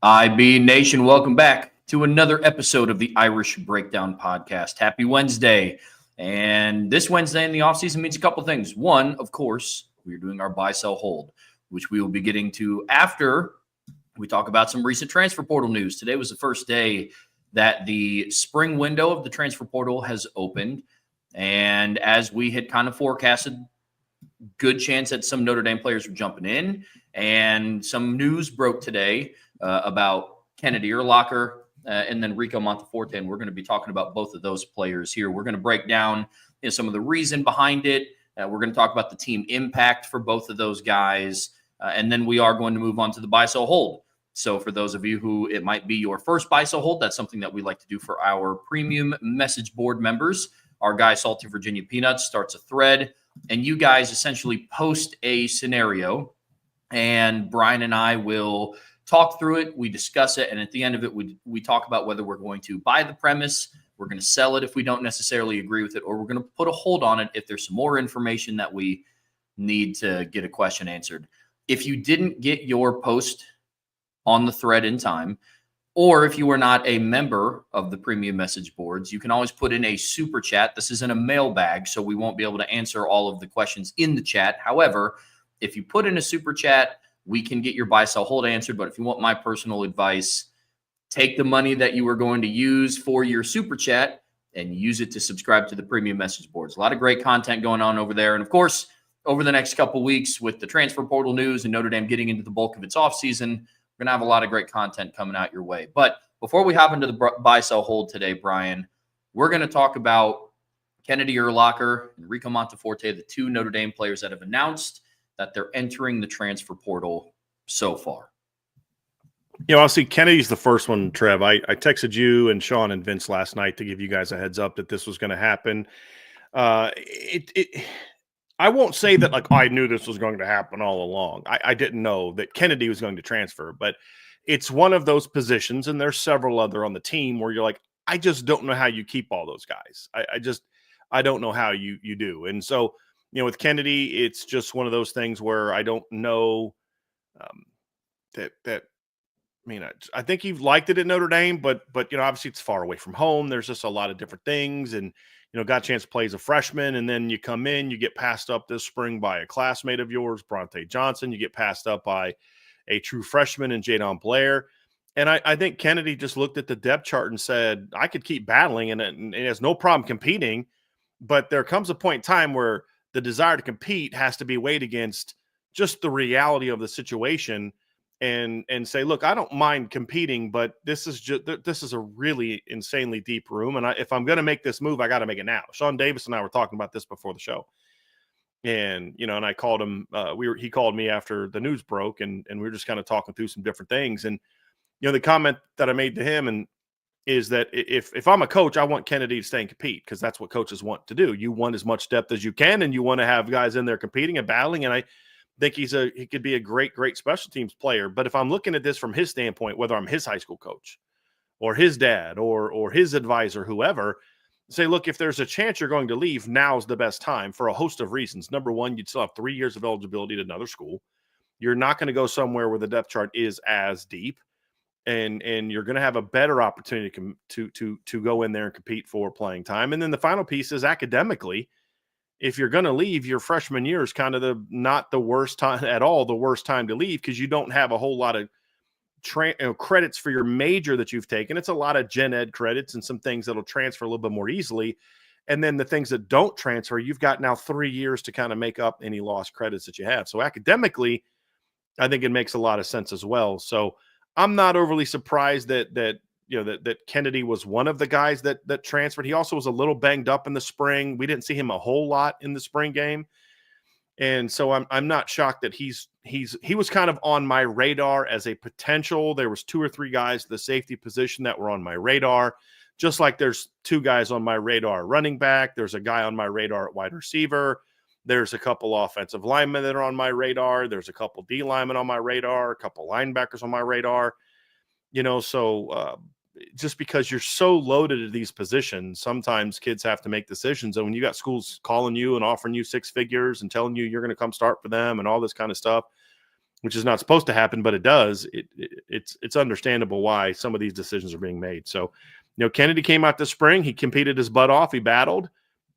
IB Nation, welcome back to another episode of the Irish Breakdown Podcast. Happy Wednesday. And this Wednesday in the offseason means a couple things. One, of course, we're doing our buy, sell, hold, which we will be getting to after we talk about some recent transfer portal news. Today was the first day that the spring window of the transfer portal has opened. And as we had kind of forecasted, good chance that some Notre Dame players were jumping in. And some news broke today about Kennedy Urlacher and then Rico Montaporte, and we're going to be talking about both of those players here. We're going to break down some of the reason behind it. We're going to talk about the team impact for both of those guys, and then we are going to move on to the buy, sell, hold. So for those of you who it might be your first buy, sell, hold, that's something that we like to do for our premium message board members. Our guy, Salty Virginia Peanuts, starts a thread, and you guys essentially post a scenario, and Bryan and I will talk through it, we discuss it, and at the end of it, we talk about whether we're going to buy the premise, we're going to sell it if we don't necessarily agree with it, or we're going to put a hold on it if there's some more information that we need to get a question answered. If you didn't get your post on the thread in time, or if you are not a member of the premium message boards, you can always put in a super chat. This isn't a mailbag, so we won't be able to answer all of the questions in the chat. However, if you put in a super chat, we can get your buy, sell, hold answered. But if you want my personal advice, take the money that you are going to use for your super chat and use it to subscribe to the premium message boards. A lot of great content going on over there. And of course, over the next couple of weeks with the transfer portal news and Notre Dame getting into the bulk of its offseason, we're going to have a lot of great content coming out your way. But before we hop into the buy, sell, hold today, Bryan, we're going to talk about Kennedy Urlacher and Rico Montaporte, the two Notre Dame players that have announced that they're entering the transfer portal so far. I'll see Kennedy's the first one, Trev. I texted you and Sean and Vince last night to give you guys a heads up that this was going to happen. I won't say that I knew this was going to happen all along. I didn't know that Kennedy was going to transfer, but it's one of those positions, and there's several other on the team where you're like, I just don't know how you keep all those guys. I don't know how you do. And so, with Kennedy, it's just one of those things where I don't know I think he liked it at Notre Dame, but obviously it's far away from home. There's just a lot of different things, and got a chance to play as a freshman, and then you come in, you get passed up this spring by a classmate of yours, Bronte Johnson. You get passed up by a true freshman in Jadon Blair. And I think Kennedy just looked at the depth chart and said, I could keep battling, and it has no problem competing, but there comes a point in time where the desire to compete has to be weighed against just the reality of the situation and say, look, I don't mind competing, but this is a really insanely deep room. And if I'm going to make this move, I got to make it now. Sean Davis and I were talking about this before the show. And, and I called him, he called me after the news broke, and we were just kind of talking through some different things. And, the comment that I made to him is that if I'm a coach, I want Kennedy to stay and compete, because that's what coaches want to do. You want as much depth as you can, and you want to have guys in there competing and battling. And I think he could be a great special teams player. But if I'm looking at this from his standpoint, whether I'm his high school coach or his dad or his advisor, whoever, say, look, if there's a chance you're going to leave, now's the best time for a host of reasons. Number one, you'd still have 3 years of eligibility at another school. You're not going to go somewhere where the depth chart is as deep. And you're going to have a better opportunity to go in there and compete for playing time. And then the final piece is academically, if you're going to leave, your freshman year is kind of not the worst time at all, the worst time to leave, because you don't have a whole lot of credits for your major that you've taken. It's a lot of gen ed credits and some things that'll transfer a little bit more easily. And then the things that don't transfer, you've got now 3 years to kind of make up any lost credits that you have. So academically, I think it makes a lot of sense as well. So I'm not overly surprised that Kennedy was one of the guys that transferred. He also was a little banged up in the spring. We didn't see him a whole lot in the spring game. And so I'm not shocked that he was kind of on my radar as a potential. There was 2 or 3 guys at the safety position that were on my radar, just like there's 2 guys on my radar running back. There's a guy on my radar at wide receiver. There's a couple offensive linemen that are on my radar. There's a couple D linemen on my radar, a couple linebackers on my radar. So just because you're so loaded at these positions, sometimes kids have to make decisions. And when you got schools calling you and offering you 6 figures and telling you you're going to come start for them and all this kind of stuff, which is not supposed to happen, but it does. It's understandable why some of these decisions are being made. So, Kennedy came out this spring. He competed his butt off. He battled,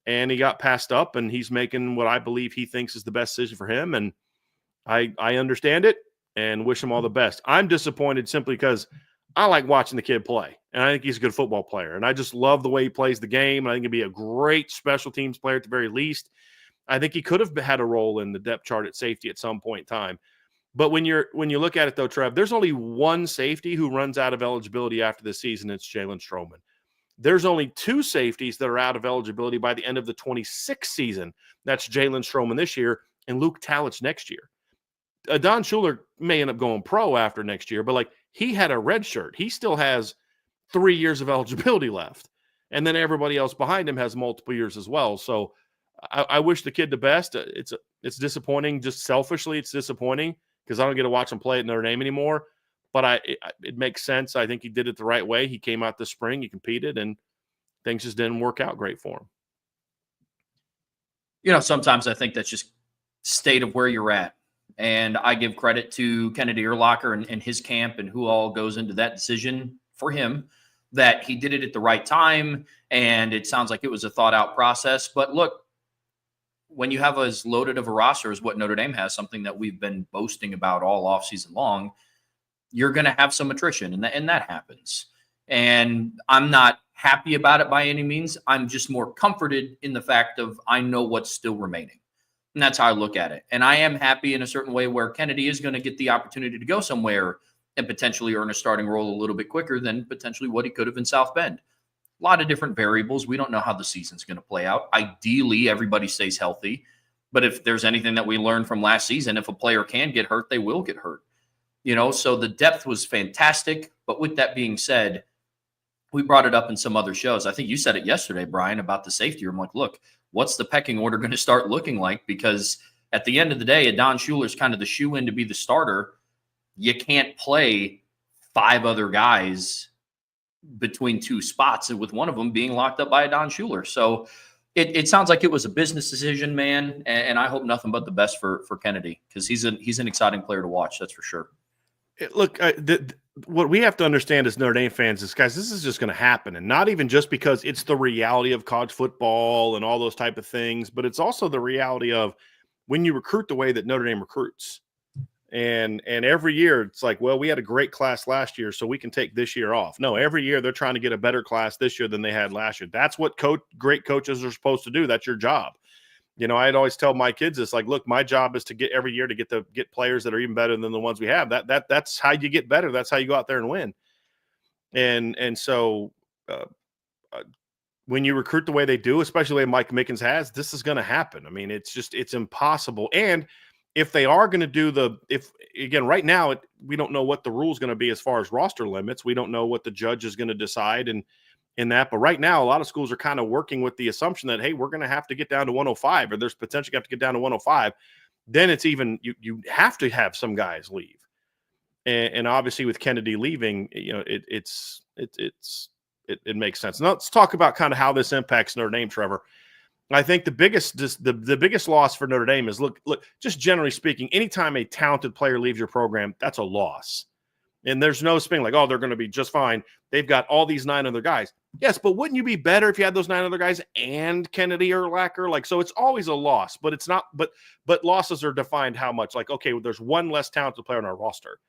and he got passed up, and he's making what I believe he thinks is the best decision for him. And I understand it and wish him all the best. I'm disappointed simply because I like watching the kid play, and I think he's a good football player. And I just love the way he plays the game. I think he'd be a great special teams player at the very least. I think he could have had a role in the depth chart at safety at some point in time. But when you look at it, though, Trev, there's only one safety who runs out of eligibility after this season. It's Jalen Stroman. There's only two safeties that are out of eligibility by the end of the 26th season. That's Jalen Stroman this year and Luke Talich next year. Don Schuler may end up going pro after next year, but he had a red shirt. He still has 3 years of eligibility left. And then everybody else behind him has multiple years as well. So I wish the kid the best. It's disappointing. Just selfishly, it's disappointing because I don't get to watch him play at Notre Dame anymore. But it makes sense. I think he did it the right way. He came out this spring, he competed, and things just didn't work out great for him. Sometimes I think that's just state of where you're at. And I give credit to Kennedy Urlacher and his camp and who all goes into that decision for him, that he did it at the right time. And it sounds like it was a thought out process. But look, when you have as loaded of a roster as what Notre Dame has, something that we've been boasting about all offseason long, you're going to have some attrition, and that happens. And I'm not happy about it by any means. I'm just more comforted in the fact of I know what's still remaining. And that's how I look at it. And I am happy in a certain way where Kennedy is going to get the opportunity to go somewhere and potentially earn a starting role a little bit quicker than potentially what he could have in South Bend. A lot of different variables. We don't know how the season's going to play out. Ideally, everybody stays healthy. But if there's anything that we learned from last season, if a player can get hurt, they will get hurt. So the depth was fantastic. But with that being said, we brought it up in some other shows. I think you said it yesterday, Brian, about the safety room. Look, what's the pecking order going to start looking like? Because at the end of the day, Don Schuler's kind of the shoe-in to be the starter. You can't play 5 other guys between 2 spots, and with one of them being locked up by a Don Schuler. So it sounds like it was a business decision, man, and I hope nothing but the best for Kennedy, because he's an exciting player to watch, that's for sure. Look, what we have to understand as Notre Dame fans is, guys, this is just going to happen. And not even just because it's the reality of college football and all those type of things, but it's also the reality of when you recruit the way that Notre Dame recruits. And every year it's like, well, we had a great class last year, so we can take this year off. No, every year they're trying to get a better class this year than they had last year. That's what great coaches are supposed to do. That's your job. I'd always tell my kids this, look, my job is to get every year to get players that are even better than the ones we have. That's how you get better. That's how you go out there and win. And so when you recruit the way they do, especially the way Mike Mickens has, this is going to happen. I mean, it's impossible. And if they are going to do right now, we don't know what the rule is going to be as far as roster limits. We don't know what the judge is going to decide in that. But right now, a lot of schools are kind of working with the assumption that, hey, we're going to have to get down to 105, or there's potentially have to get down to 105. Then it's even, you have to have some guys leave. And obviously with Kennedy leaving, it makes sense. Now let's talk about kind of how this impacts Notre Dame, Trevor. I think the biggest loss for Notre Dame is look, just generally speaking, anytime a talented player leaves your program, that's a loss. And there's no spin like, oh, they're going to be just fine. They've got all these 9 other guys. Yes, but wouldn't you be better if you had those 9 other guys and Kennedy Urlacher? So it's always a loss, but it's not. But losses are defined how much. Okay, well, there's one less talented player on our roster,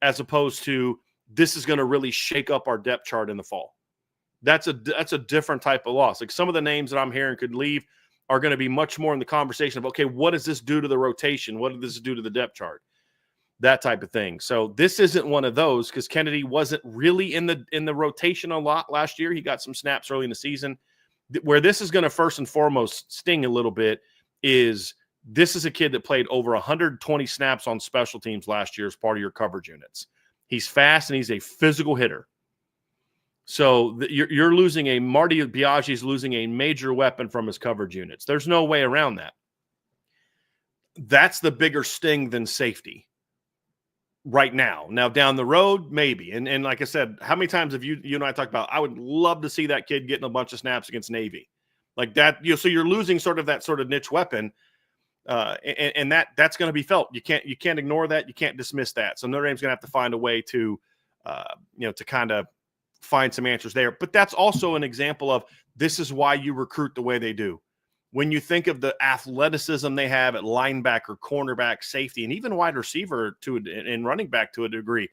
as opposed to this is going to really shake up our depth chart in the fall. That's a different type of loss. Some of the names that I'm hearing could leave are going to be much more in the conversation of, okay, what does this do to the rotation? What does this do to the depth chart? That type of thing. So this isn't one of those, because Kennedy wasn't really in the rotation a lot last year. He got some snaps early in the season. Where this is going to first and foremost sting a little bit is this is a kid that played over 120 snaps on special teams last year as part of your coverage units. He's fast and he's a physical hitter. So you're losing Marty Biagi's losing a major weapon from his coverage units. There's no way around that. That's the bigger sting than safety right now. Now down the road, maybe. And like I said, how many times have you and I talked about, I would love to see that kid getting a bunch of snaps against Navy like that. So you're losing sort of that sort of niche weapon. And that's going to be felt. You can't ignore that. You can't dismiss that. So Notre Dame's going to have to find a way to, to kind of find some answers there. But that's also an example of this is why you recruit the way they do. When you think of the athleticism they have at linebacker, cornerback, safety, and even wide receiver and running back to a degree,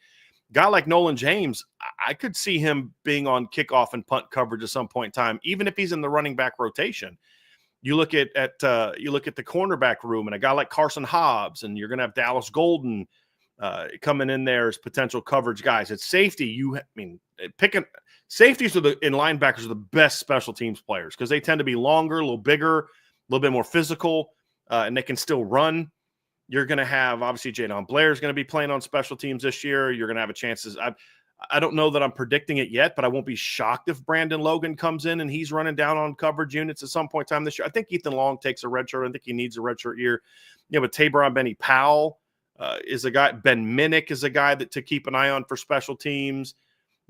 guy like Nolan James, I could see him being on kickoff and punt coverage at some point in time, even if he's in the running back rotation. You look at the cornerback room and a guy like Carson Hobbs, and you're going to have Dallas Golden coming in there as potential coverage guys. At safety, picking safeties and linebackers are the best special teams players because they tend to be longer, a little bigger, a little bit more physical, and they can still run. You're going to have, obviously, Jadon Blair is going to be playing on special teams this year. You're going to have a chance. I don't know that I'm predicting it yet, but I won't be shocked if Brandon Logan comes in and he's running down on coverage units at some point in time this year. I think Ethan Long takes a red shirt. I think he needs a red shirt year. But Tabor Benny Powell is a guy. Ben Minnick is a guy to keep an eye on for special teams.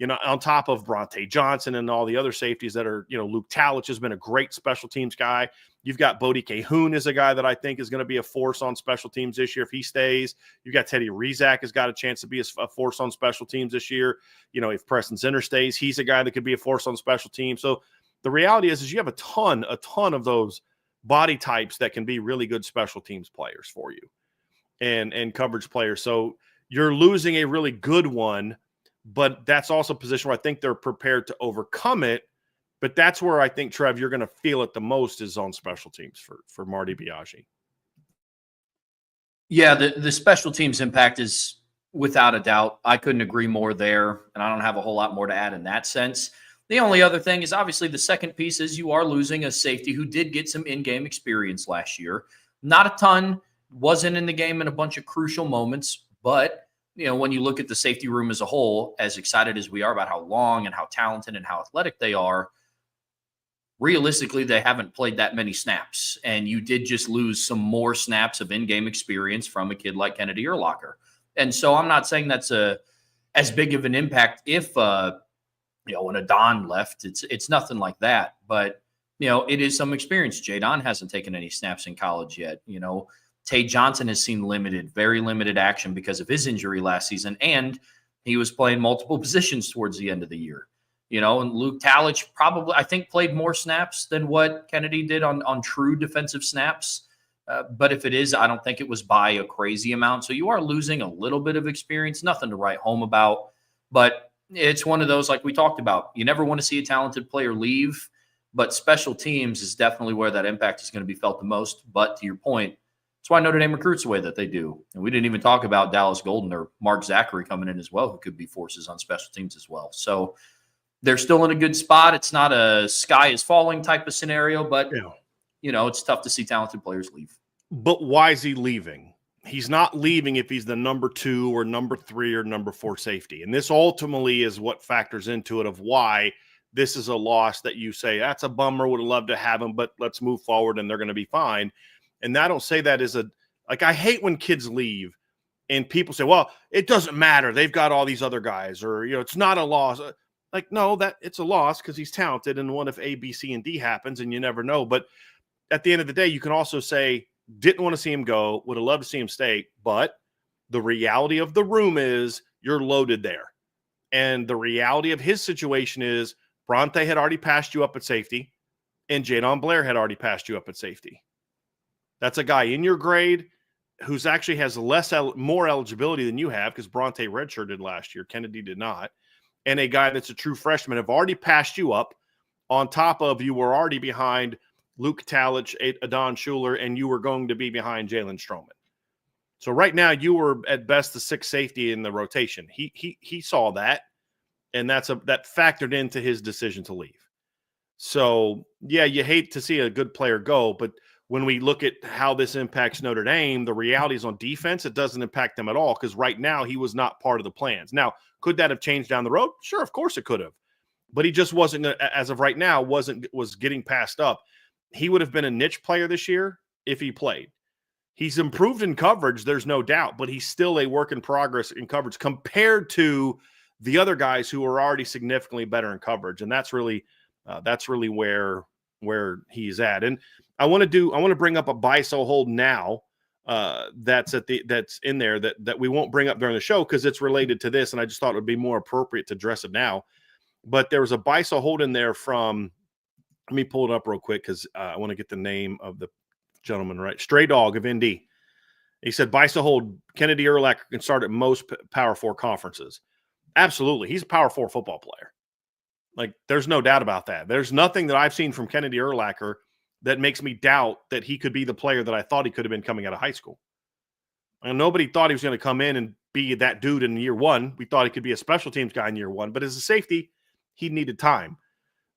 On top of Bronte Johnson and all the other safeties that are, Luke Talich has been a great special teams guy. You've got Bodie Cahoon is a guy that I think is going to be a force on special teams this year if he stays. You've got Teddy Rizak has got a chance to be a force on special teams this year. If Preston Zinner stays, he's a guy that could be a force on special teams. So the reality is you have a ton of those body types that can be really good special teams players for you and coverage players. So you're losing a really good one, but that's also a position where I think they're prepared to overcome it. But that's where I think, Trev, you're going to feel it the most is on special teams for Marty Biagi. Yeah, the special teams impact is without a doubt. I couldn't agree more there, and I don't have a whole lot more to add in that sense. The only other thing is obviously the second piece is you are losing a safety who did get some in-game experience last year. Not a ton, wasn't in the game in a bunch of crucial moments, but when you look at the safety room as a whole, as excited as we are about how long and how talented and how athletic they are, realistically, they haven't played that many snaps. And you did just lose some more snaps of in-game experience from a kid like Kennedy Urlacher. And so I'm not saying that's as big of an impact if, when Adon left, it's nothing like that. But, it is some experience. Jadon hasn't taken any snaps in college yet. Tay Johnson has seen very limited action because of his injury last season, and he was playing multiple positions towards the end of the year. And Luke Talich probably, I think, played more snaps than what Kennedy did on true defensive snaps. But if it is, I don't think it was by a crazy amount. So you are losing a little bit of experience, nothing to write home about. But it's one of those, like we talked about, you never want to see a talented player leave, but special teams is definitely where that impact is going to be felt the most. But to your point, that's why Notre Dame recruits the way that they do. And we didn't even talk about Dallas Golden or Mark Zachary coming in as well, who could be forces on special teams as well. So they're still in a good spot. It's not a sky is falling type of scenario, but, it's tough to see talented players leave. But why is he leaving? He's not leaving if he's the number 2 or number 3 or number 4 safety. And this ultimately is what factors into it of why this is a loss that you say, that's a bummer, would have loved to have him, but let's move forward and they're going to be fine. And I don't say that as I hate when kids leave and people say, well, it doesn't matter. They've got all these other guys or, it's not a loss. Like, no, that it's a loss because he's talented. And what if A, B, C, and D happens and you never know. But at the end of the day, you can also say, didn't want to see him go, would have loved to see him stay. But the reality of the room is you're loaded there. And the reality of his situation is Bronte had already passed you up at safety and Jadon Blair had already passed you up at safety. That's a guy in your grade who's actually has more eligibility than you have because Bronte redshirted last year. Kennedy did not. And a guy that's a true freshman have already passed you up on top of you were already behind Luke Talich, Adon Schuler, and you were going to be behind Jalen Stroman. So right now you were at best the 6th safety in the rotation. He saw that, and that factored into his decision to leave. So, yeah, you hate to see a good player go, but when we look at how this impacts Notre Dame, the reality is on defense, it doesn't impact them at all because right now he was not part of the plans. Now, could that have changed down the road? Sure, of course it could have. But he just wasn't, as of right now, was getting passed up. He would have been a niche player this year if he played. He's improved in coverage, there's no doubt, but he's still a work in progress in coverage compared to the other guys who are already significantly better in coverage. And that's really where where he's at. And I want to bring up a buy sell hold now that's in there that we won't bring up during the show because it's related to this, and I just thought it would be more appropriate to address it now. But there was a buy sell hold in there from, let me pull it up real quick because I want to get the name of the gentleman right. Stray Dog of ND. He said buy sell hold Kennedy Urlacher can start at most Power 4 conferences. Absolutely, he's a Power 4 football player. Like, there's no doubt about that. There's nothing that I've seen from Kennedy Urlacher that makes me doubt that he could be the player that I thought he could have been coming out of high school. And nobody thought he was going to come in and be that dude in year one. We thought he could be a special teams guy in year one. But as a safety, he needed time.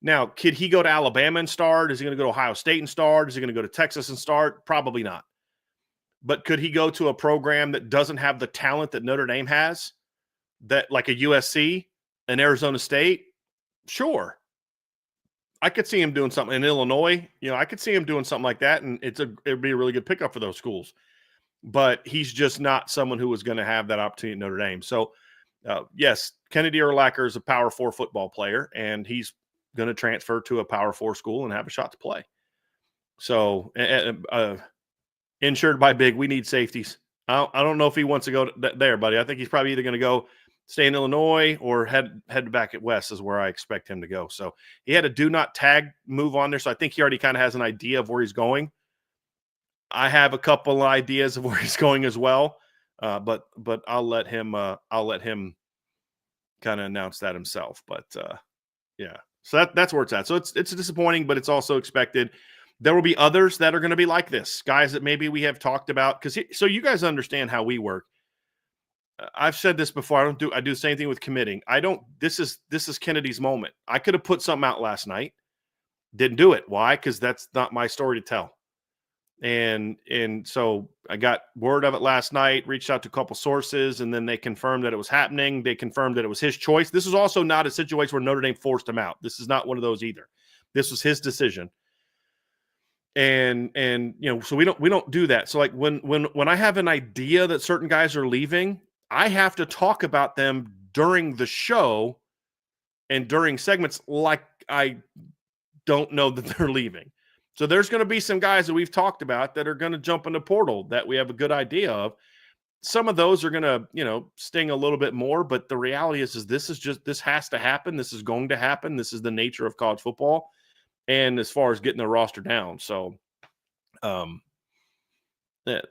Now, could he go to Alabama and start? Is he going to go to Ohio State and start? Is he going to go to Texas and start? Probably not. But could he go to a program that doesn't have the talent that Notre Dame has, that like a USC, an Arizona State? Sure. I could see him doing something in Illinois. I could see him doing something like that, and it'd be a really good pickup for those schools. But he's just not someone who was going to have that opportunity at Notre Dame. So, yes, Kennedy Urlacher is a Power 4 football player, and he's going to transfer to a Power 4 school and have a shot to play. So, insured by Big, we need safeties. I don't know if he wants to go there, buddy. I think he's probably either going to go stay in Illinois or head back at West is where I expect him to go. So he had a do not tag move on there. So I think he already kind of has an idea of where he's going. I have a couple ideas of where he's going as well. But I'll let him kind of announce that himself. But yeah, so that's where it's at. So it's disappointing, but it's also expected. There will be others that are going to be like this, guys that maybe we have talked about. So you guys understand how we work. I've said this before. I do the same thing with committing. This is Kennedy's moment. I could have put something out last night. Didn't do it. Why? Because that's not my story to tell. And so I got word of it last night, reached out to a couple sources, and then they confirmed that it was happening. They confirmed that it was his choice. This is also not a situation where Notre Dame forced him out. This is not one of those either. This was his decision. And so we don't do that. So like when I have an idea that certain guys are leaving, I have to talk about them during the show and during segments like I don't know that they're leaving. So there's going to be some guys that we've talked about that are going to jump in the portal that we have a good idea of. Some of those are going to, sting a little bit more, but the reality is this has to happen. This is going to happen. This is the nature of college football. And as far as getting the roster down. So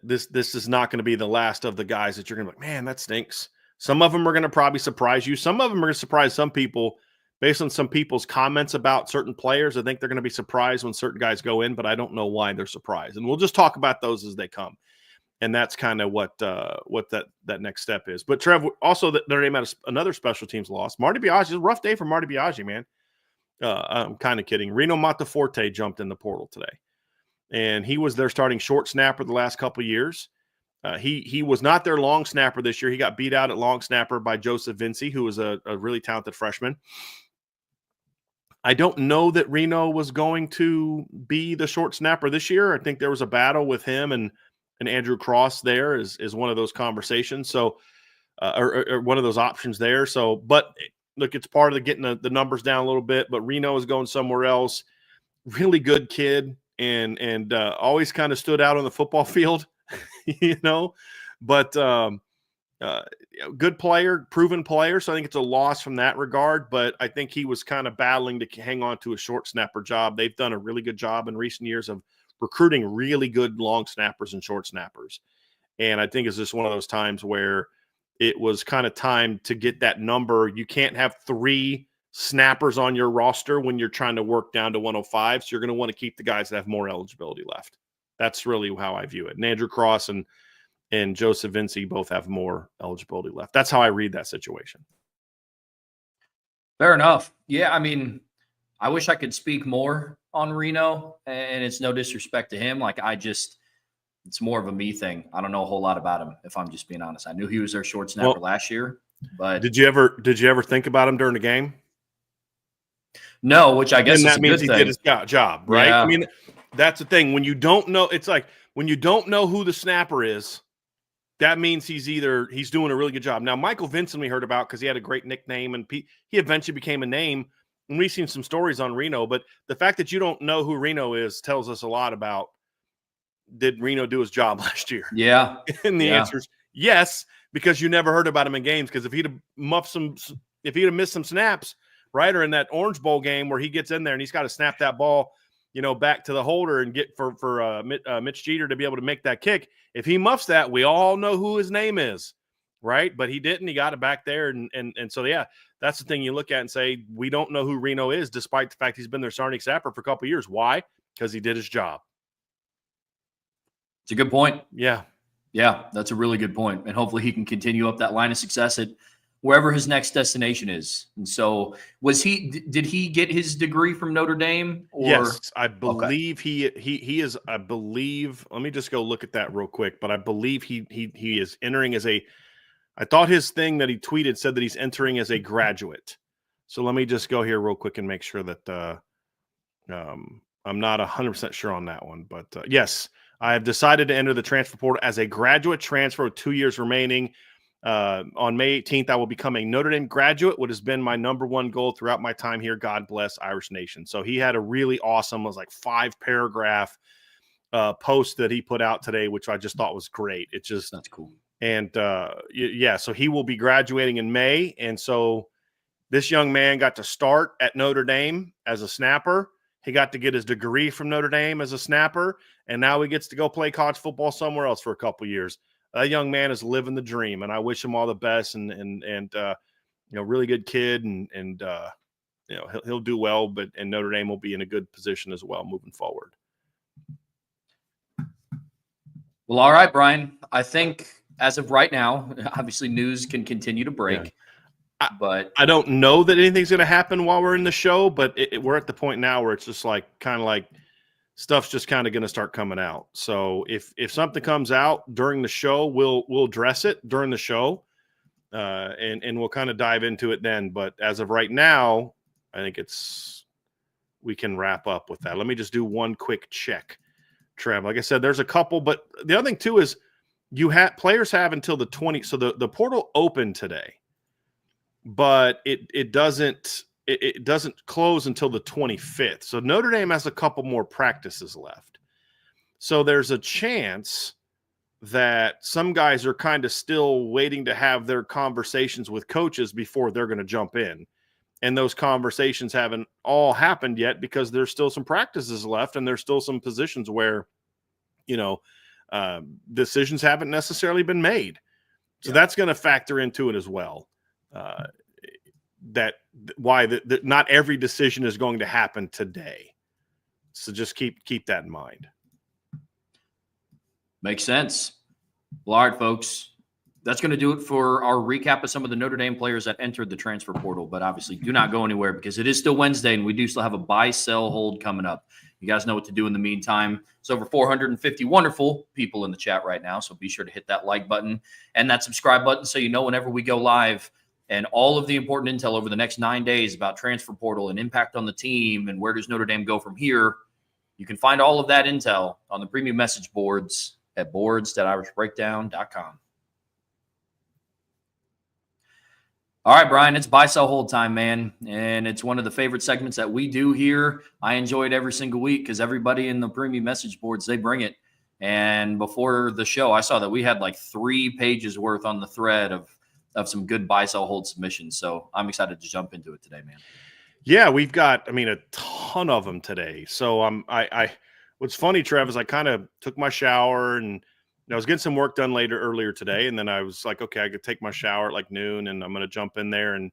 this is not going to be the last of the guys that you're going to be like, man, that stinks. Some of them are going to probably surprise you. Some of them are going to surprise some people based on some people's comments about certain players. I think they're going to be surprised when certain guys go in, but I don't know why they're surprised. And we'll just talk about those as they come. And that's kind of what that next step is. But Trev, also their name had another special teams loss. Marty Biaggi, a rough day for Marty Biaggi, man. I'm kind of kidding. Rico Montaporte jumped in the portal today. And he was their starting short snapper the last couple of years. He was not their long snapper this year. He got beat out at long snapper by Joseph Vinci, who was a really talented freshman. I don't know that Reno was going to be the short snapper this year. I think there was a battle with him and Andrew Cross there is one of those conversations. So, or one of those options there. So, but look, it's part of getting the numbers down a little bit, but Reno is going somewhere else. Really good kid and always kind of stood out on the football field, but good player, proven player. So I think it's a loss from that regard, but I think he was kind of battling to hang on to a short snapper job. They've done a really good job in recent years of recruiting really good long snappers and short snappers. And I think it's just one of those times where it was kind of time to get that number. You can't have 3 snappers on your roster when you're trying to work down to 105. So you're going to want to keep the guys that have more eligibility left. That's really how I view it. And Andrew Cross and Joseph Vinci both have more eligibility left. That's how I read that situation. Fair enough. Yeah, I mean, I wish I could speak more on Reno, and it's no disrespect to him. It's more of a me thing. I don't know a whole lot about him, if I'm just being honest. I knew he was their short snapper last year, but did you ever think about him during the game? No, which I guess that means he did his job, right? Yeah. I mean, that's the thing. When you don't know, it's like when you don't know who the snapper is, that means he's doing a really good job. Now, Michael Vincent we heard about because he had a great nickname and he eventually became a name. and we've seen some stories on Reno, but the fact that you don't know who Reno is tells us a lot about, did Reno do his job last year? Yeah. And the answer is yes, because you never heard about him in games. Because if he'd have missed some snaps, right, or in that Orange Bowl game where he gets in there and he's got to snap that ball, back to the holder and get for Mitch Jeter to be able to make that kick. If he muffs that, we all know who his name is, right? But he didn't. He got it back there, and so that's the thing you look at and say we don't know who Reno is, despite the fact he's been their starting snapper for a couple of years. Why? Because he did his job. It's a good point. Yeah, that's a really good point, and hopefully he can continue up that line of success at wherever his next destination is. And so, did he get his degree from Notre Dame? Or? Yes, I believe he is. I believe. Let me just go look at that real quick. But I believe he is entering as a. I thought his thing that he tweeted said that he's entering as a graduate. So let me just go here real quick and make sure that I'm not 100% sure on that one. But yes, I have decided to enter the transfer portal as a graduate transfer with 2 years remaining. On May 18th, I will become a Notre Dame graduate, what has been my number one goal throughout my time here. God bless Irish Nation. So he had a really awesome, it was like 5-paragraph post that he put out today, which I just thought was great. That's cool. And so he will be graduating in May. And so this young man got to start at Notre Dame as a snapper. He got to get his degree from Notre Dame as a snapper. And now he gets to go play college football somewhere else for a couple years. That young man is living the dream, and I wish him all the best. And really good kid, and he'll do well. And Notre Dame will be in a good position as well moving forward. Well, all right, Bryan. I think as of right now, obviously news can continue to break. Yeah. But I don't know that anything's going to happen while we're in the show. But we're at the point now where it's just kind of like. Stuff's just kind of going to start coming out. So if something comes out during the show, we'll address it during the show, and we'll kind of dive into it then. But as of right now, I think we can wrap up with that. Let me just do one quick check, Trev. Like I said, there's a couple, but the other thing too is players have until the 20. So the portal opened today, but it doesn't. It doesn't close until the 25th. So Notre Dame has a couple more practices left. So there's a chance that some guys are kind of still waiting to have their conversations with coaches before they're going to jump in. And those conversations haven't all happened yet because there's still some practices left and there's still some positions where, decisions haven't necessarily been made. So that's going to factor into it as well. Not every decision is going to happen today. So just keep that in mind. Makes sense. Well, all right, folks. That's going to do it for our recap of some of the Notre Dame players that entered the transfer portal. But obviously, do not go anywhere because it is still Wednesday, and we do still have a buy, sell, hold coming up. You guys know what to do in the meantime. There's over 450 wonderful people in the chat right now, so be sure to hit that like button and that subscribe button so you know whenever we go live. And all of the important intel over the next 9 days about transfer portal and impact on the team and where does Notre Dame go from here, you can find all of that intel on the premium message boards at boards.irishbreakdown.com. All right, Bryan, it's buy, sell, hold time, man. And it's one of the favorite segments that we do here. I enjoy it every single week because everybody in the premium message boards, they bring it. And before the show, I saw that we had like 3 pages worth on the thread of some good buy, sell, hold submissions. So I'm excited to jump into it today, man. Yeah, we've got, a ton of them today. So what's funny, Trev, is I kind of took my shower and I was getting some work done earlier today. And then I was like, okay, I could take my shower at like noon and I'm going to jump in there. And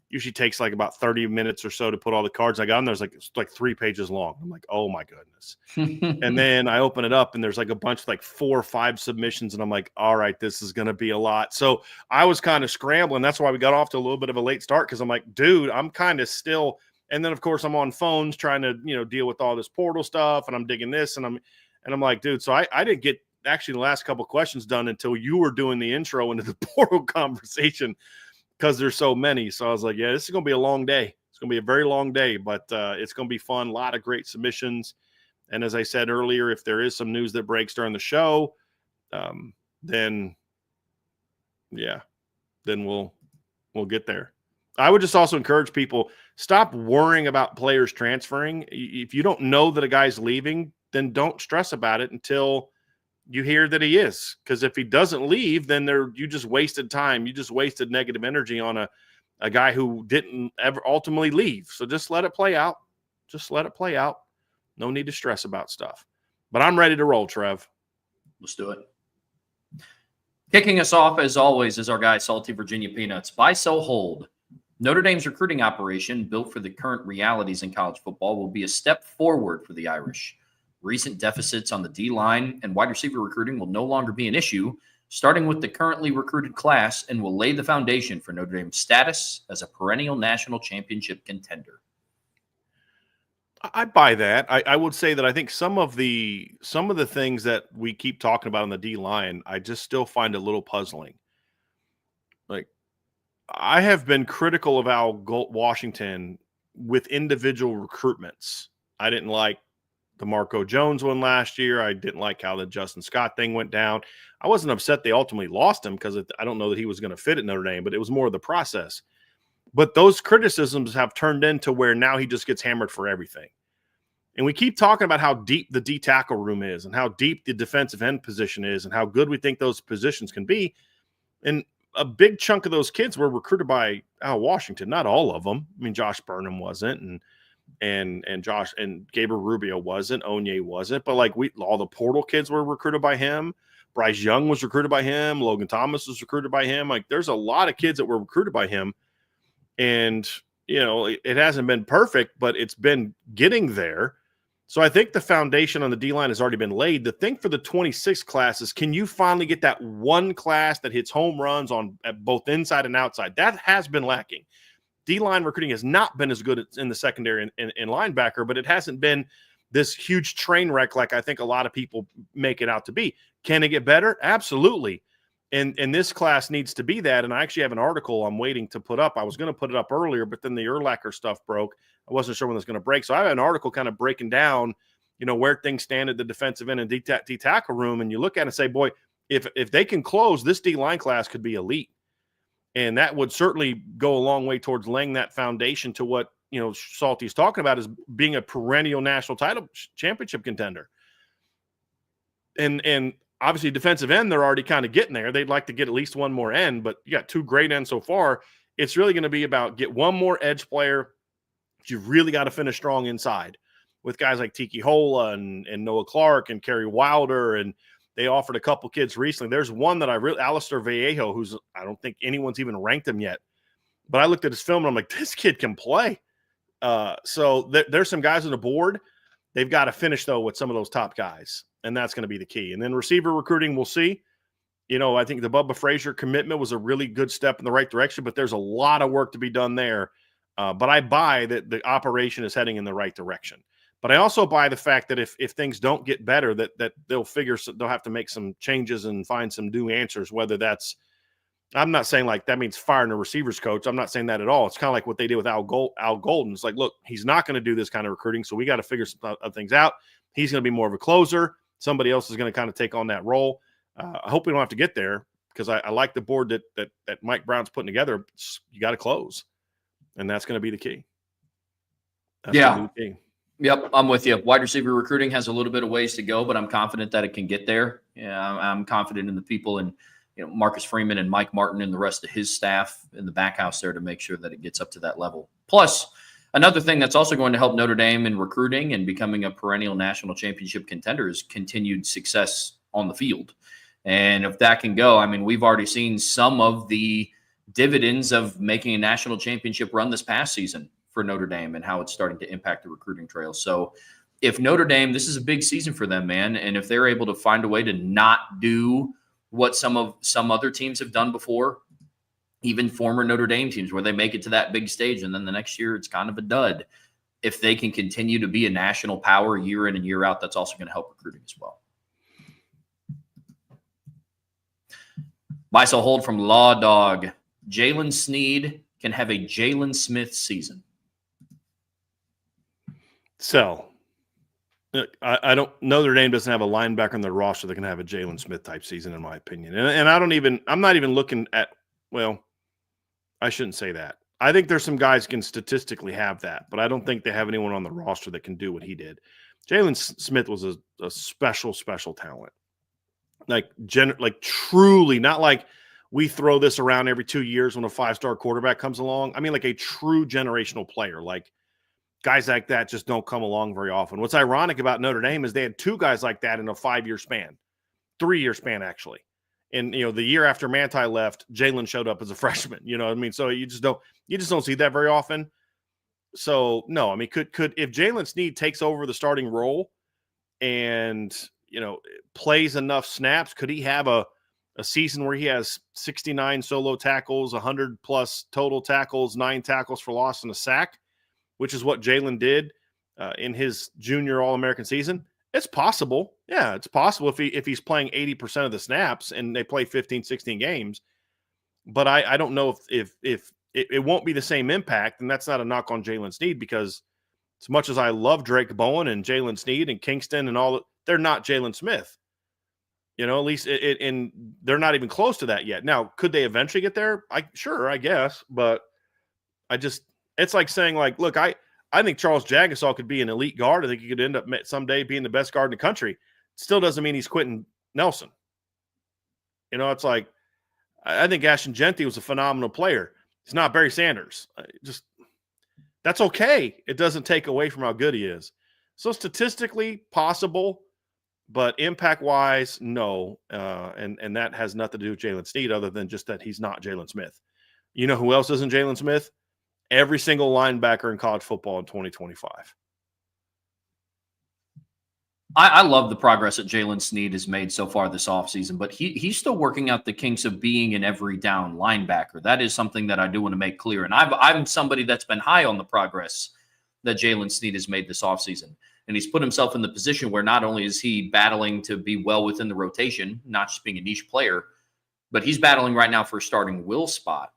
usually takes like about 30 minutes or so to put all the cards I got in there. It's like 3 pages long. I'm like, oh my goodness. And then I open it up and there's like a bunch of like 4 or 5 submissions. And I'm like, all right, this is going to be a lot. So I was kind of scrambling. That's why we got off to a little bit of a late start. Cause I'm like, dude, I'm kind of still. And then of course I'm on phones trying to, deal with all this portal stuff and I'm digging this and I'm like, dude, so I didn't get actually the last couple of questions done until you were doing the intro into the portal conversation. Because there's so many. So I was like, yeah, this is going to be a long day. It's going to be a very long day, but it's going to be fun. A lot of great submissions. And as I said earlier, if there is some news that breaks during the show, then we'll get there. I would just also encourage people, stop worrying about players transferring. If you don't know that a guy's leaving, then don't stress about it until you hear that he is. Because if he doesn't leave, then you just wasted time. You just wasted negative energy on a guy who didn't ever ultimately leave. So just let it play out. Just let it play out. No need to stress about stuff. But I'm ready to roll, Trev. Let's do it. Kicking us off, as always, is our guy, Salty Virginia Peanuts. Buy, sell, hold. Notre Dame's recruiting operation, built for the current realities in college football, will be a step forward for the Irish. Recent deficits on the D-line and wide receiver recruiting will no longer be an issue, starting with the currently recruited class, and will lay the foundation for Notre Dame's status as a perennial national championship contender. I buy that. I would say that I think some of the things that we keep talking about on the D-line, I just still find a little puzzling. Like, I have been critical of Al Washington with individual recruitments. I didn't like the Marco Jones one last year. I didn't like how the Justin Scott thing went down. I wasn't upset they ultimately lost him because I don't know that he was going to fit at Notre Dame, but it was more of the process. But those criticisms have turned into where now he just gets hammered for everything. And we keep talking about how deep the D tackle room is and how deep the defensive end position is and how good we think those positions can be. And a big chunk of those kids were recruited by Al Washington. Not all of them. I mean, Josh Burnham wasn't, and Josh and Gabriel Rubio wasn't, Onye wasn't, but like all the portal kids were recruited by him. Bryce Young was recruited by him. Logan Thomas was recruited by him. Like, there's a lot of kids that were recruited by him. And, you know, it hasn't been perfect, but it's been getting there. So I think the foundation on the D-line has already been laid. The thing for the 26 class is, can you finally get that one class that hits home runs at both inside and outside? That has been lacking. D-line recruiting has not been as good in the secondary and linebacker, but it hasn't been this huge train wreck like I think a lot of people make it out to be. Can it get better? Absolutely. And this class needs to be that. And I actually have an article I'm waiting to put up. I was going to put it up earlier, but then the Eerlocker stuff broke. I wasn't sure when it was going to break. So I have an article kind of breaking down, you know, where things stand at the defensive end and D tackle room. And you look at it and say, boy, if they can close, this D-line class could be elite. And that would certainly go a long way towards laying that foundation to what, you know, Salty's talking about, is being a perennial national title championship contender. And obviously defensive end, they're already kind of getting there. They'd like to get at least one more end, but you got two great ends so far. It's really going to be about get one more edge player. You've really got to finish strong inside with guys like Tiki Hola and Noah Clark and Kerry Wilder. And they offered a couple kids recently. There's one that Alistair Vallejo, who's, I don't think anyone's even ranked him yet. But I looked at his film and I'm like, this kid can play. So there's some guys on the board. They've got to finish, though, with some of those top guys. And that's going to be the key. And then receiver recruiting, we'll see. You know, I think the Bubba Frazier commitment was a really good step in the right direction, but there's a lot of work to be done there. But I buy that the operation is heading in the right direction. But I also buy the fact that if things don't get better, that they'll have to make some changes and find some new answers, whether that's, I'm not saying like that means firing a receivers coach. I'm not saying that at all. It's kind of like what they did with Al Golden. It's like, look, he's not going to do this kind of recruiting, so we got to figure some things out. He's going to be more of a closer. Somebody else is going to kind of take on that role. I hope we don't have to get there, because I like the board that Mike Brown's putting together. You got to close, and that's going to be the key. That's yeah. The key. Yep, I'm with you. Wide receiver recruiting has a little bit of ways to go, but I'm confident that it can get there. Yeah, I'm confident in the people and, you know, Marcus Freeman and Mike Martin and the rest of his staff in the back house there to make sure that it gets up to that level. Plus, another thing that's also going to help Notre Dame in recruiting and becoming a perennial national championship contender is continued success on the field. And if that can go, I mean, we've already seen some of the dividends of making a national championship run this past season for Notre Dame and how it's starting to impact the recruiting trail. So if Notre Dame, this is a big season for them, man. And if they're able to find a way to not do what some other teams have done before, even former Notre Dame teams, where they make it to that big stage and then the next year it's kind of a dud. If they can continue to be a national power year in and year out, that's also going to help recruiting as well. Buy, sell, hold from Law Dog. Jalen Sneed can have a Jalen Smith season. Sell. I don't. Notre Dame doesn't have a linebacker on their roster that can have a Jalen Smith type season, in my opinion. And I'm not even looking at, well, I shouldn't say that. I think there's some guys can statistically have that, but I don't think they have anyone on the roster that can do what he did. Jalen Smith was a special talent. Like truly, not like we throw this around every 2 years when a 5-star quarterback comes along. I mean, like a true generational player. Like guys like that just don't come along very often. What's ironic about Notre Dame is they had 2 guys like that in a 5-year span, 3-year span, actually. And, the year after Manti left, Jalen showed up as a freshman, you know what I mean? So you just don't see that very often. So no, I mean, could if Jalen Sneed takes over the starting role and, plays enough snaps, could he have a season where he has 69 solo tackles, 100 plus total tackles, 9 tackles for loss and a sack, which is what Jalen did in his junior All-American season? It's possible. Yeah, it's possible if he's playing 80% of the snaps and they play 15, 16 games. But I don't know if it won't be the same impact, and that's not a knock on Jalen Sneed, because as much as I love Drake Bowen and Jalen Sneed and Kingston and all, they're not Jalen Smith. At least and they're not even close to that yet. Now, could they eventually get there? Sure, I guess. But it's like saying, like, look, I think Charles Jagasaw could be an elite guard. I think he could end up someday being the best guard in the country. Still doesn't mean he's Quentin Nelson. It's like, I think Ashton Genty was a phenomenal player. He's not Barry Sanders. That's okay. It doesn't take away from how good he is. So statistically possible, but impact-wise, no. And that has nothing to do with Jalen Sneed other than just that he's not Jalen Smith. You know who else isn't Jalen Smith? Every single linebacker in college football in 2025. I love the progress that Jalen Sneed has made so far this offseason, but he's still working out the kinks of being an every down linebacker. That is something that I do want to make clear. And I'm somebody that's been high on the progress that Jalen Sneed has made this offseason. And he's put himself in the position where not only is he battling to be well within the rotation, not just being a niche player, but he's battling right now for a starting will spot.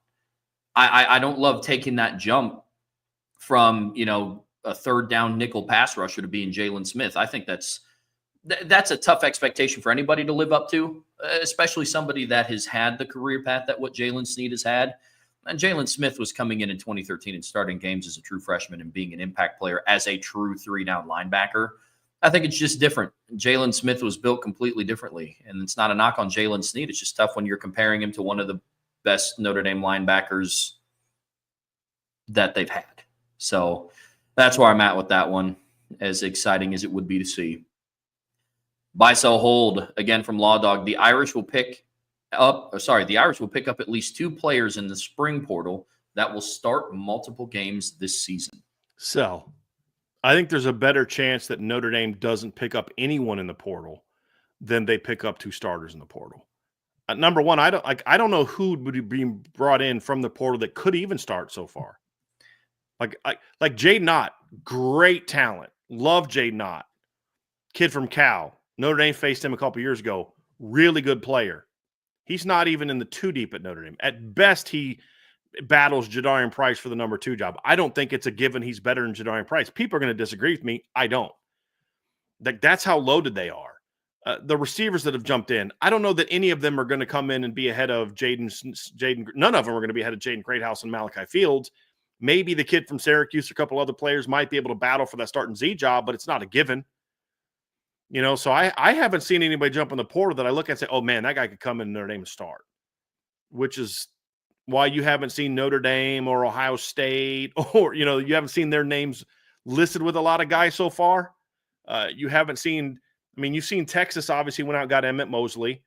I don't love taking that jump from, a third down nickel pass rusher to being Jalen Smith. I think that's a tough expectation for anybody to live up to, especially somebody that has had the career path that what Jalen Sneed has had. And Jalen Smith was coming in 2013 and starting games as a true freshman and being an impact player as a true 3-down linebacker. I think it's just different. Jalen Smith was built completely differently, and it's not a knock on Jalen Sneed. It's just tough when you're comparing him to one of the best Notre Dame linebackers that they've had. So that's where I'm at with that one, as exciting as it would be to see. Buy, sell, hold, again from Law Dog. The Irish will pick up at least 2 players in the spring portal that will start multiple games this season. So I think there's a better chance that Notre Dame doesn't pick up anyone in the portal than they pick up 2 starters in the portal. Number one, I don't know who would be brought in from the portal that could even start so far. Like Jade Knott, great talent. Love Jade Knott. Kid from Cal. Notre Dame faced him a couple years ago. Really good player. He's not even in the 2 deep at Notre Dame. At best, he battles Jadarian Price for the number 2 job. I don't think it's a given he's better than Jadarian Price. People are going to disagree with me. I don't. That's how loaded they are. The receivers that have jumped in, I don't know that any of them are going to come in and be ahead of Jaden. None of them are going to be ahead of Jaden Greathouse and Malachi Fields. Maybe the kid from Syracuse or a couple other players might be able to battle for that starting Z job, but it's not a given. So I haven't seen anybody jump in the portal that I look at and say, oh, man, that guy could come in Notre Dame and start, which is why you haven't seen Notre Dame or Ohio State or, you haven't seen their names listed with a lot of guys so far. You haven't seen – you've seen Texas obviously went out and got Emmett Mosley.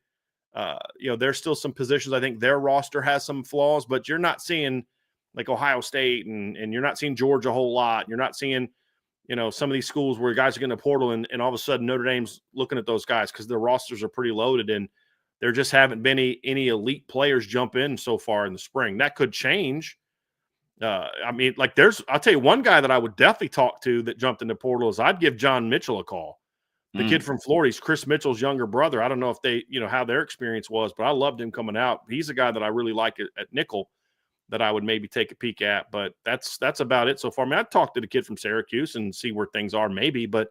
There's still some positions. I think their roster has some flaws, but you're not seeing like Ohio State and you're not seeing Georgia a whole lot. You're not seeing, some of these schools where guys are getting a portal and all of a sudden Notre Dame's looking at those guys because their rosters are pretty loaded and there just haven't been any elite players jump in so far in the spring. That could change. I'll tell you one guy that I would definitely talk to that jumped in the portal is I'd give John Mitchell a call. The kid from Florida, he's Chris Mitchell's younger brother. I don't know if they, how their experience was, but I loved him coming out. He's a guy that I really like at nickel that I would maybe take a peek at, but that's about it so far. I'd talk to the kid from Syracuse and see where things are maybe, but,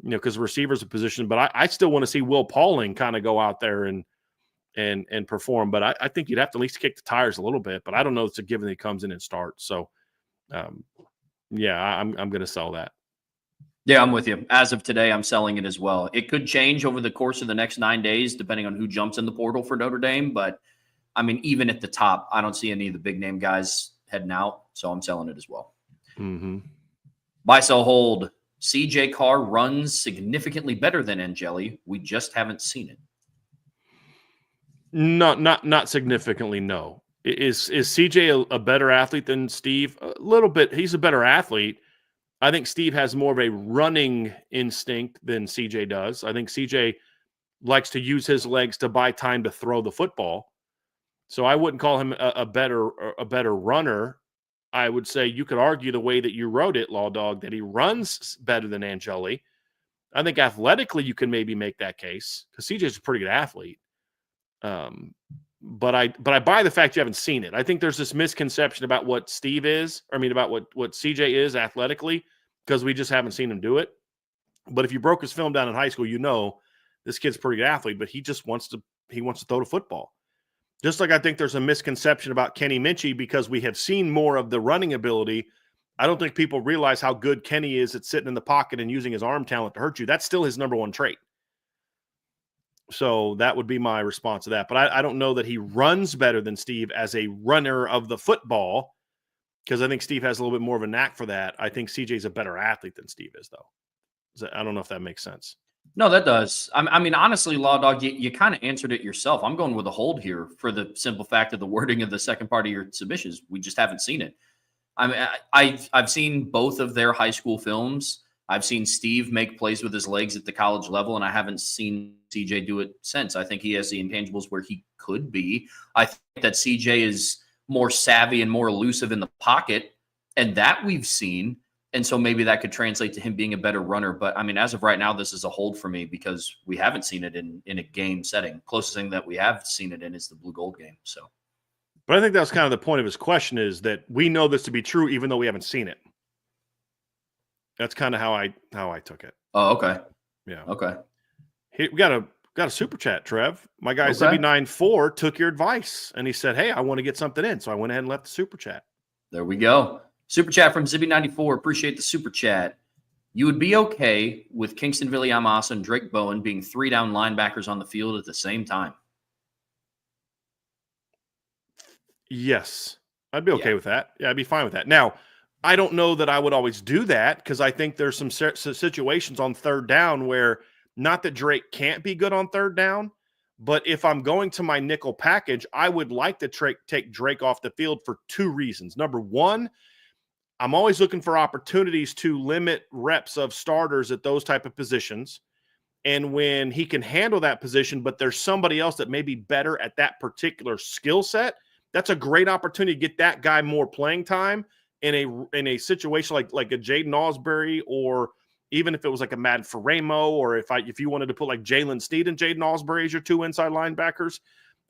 because the receiver's a position, but I still want to see Will Pauling kind of go out there and and perform. But I think you'd have to at least kick the tires a little bit. But I don't know if it's a given that he comes in and starts. So, yeah, I'm going to sell that. Yeah, I'm with you. As of today, I'm selling it as well. It could change over the course of the next 9 days, depending on who jumps in the portal for Notre Dame. But, I mean, even at the top, I don't see any of the big name guys heading out, so I'm selling it as well. Mm-hmm. Buy, sell, hold. CJ Carr runs significantly better than Angeli. We just haven't seen it. Not significantly, no. Is CJ a better athlete than Steve? A little bit. He's a better athlete. I think Steve has more of a running instinct than CJ does. I think CJ likes to use his legs to buy time to throw the football. So I wouldn't call him a better runner. I would say you could argue the way that you wrote it, Law Dog, that he runs better than Angeli. I think athletically you can maybe make that case because CJ's a pretty good athlete. But I buy the fact you haven't seen it. I think there's this misconception about what Steve is, about what CJ is athletically, because we just haven't seen him do it. But if you broke his film down in high school, you know this kid's a pretty good athlete, but he just wants to throw the football. Just like I think there's a misconception about Kenny Minchie because we have seen more of the running ability. I don't think people realize how good Kenny is at sitting in the pocket and using his arm talent to hurt you. That's still his number one trait. So that would be my response to that. But I don't know that he runs better than Steve as a runner of the football because I think Steve has a little bit more of a knack for that. I think CJ's a better athlete than Steve is, though. I don't know if that makes sense. No, that does. I mean, honestly, Law Dog, you kind of answered it yourself. I'm going with a hold here for the simple fact of the wording of the second part of your submissions. We just haven't seen it. I mean, I've seen both of their high school films. I've seen Steve make plays with his legs at the college level, and I haven't seen CJ do it since. I think he has the intangibles where he could be. I think that CJ is more savvy and more elusive in the pocket, and that we've seen. And so maybe that could translate to him being a better runner. But, I mean, as of right now, this is a hold for me because we haven't seen it in a game setting. Closest thing that we have seen it in is the blue gold game. So, but I think that's kind of the point of his question is that we know this to be true even though we haven't seen it. That's kind of how I took it. Oh, okay. Yeah. Okay. Hey, we got a super chat, Trev. My guy Okay. Zibby94 took your advice and he said, "Hey, I want to get something in." So I went ahead and left the super chat. There we go. Super chat from Zibby94. Appreciate the super chat. You would be okay with Kingston Villiamasa and Drake Bowen being 3 down linebackers on the field at the same time? Yes. I'd be okay with that. Yeah, I'd be fine with that. Now, I don't know that I would always do that because I think there's some situations on third down where not that Drake can't be good on third down, but if I'm going to my nickel package, I would like to take Drake off the field for 2 reasons. Number one, I'm always looking for opportunities to limit reps of starters at those type of positions. And when he can handle that position, but there's somebody else that may be better at that particular skill set, that's a great opportunity to get that guy more playing time in a situation like a Jaden Ausberry, or even if it was like a Matt Faramo, or if you wanted to put like Jalen Sneed and Jaden Ausberry as your 2 inside linebackers,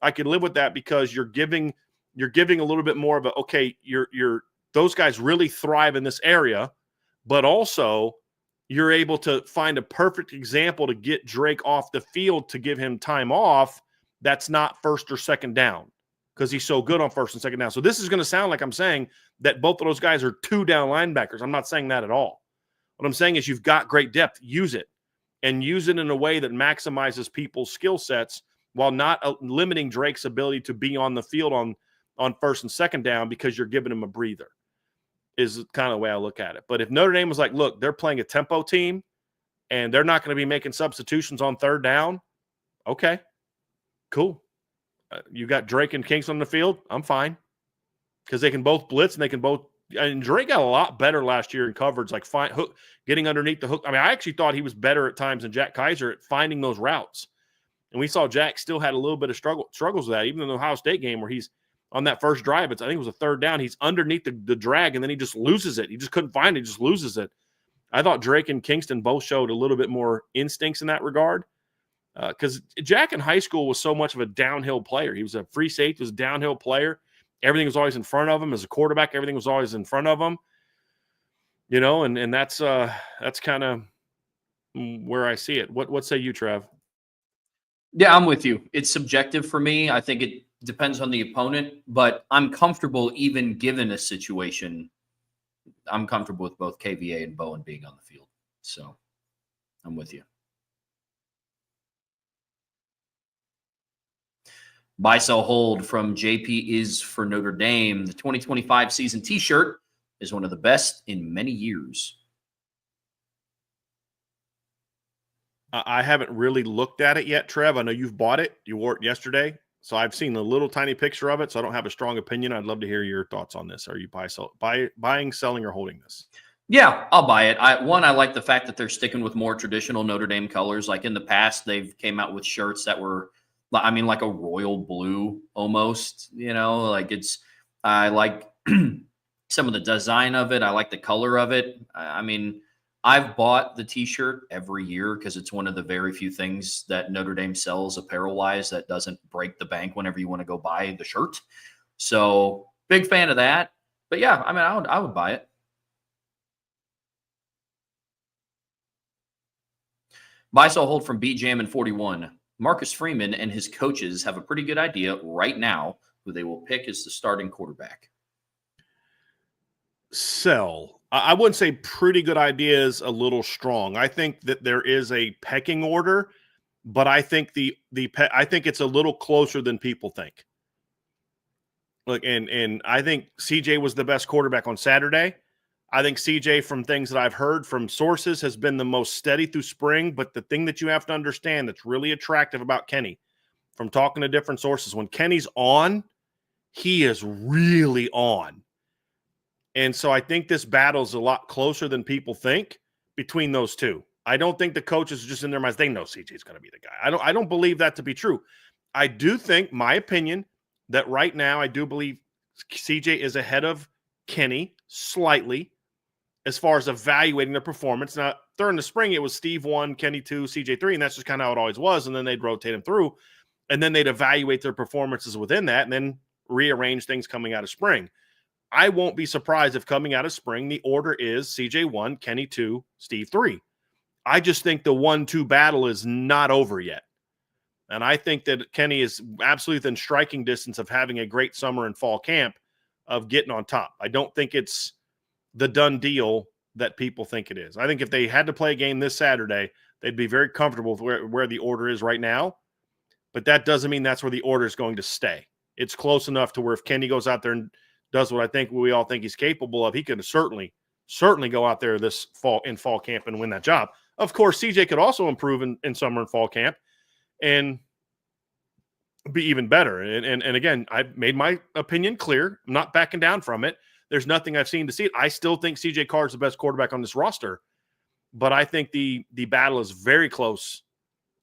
I could live with that because you're giving a little bit more of a, okay, you're those guys really thrive in this area, but also you're able to find a perfect example to get Drake off the field to give him time off. That's not first or second down because he's so good on first and second down. So this is going to sound like I'm saying that both of those guys are 2 down linebackers. I'm not saying that at all. What I'm saying is you've got great depth. Use it, and use it in a way that maximizes people's skill sets while not limiting Drake's ability to be on the field on first and second down because you're giving him a breather is kind of the way I look at it. But if Notre Dame was like, look, they're playing a tempo team and they're not going to be making substitutions on third down, okay, cool. You got Drake and Kingston on the field, I'm fine. Because they can both blitz and they can both – and Drake got a lot better last year in coverage, like getting underneath the hook. I mean, I actually thought he was better at times than Jack Kaiser at finding those routes. And we saw Jack still had a little bit of struggles with that, even in the Ohio State game where he's on that first drive. I think it was a third down. He's underneath the drag, and then he just loses it. He just couldn't find it. He just loses it. I thought Drake and Kingston both showed a little bit more instincts in that regard because Jack in high school was so much of a downhill player. He was a free safety, he was a downhill player. Everything was always in front of him. As a quarterback, everything was always in front of him. You know, and that's kind of where I see it. What say you, Trev? Yeah, I'm with you. It's subjective for me. I think it depends on the opponent, but I'm comfortable even given a situation. I'm comfortable with both KVA and Bowen being on the field. So I'm with you. Buy, sell, hold from JP is for Notre Dame. The 2025 season t-shirt is one of the best in many years. I haven't really looked at it yet, Trev. I know you've bought it. You wore it yesterday. So I've seen a little tiny picture of it, so I don't have a strong opinion. I'd love to hear your thoughts on this. Are you buying, selling, or holding this? Yeah, I'll buy it. I like the fact that they're sticking with more traditional Notre Dame colors. Like in the past, they've came out with shirts that were, I mean, like a royal blue almost, like I like some of the design of it. I like the color of it. I mean, I've bought the t-shirt every year because it's one of the very few things that Notre Dame sells apparel-wise that doesn't break the bank whenever you want to go buy the shirt. So big fan of that. But yeah, I mean, I would buy it. Buy, sell, hold from BJam and 41. Marcus Freeman and his coaches have a pretty good idea right now who they will pick as the starting quarterback. Sell. I wouldn't say pretty good idea is a little strong. I think that there is a pecking order, but I think I think it's a little closer than people think. Look, and I think CJ was the best quarterback on Saturday. I think CJ, from things that I've heard from sources, has been the most steady through spring. But the thing that you have to understand that's really attractive about Kenny, from talking to different sources, when Kenny's on, he is really on. And so I think this battle is a lot closer than people think between those two. I don't think the coaches are just in their minds, they know CJ's going to be the guy. I don't believe that to be true. I do think, my opinion, that right now I do believe CJ is ahead of Kenny slightly as far as evaluating their performance. Now, during the spring, it was Steve 1, Kenny 2, CJ 3, and that's just kind of how it always was. And then they'd rotate them through, and then they'd evaluate their performances within that and then rearrange things coming out of spring. I won't be surprised if coming out of spring, the order is CJ 1, Kenny 2, Steve 3. I just think the 1-2 battle is not over yet. And I think that Kenny is absolutely within striking distance of having a great summer and fall camp of getting on top. I don't think it's the done deal that people think it is. I think if they had to play a game this Saturday, they'd be very comfortable with where the order is right now. But that doesn't mean that's where the order is going to stay. It's close enough to where if Kenny goes out there and does what I think we all think he's capable of, he could certainly go out there this fall in fall camp and win that job. Of course, CJ could also improve in summer and fall camp and be even better. And again, I've made my opinion clear. I'm not backing down from it. There's nothing I've seen to see it. I still think CJ Carr's the best quarterback on this roster, but I think the battle is very close,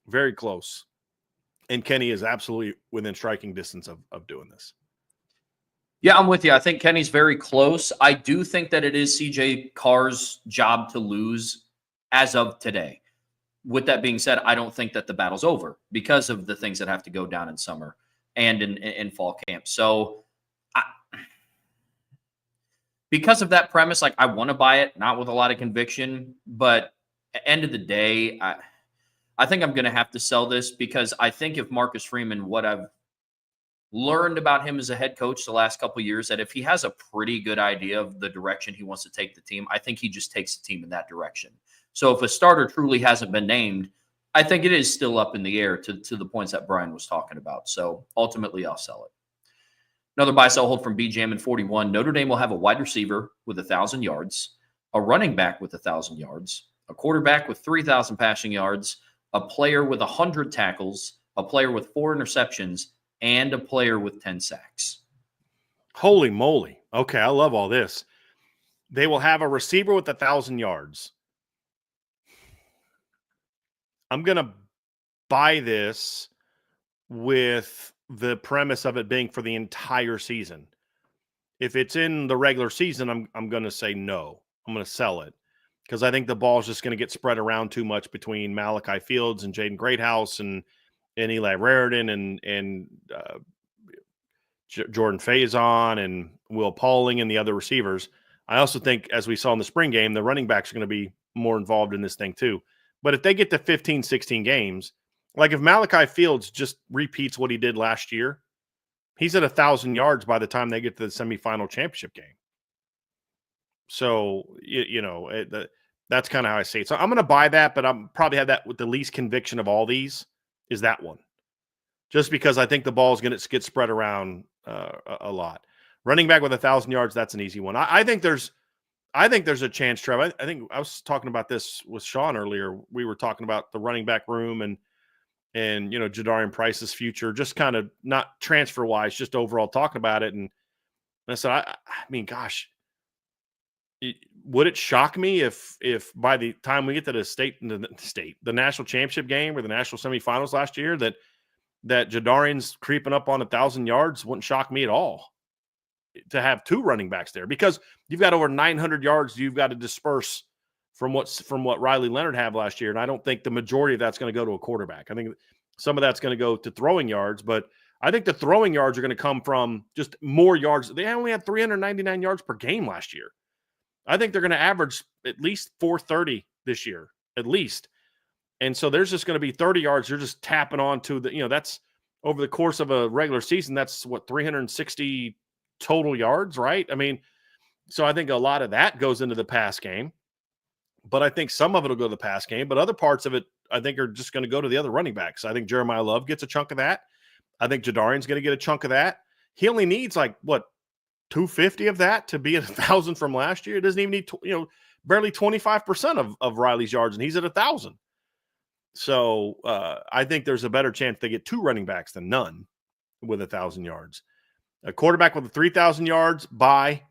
very close. And Kenny is absolutely within striking distance of doing this. Yeah, I'm with you. I think Kenny's very close. I do think that it is CJ Carr's job to lose as of today. With that being said, I don't think that the battle's over because of the things that have to go down in summer and in fall camp. So because of that premise, like I want to buy it, not with a lot of conviction, but at the end of the day, I think I'm going to have to sell this because I think if Marcus Freeman, what I've learned about him as a head coach the last couple of years, that if he has a pretty good idea of the direction he wants to take the team, I think he just takes the team in that direction. So if a starter truly hasn't been named, I think it is still up in the air to the points that Brian was talking about. So ultimately, I'll sell it. Another buy, sell, hold from BJam and 41. Notre Dame will have a wide receiver with 1,000 yards, a running back with 1,000 yards, a quarterback with 3,000 passing yards, a player with 100 tackles, a player with 4 interceptions, and a player with 10 sacks. Holy moly. Okay, I love all this. They will have a receiver with 1,000 yards. I'm going to buy this with the premise of it being for the entire season. If it's in the regular season, I'm going to say no. I'm going to sell it because I think the ball is just going to get spread around too much between Malachi Fields and Jaden Greathouse and Eli Raritan and Jordan Faison and Will Pauling and the other receivers. I also think, as we saw in the spring game, the running backs are going to be more involved in this thing too. But if they get to 15, 16 games Like if Malachi Fields just repeats what he did last year, he's at 1,000 yards by the time they get to the semifinal championship game. So, that's kind of how I see it. So I'm going to buy that, but I'm probably have that with the least conviction of all these is that one. Just because I think the ball is going to get spread around a lot. Running back with 1,000 yards, that's an easy one. I think there's a chance, Trev. I think I was talking about this with Sean earlier. We were talking about the running back room and Jadarian Price's future, just kind of not transfer wise, just overall talking about it. And I said, I mean, gosh, would it shock me if by the time we get to the national championship game or the national semifinals last year that Jadarian's creeping up on 1,000 yards? Wouldn't shock me at all to have two running backs there, because you've got over 900 yards you've got to disperse from what Riley Leonard had last year. And I don't think the majority of that's going to go to a quarterback. I think some of that's going to go to throwing yards, but I think the throwing yards are going to come from just more yards. They only had 399 yards per game last year. I think they're going to average at least 430 this year, at least. And so there's just going to be 30 yards. You're just tapping on to that's over the course of a regular season. That's what, 360 total yards, right? I mean, so I think a lot of that goes into the pass game, but I think some of it will go to the pass game, but other parts of it, I think, are just going to go to the other running backs. I think Jeremiah Love gets a chunk of that. I think Jadarian's going to get a chunk of that. He only needs 250 of that to be at 1,000 from last year. It doesn't even need, barely 25% of Riley's yards, and he's at 1,000. So I think there's a better chance they get two running backs than none with 1,000 yards. A quarterback with 3,000 yards, buy.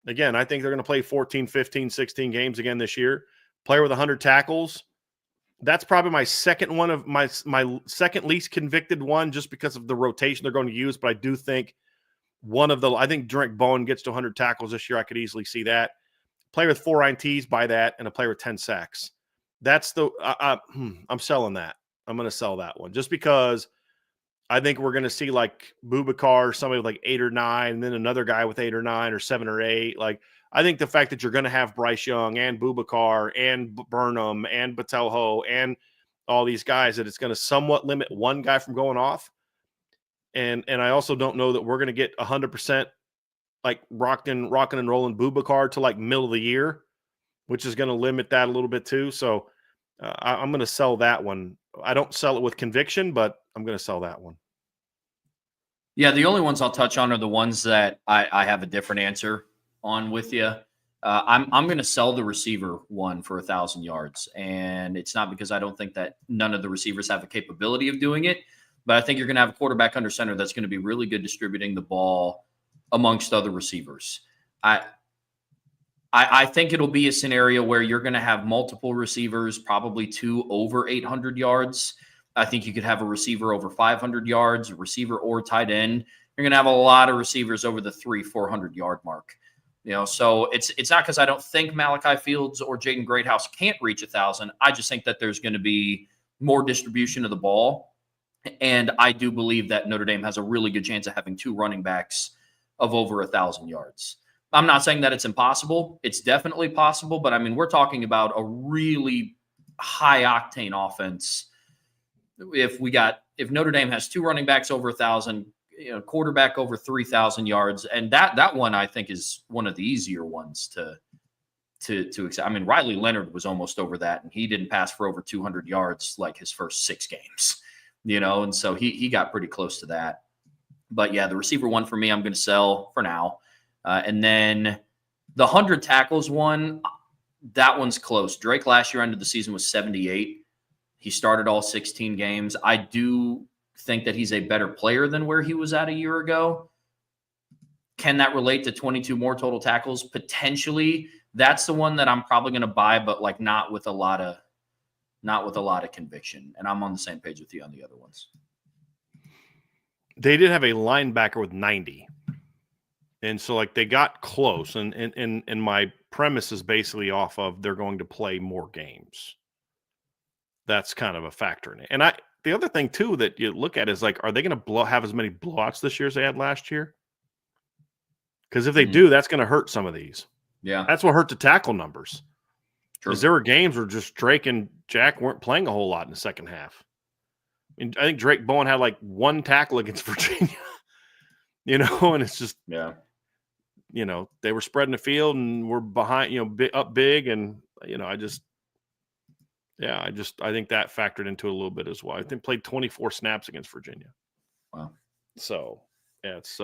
Again, I think they're going to play 14, 15, 16 games again this year. Player with 100 tackles. That's probably my second one of my second least convicted one, just because of the rotation they're going to use. But I do think I think Drake Bowen gets to 100 tackles this year. I could easily see that. Player with 4 INTs, buy that, and a player with 10 sacks. That's I'm selling that. I'm going to sell that one just because I think we're going to see Boubacar, somebody with 8 or 9, and then another guy with 8 or 9 or 7 or 8. I think the fact that you're going to have Bryce Young and Boubacar and Burnham and Batelho and all these guys, that it's going to somewhat limit one guy from going off. And I also don't know that we're going to get 100% rocking and rolling Boubacar to middle of the year, which is going to limit that a little bit too. So I'm going to sell that one. I don't sell it with conviction, but I'm going to sell that one. Yeah, the only ones I'll touch on are the ones that I have a different answer on with you. I'm going to sell the receiver one for 1,000 yards, and it's not because I don't think that none of the receivers have a capability of doing it, but I think you're going to have a quarterback under center that's going to be really good distributing the ball amongst other receivers. I think it'll be a scenario where you're going to have multiple receivers, probably 2 over 800 yards. I think you could have a receiver over 500 yards, a receiver or tight end. You're going to have a lot of receivers over the 300-400 yard mark. So it's not because I don't think Malachi Fields or Jaden Greathouse can't reach 1,000. I just think that there's going to be more distribution of the ball. And I do believe that Notre Dame has a really good chance of having 2 running backs of over 1,000 yards. I'm not saying that it's impossible. It's definitely possible. But, I mean, we're talking about a really high-octane offense. If Notre Dame has 2 running backs over 1,000, quarterback over 3,000 yards, and that one I think is one of the easier ones to accept. I mean, Riley Leonard was almost over that, and he didn't pass for over 200 yards his first 6 games, and so he got pretty close to that. But yeah, the receiver one for me, I'm going to sell for now. And then the 100 tackles one, that one's close. Drake last year ended the season with 78. He started all 16 games. I do think that he's a better player than where he was at a year ago. Can that relate to 22 more total tackles? Potentially. That's the one that I'm probably going to buy, but not with a lot of conviction. And I'm on the same page with you on the other ones. They did have a linebacker with 90. And so they got close. And my premise is basically off of they're going to play more games. That's kind of a factor in it. And the other thing too that you look at is are they going to have as many blowouts this year as they had last year? Because if they do, that's going to hurt some of these. Yeah, that's what hurt the tackle numbers. True. Because there were games where just Drake and Jack weren't playing a whole lot in the second half. And I think Drake Bowen had like 1 tackle against Virginia, and it's just, they were spreading the field and we're behind, up big. And, I think that factored into it a little bit as well. I think played 24 snaps against Virginia. Wow. So it's,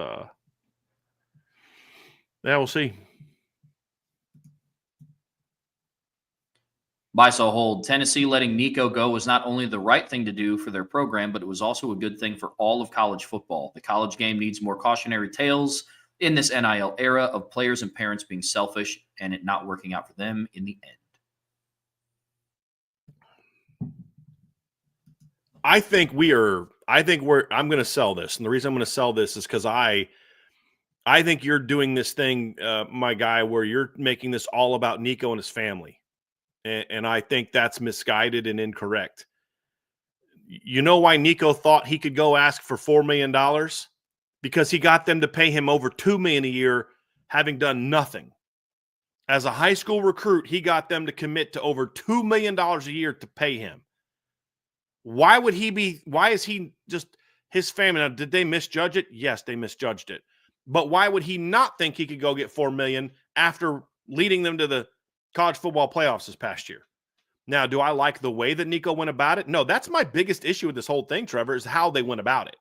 we'll see. Buy, sell, hold. Tennessee letting Nico go was not only the right thing to do for their program, but it was also a good thing for all of college football. The college game needs more cautionary tales in this NIL era of players and parents being selfish and it not working out for them in the end. I'm going to sell this. And the reason I'm going to sell this is because I think you're doing this thing, my guy, where you're making this all about Nico and his family. And I think that's misguided and incorrect. You know why Nico thought he could go ask for $4 million? Because he got them to pay him over $2 million a year, having done nothing. As a high school recruit, he got them to commit to over $2 million a year to pay him. Why is he just his family? Now, did they misjudge it? Yes, they misjudged it. But why would he not think he could go get $4 million after leading them to the college football playoffs this past year? Now, do I like the way that Nico went about it? No, that's my biggest issue with this whole thing, Trevor, is how they went about it.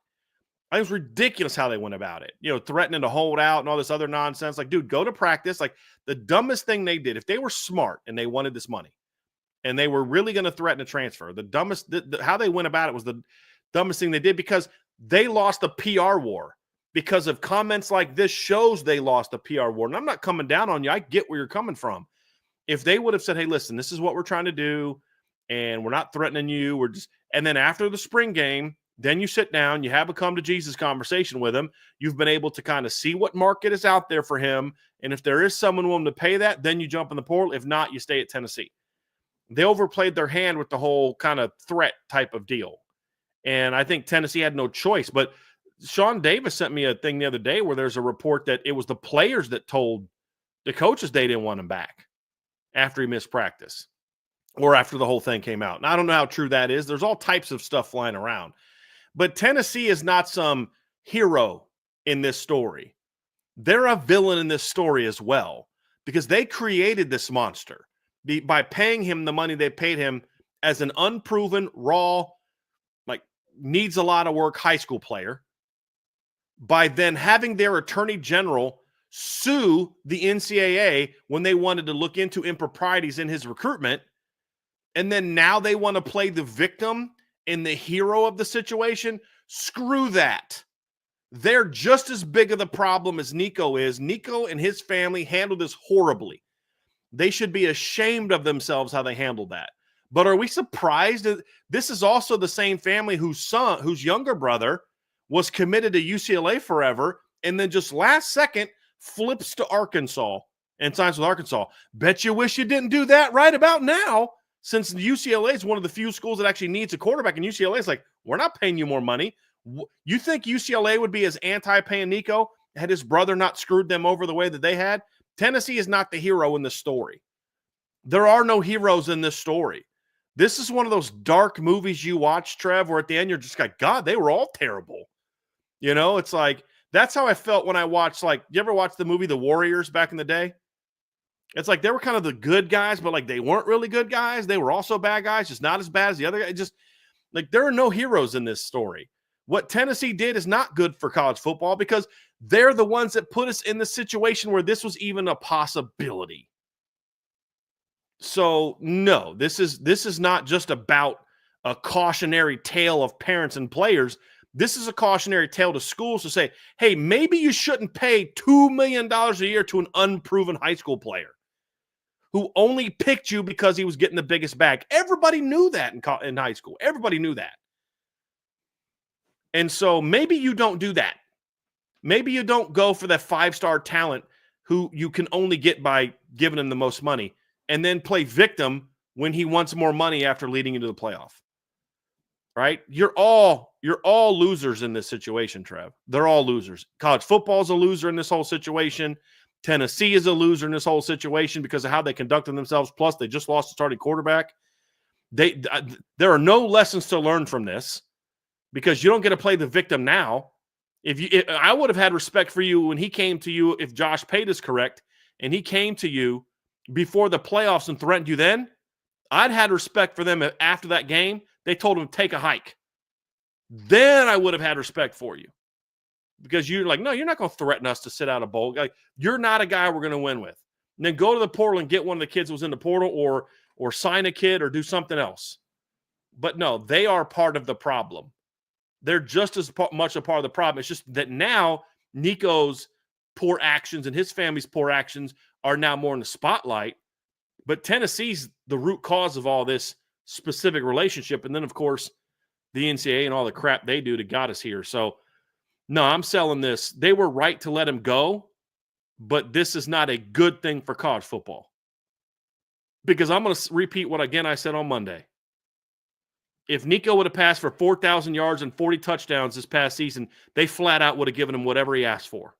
I think it was ridiculous how they went about it. Threatening to hold out and all this other nonsense. Like, dude, go to practice. Like, the dumbest thing they did, if they were smart and they wanted this money and they were really going to threaten a transfer, how they went about it was the dumbest thing they did, because they lost a PR war. Because of comments like this shows they lost a PR war. And I'm not coming down on you. I get where you're coming from. If they would have said, hey, listen, this is what we're trying to do, and we're not threatening you. And then after the spring game, then you sit down, you have a come to Jesus conversation with him. You've been able to kind of see what market is out there for him. And if there is someone willing to pay that, then you jump in the portal. If not, you stay at Tennessee. They overplayed their hand with the whole kind of threat type of deal. And I think Tennessee had no choice. But Sean Davis sent me a thing the other day where there's a report that it was the players that told the coaches they didn't want him back after he missed practice or after the whole thing came out. And I don't know how true that is. There's all types of stuff flying around. But Tennessee is not some hero in this story. They're a villain in this story as well, because they created this monster by paying him the money they paid him as an unproven, raw, needs a lot of work high school player, by then having their attorney general sue the NCAA when they wanted to look into improprieties in his recruitment. And then now they want to play the victim and the hero of the situation. Screw that. They're just as big of the problem as Nico is. Nico and his family handled this horribly. They should be ashamed of themselves how they handled that. But are we surprised that this is also the same family whose younger brother was committed to UCLA forever and then just last second flips to Arkansas and signs with Arkansas? Bet you wish you didn't do that right about now, since UCLA is one of the few schools that actually needs a quarterback, and UCLA is like, we're not paying you more money. You think UCLA would be as anti-paying Nico had his brother not screwed them over the way that they had? Tennessee is not the hero in this story. There are no heroes in this story. This is one of those dark movies you watch, Trev, where at the end you're just like, God, they were all terrible. It's like, that's how I felt when I watched, you ever watch the movie The Warriors back in the day? It's like they were kind of the good guys, but they weren't really good guys. They were also bad guys, just not as bad as the other guy. Just there are no heroes in this story. What Tennessee did is not good for college football, because they're the ones that put us in the situation where this was even a possibility. So no, this is not just about a cautionary tale of parents and players. This is a cautionary tale to schools to say, hey, maybe you shouldn't pay $2 million a year to an unproven high school player who only picked you because he was getting the biggest bag. Everybody knew that in high school. Everybody knew that. And so maybe you don't do that. Maybe you don't go for that 5-star talent who you can only get by giving him the most money, and then play victim when he wants more money after leading into the playoff. Right? You're all losers in this situation, Trev. They're all losers. College football is a loser in this whole situation. Tennessee is a loser in this whole situation because of how they conducted themselves. Plus, they just lost a starting quarterback. There are no lessons to learn from this. because you don't get to play the victim now. I would have had respect for you when he came to you, if Josh Pate is correct, and he came to you before the playoffs and threatened you then, I'd had respect for them after that game. They told him to take a hike. Then I would have had respect for you. Because you're like, no, you're not going to threaten us to sit out a bowl. Like, you're not a guy we're going to win with. And then go to the portal and get one of the kids who was in the portal, or sign a kid or do something else. But no, they are part of the problem. They're just as much a part of the problem. It's just that now Nico's poor actions and his family's poor actions are now more in the spotlight. But Tennessee's the root cause of all this specific relationship. And then, of course, the NCAA and all the crap they do to got us here. So, no, I'm selling this. They were right to let him go, but this is not a good thing for college football. Because I'm going to repeat what, again, I said on Monday. If Nico would have passed for 4,000 yards and 40 touchdowns this past season, they flat out would have given him whatever he asked for.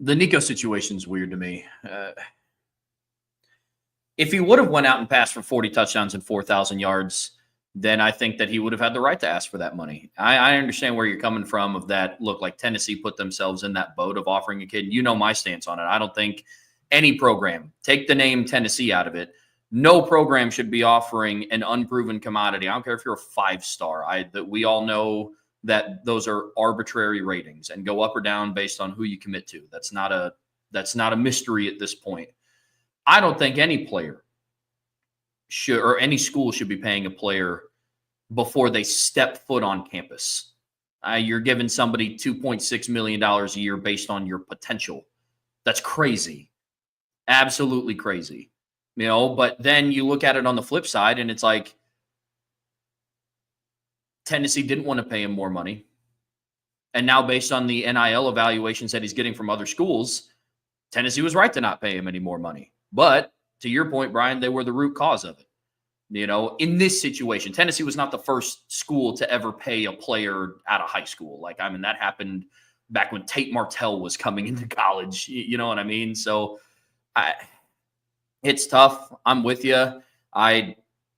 The Nico situation is weird to me. If he would have went out and passed for 40 touchdowns and 4,000 yards, then I think that he would have had the right to ask for that money. I understand where you're coming from of that. Look, like Tennessee put themselves in that boat of offering a kid. You know my stance on it. I don't think any program, take the name Tennessee out of it, no program should be offering an unproven commodity. I don't care if you're a 5-star. That we all know that those are arbitrary ratings and go up or down based on who you commit to. That's not a mystery at this point. I don't think any player should, or any school should be paying a player before they step foot on campus. You're giving somebody $2.6 million a year based on your potential. That's crazy. Absolutely crazy. But then you look at it on the flip side and it's like Tennessee didn't want to pay him more money. And now based on the NIL evaluations that he's getting from other schools, Tennessee was right to not pay him any more money. But to your point, Brian, they were the root cause of it. In this situation, Tennessee was not the first school to ever pay a player out of high school. That happened back when Tate Martell was coming into college. You know what I mean? So it's tough. I'm with you.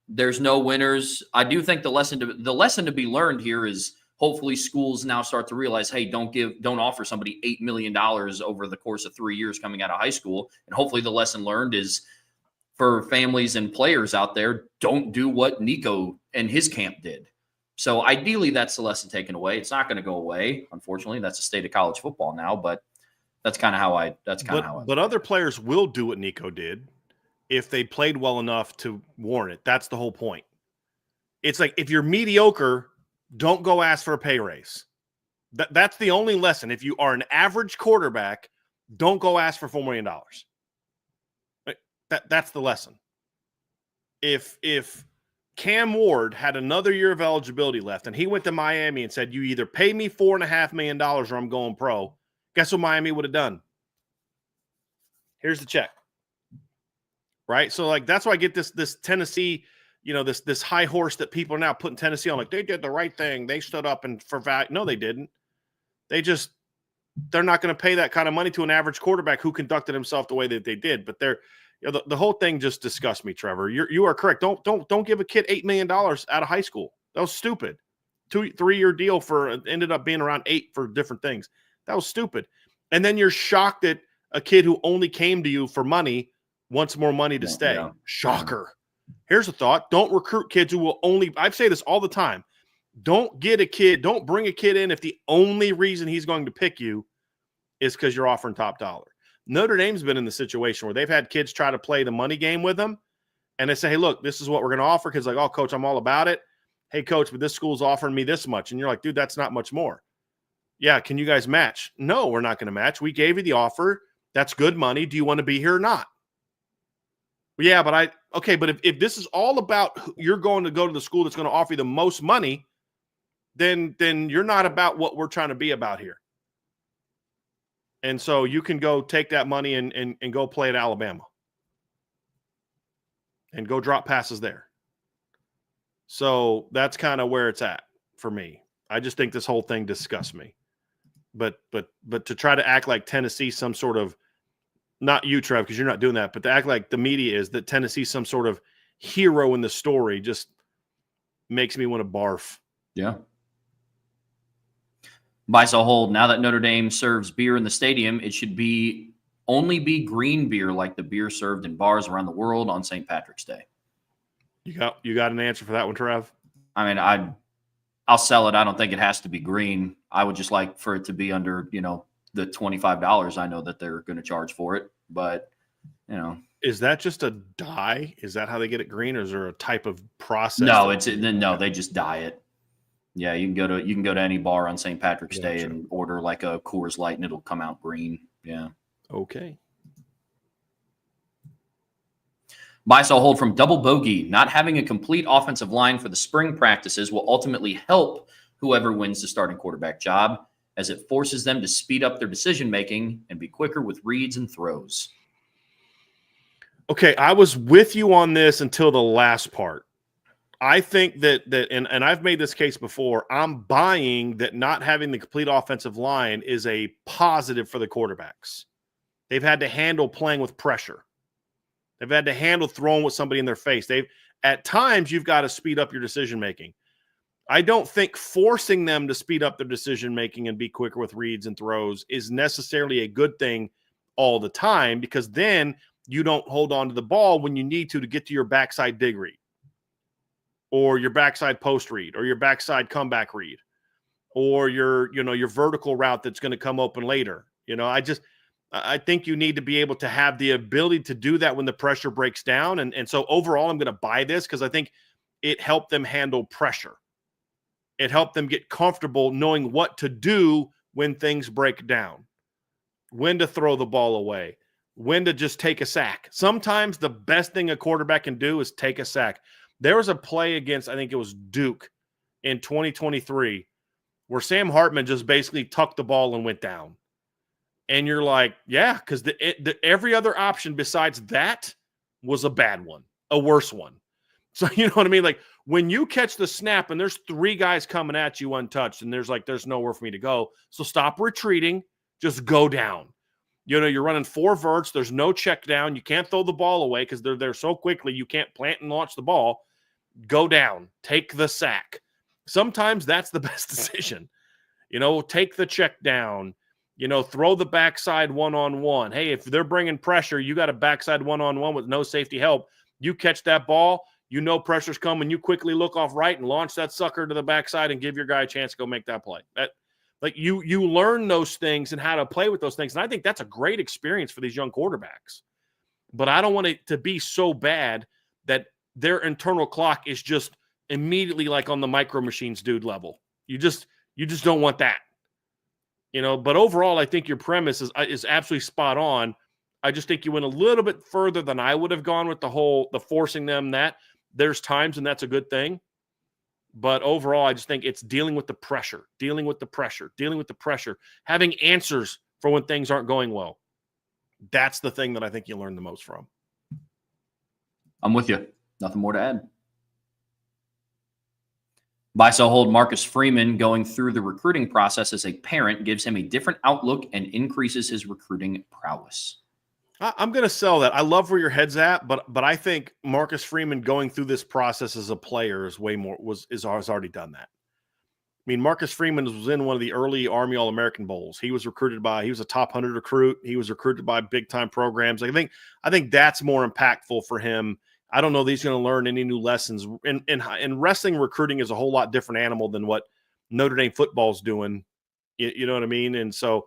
There's no winners. I do think the lesson to be learned here is hopefully schools now start to realize, hey, don't offer somebody $8 million over the course of 3 years coming out of high school. And hopefully the lesson learned is for families and players out there, don't do what Nico and his camp did. So ideally that's the lesson taken away. It's not going to go away. Unfortunately, that's the state of college football now, but that's kind of how I. But other players will do what Nico did if they played well enough to warrant it. That's the whole point. It's like, if you're mediocre, don't go ask for a pay raise. That's the only lesson. If you are an average quarterback, don't go ask for $4 million. That's the lesson. If Cam Ward had another year of eligibility left and he went to Miami and said, you either pay me $4.5 million or I'm going pro, guess what Miami would have done? Here's the check. Right? So, that's why I get this Tennessee, this high horse that people are now putting Tennessee on. Like, they did the right thing. They stood up and for value. No, they didn't. They're not going to pay that kind of money to an average quarterback who conducted himself the way that they did. But the whole thing just disgusts me, Trevor. You are correct. Don't give a kid $8 million out of high school. That was stupid. 2-3 year deal ended up being around 8 for different things. That was stupid. And then you're shocked that a kid who only came to you for money wants more money to stay. Yeah. Shocker. Here's a thought. Don't recruit kids who will only – I say this all the time. Don't bring a kid in if the only reason he's going to pick you is because you're offering top dollar. Notre Dame's been in the situation where they've had kids try to play the money game with them, and they say, hey, look, this is what we're going to offer. Kids like, oh, coach, I'm all about it. Hey, coach, but this school's offering me this much. And you're like, dude, that's not much more. Yeah, can you guys match? No, we're not going to match. We gave you the offer. That's good money. Do you want to be here or not? Yeah, but if this is all about you're going to go to the school that's going to offer you the most money, then you're not about what we're trying to be about here. And so you can go take that money and go play at Alabama and go drop passes there. So that's kind of where it's at for me. I just think this whole thing disgusts me. But to try to act like Tennessee some sort of not you, Trev, because you're not doing that, but to act like the media is, that Tennessee's some sort of hero in the story, just makes me want to barf. Yeah. Buy, sell, hold. Now that Notre Dame serves beer in the stadium, it should only be green beer like the beer served in bars around the world on St. Patrick's Day. You got an answer for that one, Trev? I mean, I'll sell it. I don't think it has to be green. I would just like for it to be under, the $25 I know that they're going to charge for it. But, Is that just a dye? Is that how they get it green, or is there a type of process? No, they just dye it. Yeah, you can go to any bar on St. Patrick's Day and order like a Coors Light and it'll come out green. Yeah. Okay. Buy, sell, hold from Double Bogey. Not having a complete offensive line for the spring practices will ultimately help whoever wins the starting quarterback job, as it forces them to speed up their decision-making and be quicker with reads and throws. Okay, I was with you on this until the last part. I think that and I've made this case before, I'm buying that not having the complete offensive line is a positive for the quarterbacks. They've had to handle playing with pressure. They've had to handle throwing with somebody in their face. At times, you've got to speed up your decision-making. I don't think forcing them to speed up their decision-making and be quicker with reads and throws is necessarily a good thing all the time, because then you don't hold on to the ball when you need to get to your backside dig read, or your backside post read, or your backside comeback read, or your vertical route that's going to come open later. I think you need to be able to have the ability to do that when the pressure breaks down. And so overall, I'm going to buy this because I think it helped them handle pressure. It helped them get comfortable knowing what to do when things break down, when to throw the ball away, when to just take a sack. Sometimes the best thing a quarterback can do is take a sack. There was a play against, I think it was Duke in 2023, where Sam Hartman just basically tucked the ball and went down. And you're like, yeah, because every other option besides that was a bad one, a worse one. So you know what I mean? Like when you catch the snap and there's three guys coming at you untouched and there's nowhere for me to go. So stop retreating, just go down. You're running 4 verts. There's no check down. You can't throw the ball away because they're there so quickly. You can't plant and launch the ball. Go down, take the sack. Sometimes that's the best decision. Take the check down. Throw the backside one-on-one. Hey, if they're bringing pressure, you got a backside one-on-one with no safety help. You catch that ball, pressure's coming. You quickly look off right and launch that sucker to the backside and give your guy a chance to go make that play. You learn those things and how to play with those things. And I think that's a great experience for these young quarterbacks. But I don't want it to be so bad that their internal clock is just immediately like on the Micro Machines dude level. You just don't want that. But overall, I think your premise is absolutely spot on. I just think you went a little bit further than I would have gone with the forcing them that. There's times, and that's a good thing. But overall, I just think it's dealing with the pressure, having answers for when things aren't going well. That's the thing that I think you learn the most from. I'm with you. Nothing more to add. Buy, sell, hold. Marcus Freeman going through the recruiting process as a parent gives him a different outlook and increases his recruiting prowess. I'm going to sell that. I love where your head's at, but I think Marcus Freeman going through this process as a player is way more has already done that. I mean, Marcus Freeman was in one of the early Army All-American Bowls. He was a top 100 recruit. He was recruited by big-time programs. I think that's more impactful for him. I don't know that he's going to learn any new lessons. And wrestling recruiting is a whole lot different animal than what Notre Dame football's doing. You know what I mean? And so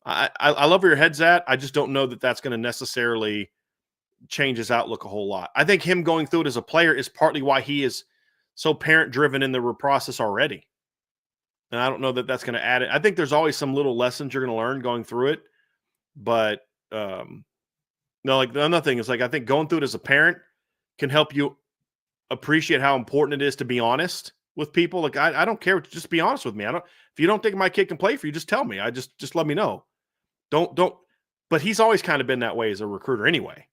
I love where your head's at. I just don't know that that's going to necessarily change his outlook a whole lot. I think him going through it as a player is partly why he is so parent-driven in the process already. And I don't know that that's going to add it. I think there's always some little lessons you're going to learn going through it. But like the other thing is, like, I think going through it as a parent can help you appreciate how important it is to be honest with people. Like, I don't care. Just be honest with me. If you don't think my kid can play for you, just tell me. Just let me know. Don't. But he's always kind of been that way as a recruiter anyway.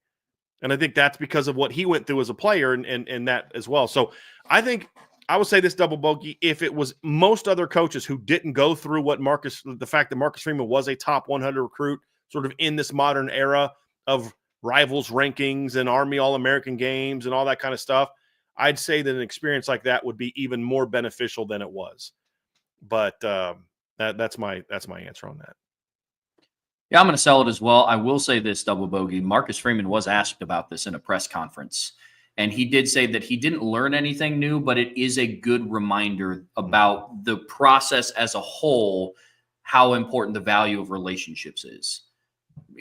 And I think that's because of what he went through as a player and that as well. So I think I would say this, Double Bogey, if it was most other coaches who didn't go through the fact that Marcus Freeman was a top 100 recruit sort of in this modern era of rivals rankings and Army All-American games and all that kind of stuff, I'd say that an experience like that would be even more beneficial than it was. But that's my answer on that. Yeah, I'm going to sell it as well. I will say this, Double Bogey. Marcus Freeman was asked about this in a press conference, and he did say that he didn't learn anything new, but it is a good reminder about the process as a whole, how important the value of relationships is.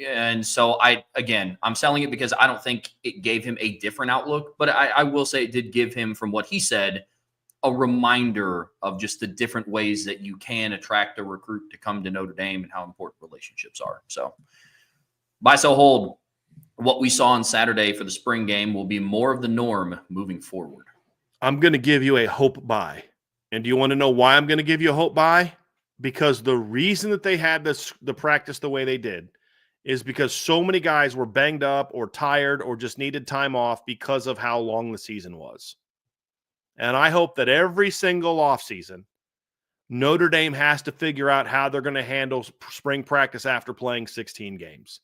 And so I'm selling it because I don't think it gave him a different outlook, but I will say it did give him, from what he said, a reminder of just the different ways that you can attract a recruit to come to Notre Dame and how important relationships are. So buy, sell, hold. What we saw on Saturday for the spring game will be more of the norm moving forward. I'm going to give you a hope buy. And do you want to know why I'm going to give you a hope buy? Because the reason that they had the practice the way they did is because so many guys were banged up or tired or just needed time off because of how long the season was. And I hope that every single offseason, Notre Dame has to figure out how they're going to handle spring practice after playing 16 games.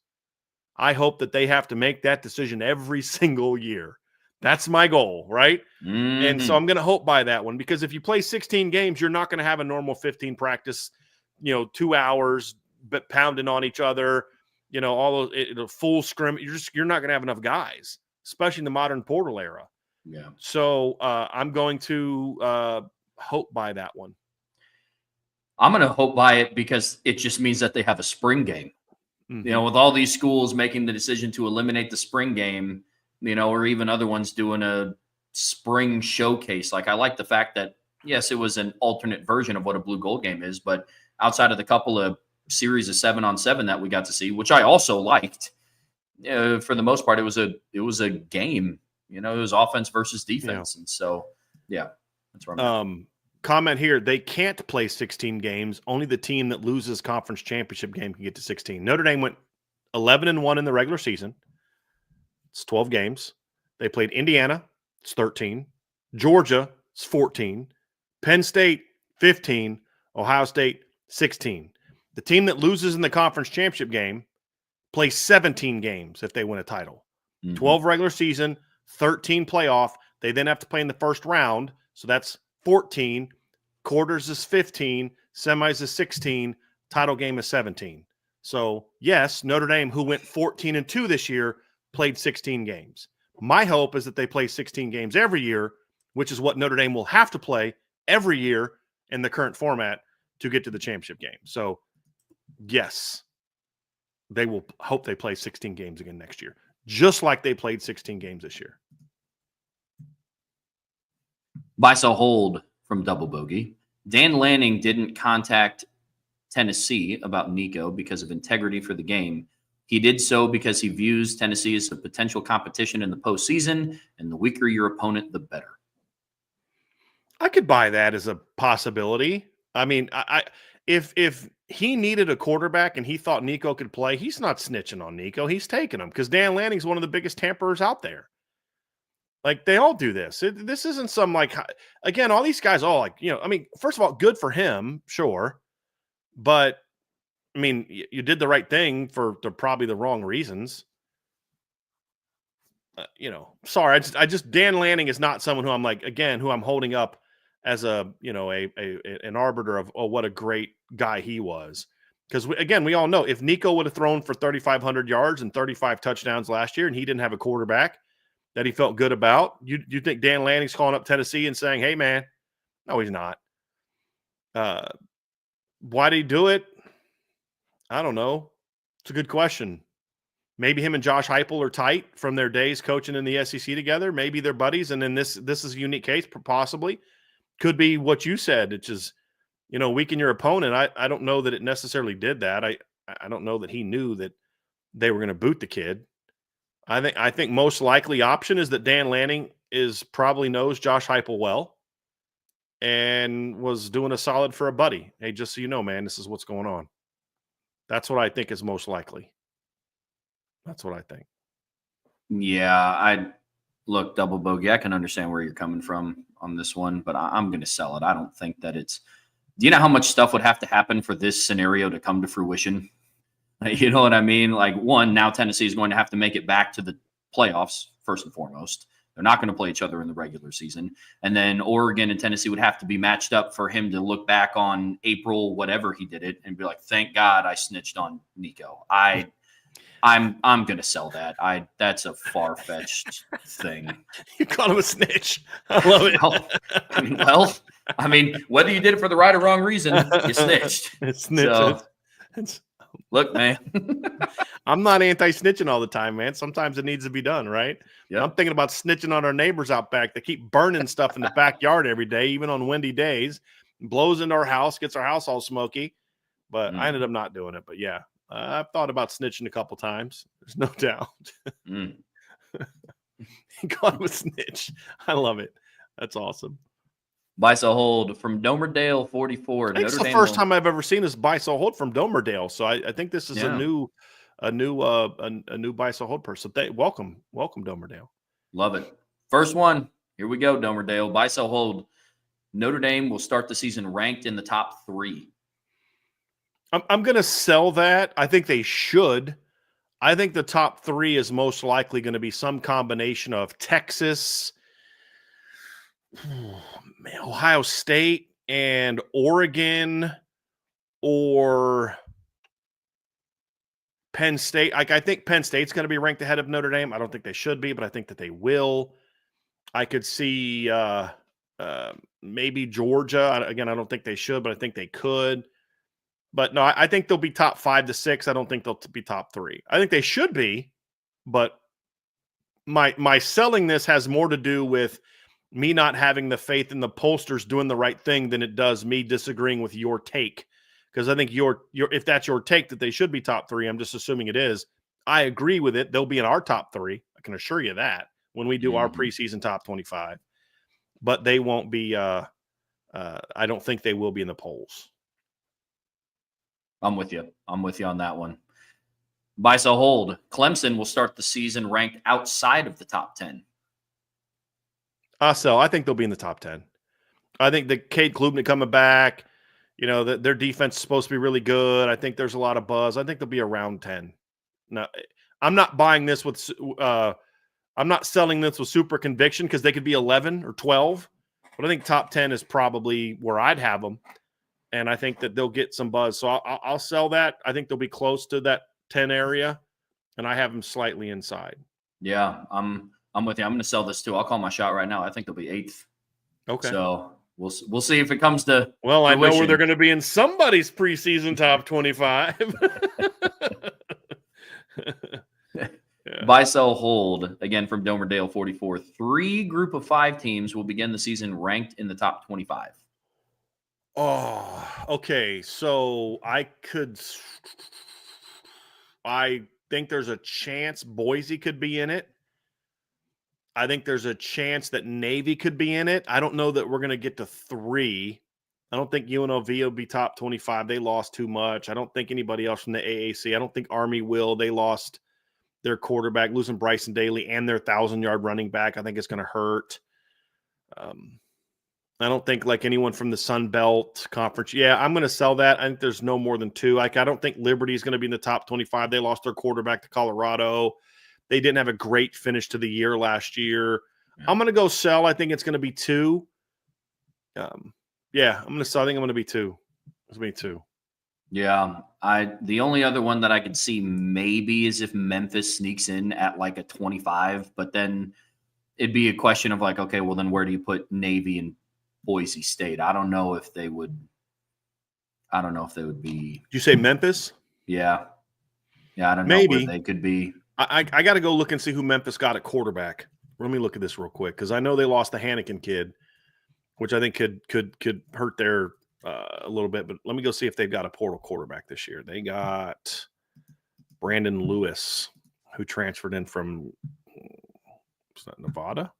I hope that they have to make that decision every single year. That's my goal, right? Mm-hmm. And so I'm going to hope by that one, because if you play 16 games, you're not going to have a normal 15 practice, 2 hours, but pounding on each other, all those full scrim. You're not going to have enough guys, especially in the modern portal era. Yeah. So I'm going to hope by that one. I'm going to hope by it because it just means that they have a spring game. Mm-hmm. With all these schools making the decision to eliminate the spring game, or even other ones doing a spring showcase. Like, I like the fact that, yes, it was an alternate version of what a blue gold game is, but outside of the couple of series of 7-on-7 that we got to see, which I also liked, for the most part, it was a game. It was offense versus defense. Yeah. And so, yeah, that's where I'm at. Comment here, they can't play 16 games. Only the team that loses conference championship game can get to 16. Notre Dame went 11-1 in the regular season. It's 12 games. They played Indiana. It's 13. Georgia. It's 14. Penn State, 15. Ohio State, 16. The team that loses in the conference championship game plays 17 games if they win a title. Mm-hmm. 12 regular season, 13 playoff. They then have to play in the first round. So that's 14. Quarters is 15. Semis is 16. Title game is 17. So, yes, Notre Dame, who went 14-2 this year, played 16 games. My hope is that they play 16 games every year, which is what Notre Dame will have to play every year in the current format to get to the championship game. So, yes, they will hope they play 16 games again next year, just like they played 16 games this year. Buy, sell, hold from Double Bogey. Dan Lanning didn't contact Tennessee about Nico because of integrity for the game. He did so because he views Tennessee as a potential competition in the postseason, and the weaker your opponent, the better. I could buy that as a possibility. I mean, if he needed a quarterback and he thought Nico could play, he's not snitching on Nico. He's taking him because Dan Lanning's one of the biggest tamperers out there. Like, they all do this. This isn't some, again, all these guys all first of all, good for him, sure. But, I mean, you did the right thing for probably the wrong reasons. Sorry, I just Dan Lanning is not someone who I'm who I'm holding up as an arbiter of, oh, what a great guy he was. Because, we all know if Nico would have thrown for 3,500 yards and 35 touchdowns last year and he didn't have a quarterback that he felt good about, you think Dan Lanning's calling up Tennessee and saying, hey, man? No, he's not. Why did he do it? I don't know. It's a good question. Maybe him and Josh Heupel are tight from their days coaching in the SEC together. Maybe they're buddies, and then this is a unique case, possibly. Could be what you said, which is, weaken your opponent. I don't know that it necessarily did that. I don't know that he knew that they were going to boot the kid. I think most likely option is that Dan Lanning probably knows Josh Heupel well and was doing a solid for a buddy. Hey, just so you know, man, this is what's going on. That's what I think is most likely. That's what I think. Yeah, look, Double Bogey, I can understand where you're coming from on this one, but I'm going to sell it. I don't think that do you know how much stuff would have to happen for this scenario to come to fruition? You know what I mean? Like, one, now Tennessee is going to have to make it back to the playoffs, first and foremost. They're not going to play each other in the regular season. And then Oregon and Tennessee would have to be matched up for him to look back on April, whatever he did it, and be like, thank God I snitched on Nico. I'm going to sell that. That's a far-fetched thing. You call him a snitch. I love it. Well, I mean, whether you did it for the right or wrong reason, you snitched. It's snitch. So, look, man. I'm not anti-snitching all the time, man. Sometimes it needs to be done, right? Yeah. I'm thinking about snitching on our neighbors out back. They keep burning stuff in the backyard every day, even on windy days. Blows into our house, gets our house all smoky. But I ended up not doing it. But yeah, I've thought about snitching a couple times. There's no doubt. He called him a snitch. I love it. That's awesome. Buy sell hold from Domerdale 44. I think it's the first time I've ever seen this buy sell hold from Domerdale. So I think this is a new buy sell hold person. Welcome Domerdale. Love it. First one. Here we go, Domerdale. Buy sell hold. Notre Dame will start the season ranked in the top 3. I'm going to sell that. I think they should. I think the top 3 is most likely going to be some combination of Texas, Ohio State, and Oregon, or Penn State. I think Penn State's going to be ranked ahead of Notre Dame. I don't think they should be, but I think that they will. I could see maybe Georgia. Again, I don't think they should, but I think they could. But no, I think they'll be top 5 to 6. I don't think they'll be top 3. I think they should be, but my selling this has more to do with me not having the faith in the pollsters doing the right thing than it does me disagreeing with your take. Because I think if that's your take that they should be top 3, I'm just assuming it is. I agree with it. They'll be in our top 3. I can assure you that when we do our preseason top 25. But they won't be. I don't think they will be in the polls. I'm with you. I'm with you on that one. Buy sell hold. Clemson will start the season ranked outside of the top 10. So I think they'll be in the top 10. I think the Cade Klubnik coming back, their defense is supposed to be really good. I think there's a lot of buzz. I think they'll be around 10. Now, I'm not buying this with I'm not selling this with super conviction because they could be 11 or 12. But I think top 10 is probably where I'd have them. And I think that they'll get some buzz. So I'll sell that. I think they'll be close to that 10 area. And I have them slightly inside. Yeah, I'm with you. I'm going to sell this too. I'll call my shot right now. I think they'll be 8th. Okay. So we'll see if it comes to Well, I know where they're going to be in somebody's preseason top 25. Yeah. Buy, sell, hold. Again, from Domerdale 44. 3 group of 5 teams will begin the season ranked in the top 25. Oh, okay. So I think there's a chance Boise could be in it. I think there's a chance that Navy could be in it. I don't know that we're going to get to 3. I don't think UNLV will be top 25. They lost too much. I don't think anybody else from the AAC. I don't think Army will. They lost their quarterback, losing Bryson Daly and their 1,000-yard running back. I think it's going to hurt. I don't think like anyone from the Sun Belt Conference. Yeah, I'm going to sell that. I think there's no more than 2. I don't think Liberty is going to be in the top 25. They lost their quarterback to Colorado. They didn't have a great finish to the year last year. Yeah. I'm going to go sell. I think it's going to be 2. Yeah, I'm going to sell. I think I'm going to be 2. It's going to be 2. Yeah, the only other one that I could see maybe is if Memphis sneaks in at like a 25, but then it'd be a question of like, okay, well then where do you put Navy and Boise State? I don't know if they would be. Did you say Memphis? Yeah, I don't know maybe where they could be. I got to go look and see who Memphis got at quarterback. Let me look at this real quick because I know they lost the Hannigan kid, which I think could hurt their a little bit. But let me go see if they've got a portal quarterback this year. They got Brandon Lewis, who transferred in from Nevada.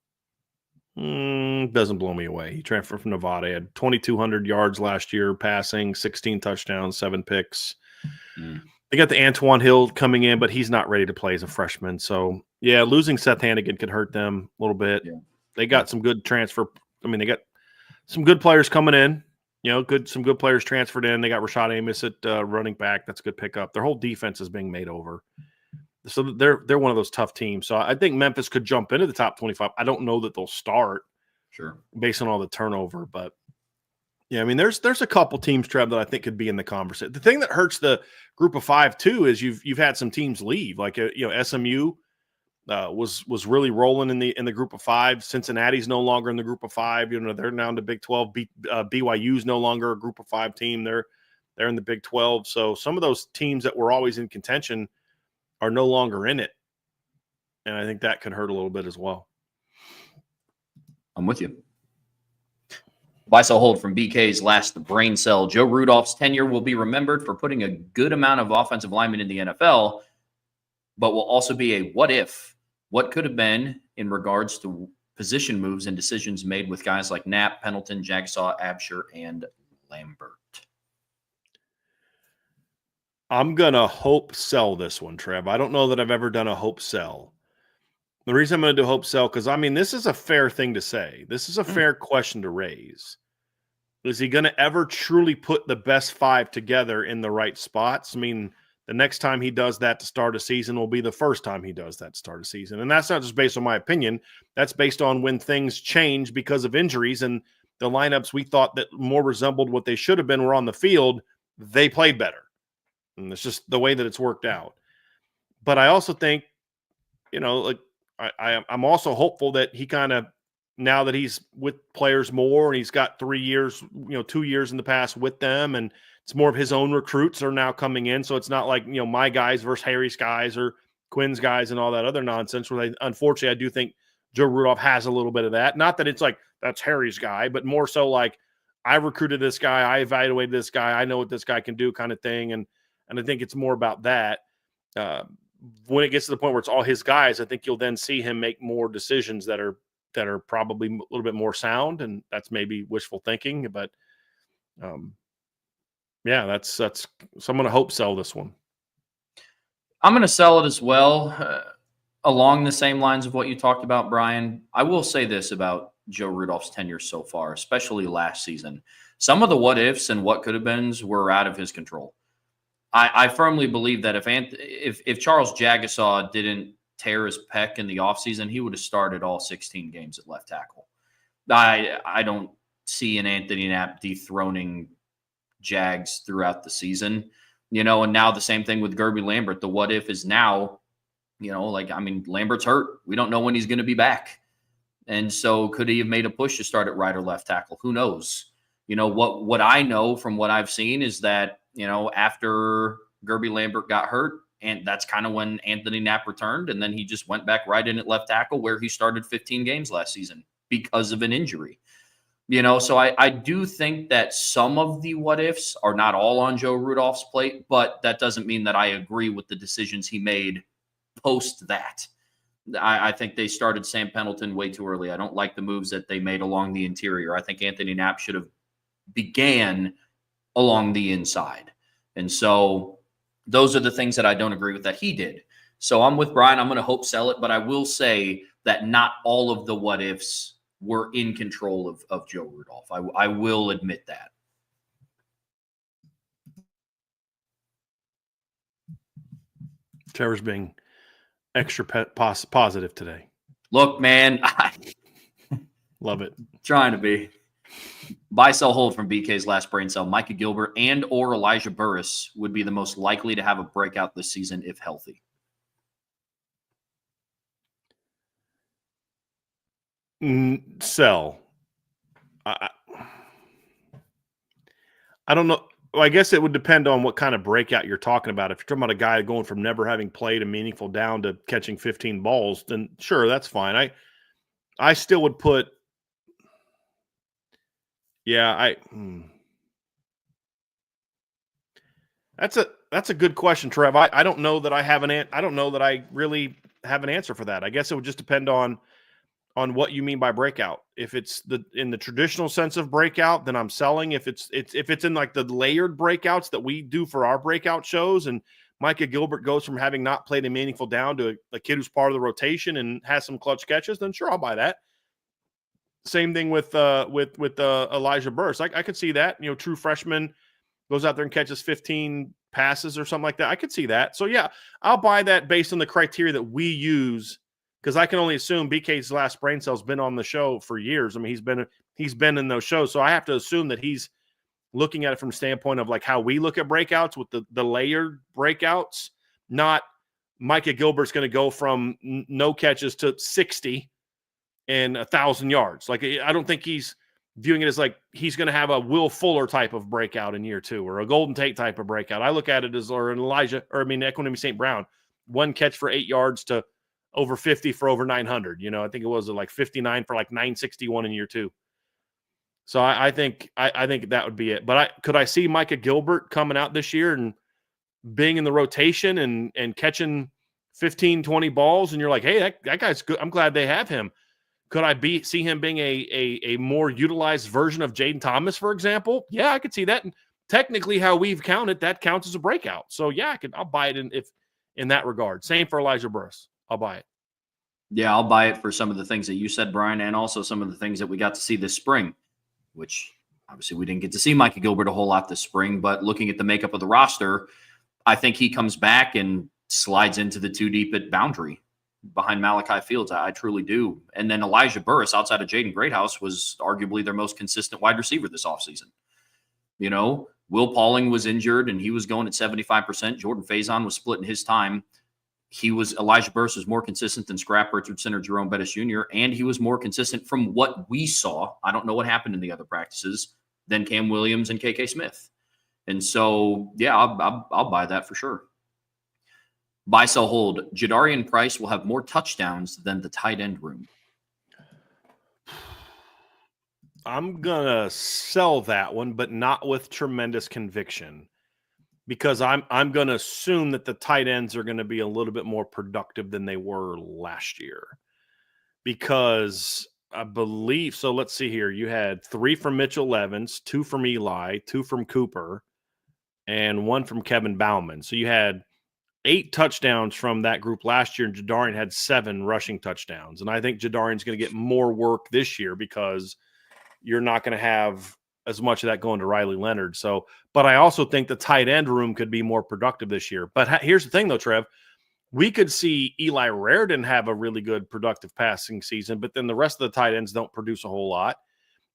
Doesn't blow me away. He transferred from Nevada. He had 2,200 yards last year passing, 16 touchdowns, 7 picks. They got the Antoine Hill coming in, but he's not ready to play as a freshman. So, yeah, losing Seth Hannigan could hurt them a little bit. Yeah. They got some good transfer. I mean, they got some good players coming in. some good players transferred in. They got Rashad Amos at running back. That's a good pickup. Their whole defense is being made over. So they're one of those tough teams. So I think Memphis could jump into the top 25. I don't know that they'll start based on all the turnover, but yeah, I mean, there's a couple teams, Trev, that I think could be in the conversation. The thing that hurts the group of 5 too is you've had some teams leave, like SMU was really rolling in the group of 5. Cincinnati's no longer in the group of 5. They're now in the Big 12. BYU's no longer a group of 5 team. They're in the Big 12. So some of those teams that were always in contention are no longer in it. And I think that could hurt a little bit as well. I'm with you. Buy, sell, hold from BK's last brain cell. Joe Rudolph's tenure will be remembered for putting a good amount of offensive linemen in the NFL, but will also be a what if, what could have been in regards to position moves and decisions made with guys like Knapp, Pendleton, Jagsaw, Absher, and Lambert. I'm going to hope sell this one, Trev. I don't know that I've ever done a hope sell. The reason I'm going to do hope sell, because, I mean, this is a fair thing to say. This is a fair question to raise. Is he going to ever truly put the best 5 together in the right spots? I mean, the next time he does that to start a season will be the first time he does that to start a season. And that's not just based on my opinion. That's based on when things change because of injuries and the lineups we thought that more resembled what they should have been were on the field. They played better. And it's just the way that it's worked out. But I also think, I'm also hopeful that he kind of, now that he's with players more and he's got 3 years, 2 years in the past with them, and it's more of his own recruits are now coming in. So it's not like, my guys versus Harry's guys or Quinn's guys and all that other nonsense. Unfortunately, I do think Joe Rudolph has a little bit of that. Not that it's like, that's Harry's guy, but more so like, I recruited this guy, I evaluated this guy, I know what this guy can do kind of thing. And I think it's more about that. When it gets to the point where it's all his guys, I think you'll then see him make more decisions that are probably a little bit more sound, and that's maybe wishful thinking. But that's so I'm going to hope sell this one. I'm going to sell it as well, along the same lines of what you talked about, Brian. I will say this about Joe Rudolph's tenure so far, especially last season. Some of the what ifs and what could have beens were out of his control. I firmly believe that if Charles Jagsaw didn't tear his pec in the offseason, he would have started all 16 games at left tackle. I don't see an Anthony Knapp dethroning Jags throughout the season, and now the same thing with Gerby Lambert. The what if is now, Lambert's hurt. We don't know when he's going to be back. And so could he have made a push to start at right or left tackle? Who knows? What I know from what I've seen is that, after Gerby Lambert got hurt, and that's kind of when Anthony Knapp returned, and then he just went back right in at left tackle where he started 15 games last season because of an injury. So I do think that some of the what ifs are not all on Joe Rudolph's plate, but that doesn't mean that I agree with the decisions he made post that. I think they started Sam Pendleton way too early. I don't like the moves that they made along the interior. I think Anthony Knapp should have began along the inside. And so those are the things that I don't agree with that he did. So I'm with Brian. I'm going to hope sell it, but I will say that not all of the what ifs were in control of Joe Rudolph. I will admit that. Trevor's being extra positive today. Look, man, Love it. Trying to be. Buy, sell, hold from BK's last brain cell. Micah Gilbert and or Elijah Burris would be the most likely to have a breakout this season if healthy. Sell. I don't know. Well, I guess it would depend on what kind of breakout you're talking about. If you're talking about a guy going from never having played a meaningful down to catching 15 balls, then sure, that's fine. I still would put. Yeah, That's a good question, Trev. I don't know that I don't know that I really have an answer for that. I guess it would just depend on what you mean by breakout. If it's in the traditional sense of breakout, then I'm selling. If it's in like the layered breakouts that we do for our breakout shows, and Micah Gilbert goes from having not played a meaningful down to a kid who's part of the rotation and has some clutch catches, then sure, I'll buy that. Same thing with Elijah Burris. I could see that. True freshman goes out there and catches 15 passes or something like that. I could see that. So yeah, I'll buy that based on the criteria that we use, because I can only assume BK's last brain cell's been on the show for years. I mean, he's been in those shows, so I have to assume that he's looking at it from the standpoint of like how we look at breakouts with the layered breakouts, not Micah Gilbert's going to go from no catches to 60 and 1,000 yards. Like, I don't think he's viewing it as like he's going to have a Will Fuller type of breakout in year 2 or a Golden Tate type of breakout. I look at it as, or an Equanimous St. Brown, 1 catch for 8 yards to over 50 for over 900. I think it was like 59 for like 961 in year 2. So I think that would be it. But could I see Micah Gilbert coming out this year and being in the rotation and catching 15, 20 balls, and you're like, hey, that guy's good. I'm glad they have him. Could I see him being a more utilized version of Jaden Thomas, for example? Yeah, I could see that. And technically, how we've counted, that counts as a breakout. So yeah, I'll buy it in that regard. Same for Elijah Burris. I'll buy it. Yeah, I'll buy it for some of the things that you said, Brian, and also some of the things that we got to see this spring, which obviously we didn't get to see Micah Gilbert a whole lot this spring. But looking at the makeup of the roster, I think he comes back and slides into the 2 deep at boundary behind Malachi Fields. I truly do. And then Elijah Burris, outside of Jaden Greathouse, was arguably their most consistent wide receiver this offseason. Will Pauling was injured and he was going at 75%. Jordan Faison was splitting his time. Elijah Burris was more consistent than Scrap Richardson or Jerome Bettis Jr., and he was more consistent from what we saw. I don't know what happened in the other practices than Cam Williams and KK Smith. And so, yeah, I'll buy that for sure. Buy, sell, hold. Jadarian Price will have more touchdowns than the tight end room. I'm going to sell that one, but not with tremendous conviction, because I'm going to assume that the tight ends are going to be a little bit more productive than they were last year. Because I believe, so let's see here. You had 3 from Mitchell Evans, 2 from Eli, 2 from Cooper, and 1 from Kevin Bauman. So you had 8 touchdowns from that group last year, and Jadarian had 7 rushing touchdowns. And I think Jadarian's going to get more work this year because you're not going to have as much of that going to Riley Leonard. So, but I also think the tight end room could be more productive this year. But here's the thing, though, Trev. We could see Eli Raridan have a really good productive passing season, but then the rest of the tight ends don't produce a whole lot.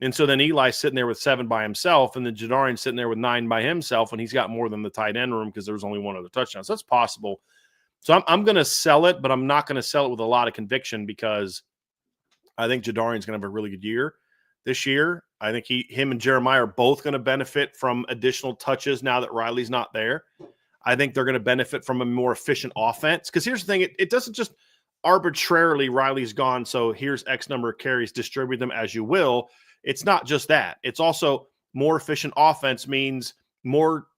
And so then Eli's sitting there with 7 by himself, and then Jadarian's sitting there with 9 by himself, and he's got more than the tight end room because there was only 1 other touchdown. So that's possible. So I'm going to sell it, but I'm not going to sell it with a lot of conviction because I think Jadarian's going to have a really good year this year. I think him and Jeremiah are both going to benefit from additional touches now that Riley's not there. I think they're going to benefit from a more efficient offense. Because here's the thing, it doesn't just arbitrarily Riley's gone, so here's X number of carries, distribute them as you will. It's not just that. It's also more efficient offense means more,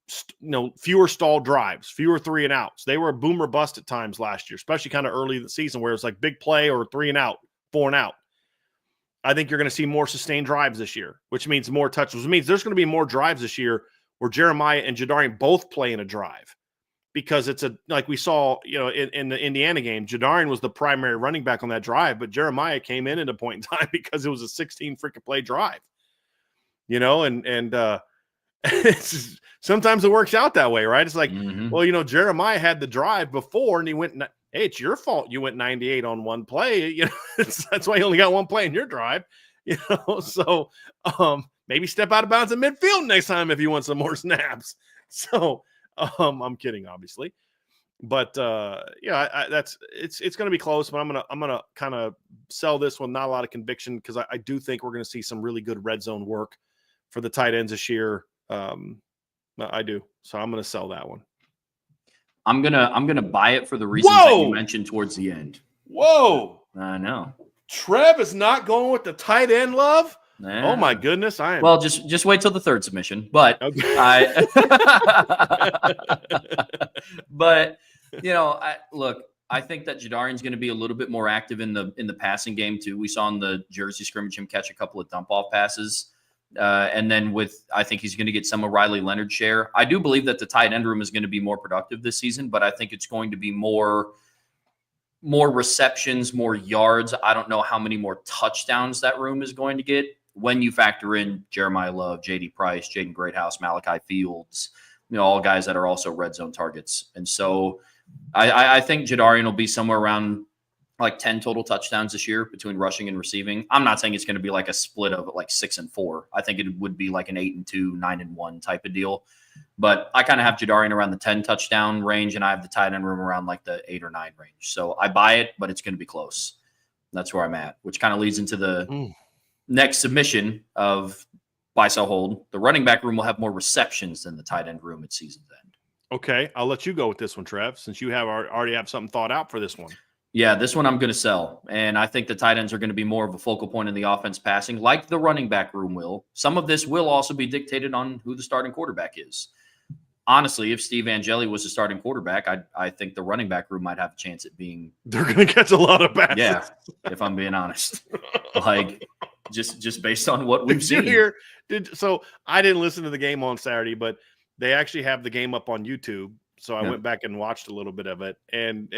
fewer stalled drives, fewer 3 and outs. They were a boom or bust at times last year, especially kind of early in the season where it's like big play or 3 and out, 4 and out. I think you're going to see more sustained drives this year, which means more touches. Which means there's going to be more drives this year where Jeremiah and Jadarian both play in a drive, because it's like we saw, in the Indiana game, Jadarian was the primary running back on that drive, but Jeremiah came in at a point in time because it was a 16 freaking play drive, and sometimes it works out that way, right? It's like, well, Jeremiah had the drive before and he went, hey, it's your fault you went 98 on 1 play. That's why you only got 1 play in your drive. So maybe step out of bounds in midfield next time if you want some more snaps. So I'm kidding, obviously, but it's going to be close. But I'm gonna kind of sell this one, not a lot of conviction, because I do think we're going to see some really good red zone work for the tight ends this year. I do, so I'm going to sell that one. I'm gonna buy it for the reasons that you mentioned towards the end. Whoa! I know. Trev is not going with the tight end love. Oh my goodness! I am. Well, just wait till the 3rd submission. But okay. but look, I think that Jadarian's going to be a little bit more active in the passing game too. We saw in the Jersey scrimmage him catch a couple of dump off passes. And then I think he's going to get some of Riley Leonard's share. I do believe that the tight end room is going to be more productive this season, but I think it's going to be more more receptions, more yards. I don't know how many more touchdowns that room is going to get when you factor in Jeremiah Love, J.D. Price, Jaden Greathouse, Malachi Fields, all guys that are also red zone targets. And so I think Jadarian will be somewhere around like 10 total touchdowns this year between rushing and receiving. I'm not saying it's going to be like a split of like 6 and 4. I think it would be like an 8 and 2, 9 and 1 type of deal. But I kind of have Jadarian around the 10 touchdown range, and I have the tight end room around like the 8 or 9 range. So I buy it, but it's going to be close. That's where I'm at, which kind of leads into the next submission of buy, sell, hold. The running back room will have more receptions than the tight end room at season's end. Okay, I'll let you go with this one, Trev, since you already have something thought out for this one. Yeah, this one I'm going to sell. And I think the tight ends are going to be more of a focal point in the offense passing, like the running back room will. Some of this will also be dictated on who the starting quarterback is. Honestly, if Steve Angeli was the starting quarterback, I think the running back room might have a chance at being. They're going to catch a lot of passes. Yeah, if I'm being honest. Like, just based on what we've seen. So I didn't listen to the game on Saturday, but they actually have the game up on YouTube. So I went back and watched a little bit of it. And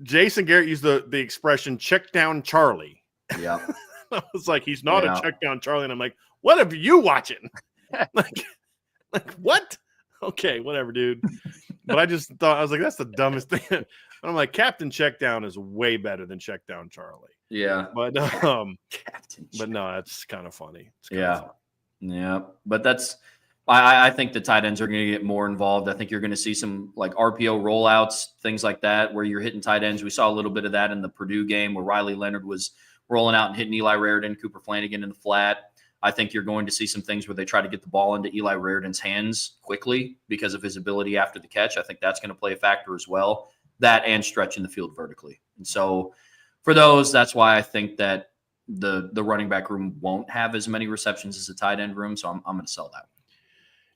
Jason Garrett used the expression check down Charlie. Yeah. I was like, he's not a check down Charlie. And I'm like, what are you watching? like what? Okay, whatever, dude. But I just thought, I was like, that's the dumbest thing. And I'm like, Captain Checkdown is way better than Check Down Charlie. Yeah. But no, that's kind of funny. Yeah. But that's I think the tight ends are going to get more involved. I think you're going to see some like RPO rollouts, things like that, where you're hitting tight ends. We saw a little bit of that in the Purdue game where Riley Leonard was rolling out and hitting Eli Raridan, Cooper Flanagan in the flat. I think you're going to see some things where they try to get the ball into Eli Raridan's hands quickly because of his ability after the catch. I think that's going to play a factor as well. That and stretching the field vertically. And so for those, that's why I think that the running back room won't have as many receptions as the tight end room. So I'm going to sell that one.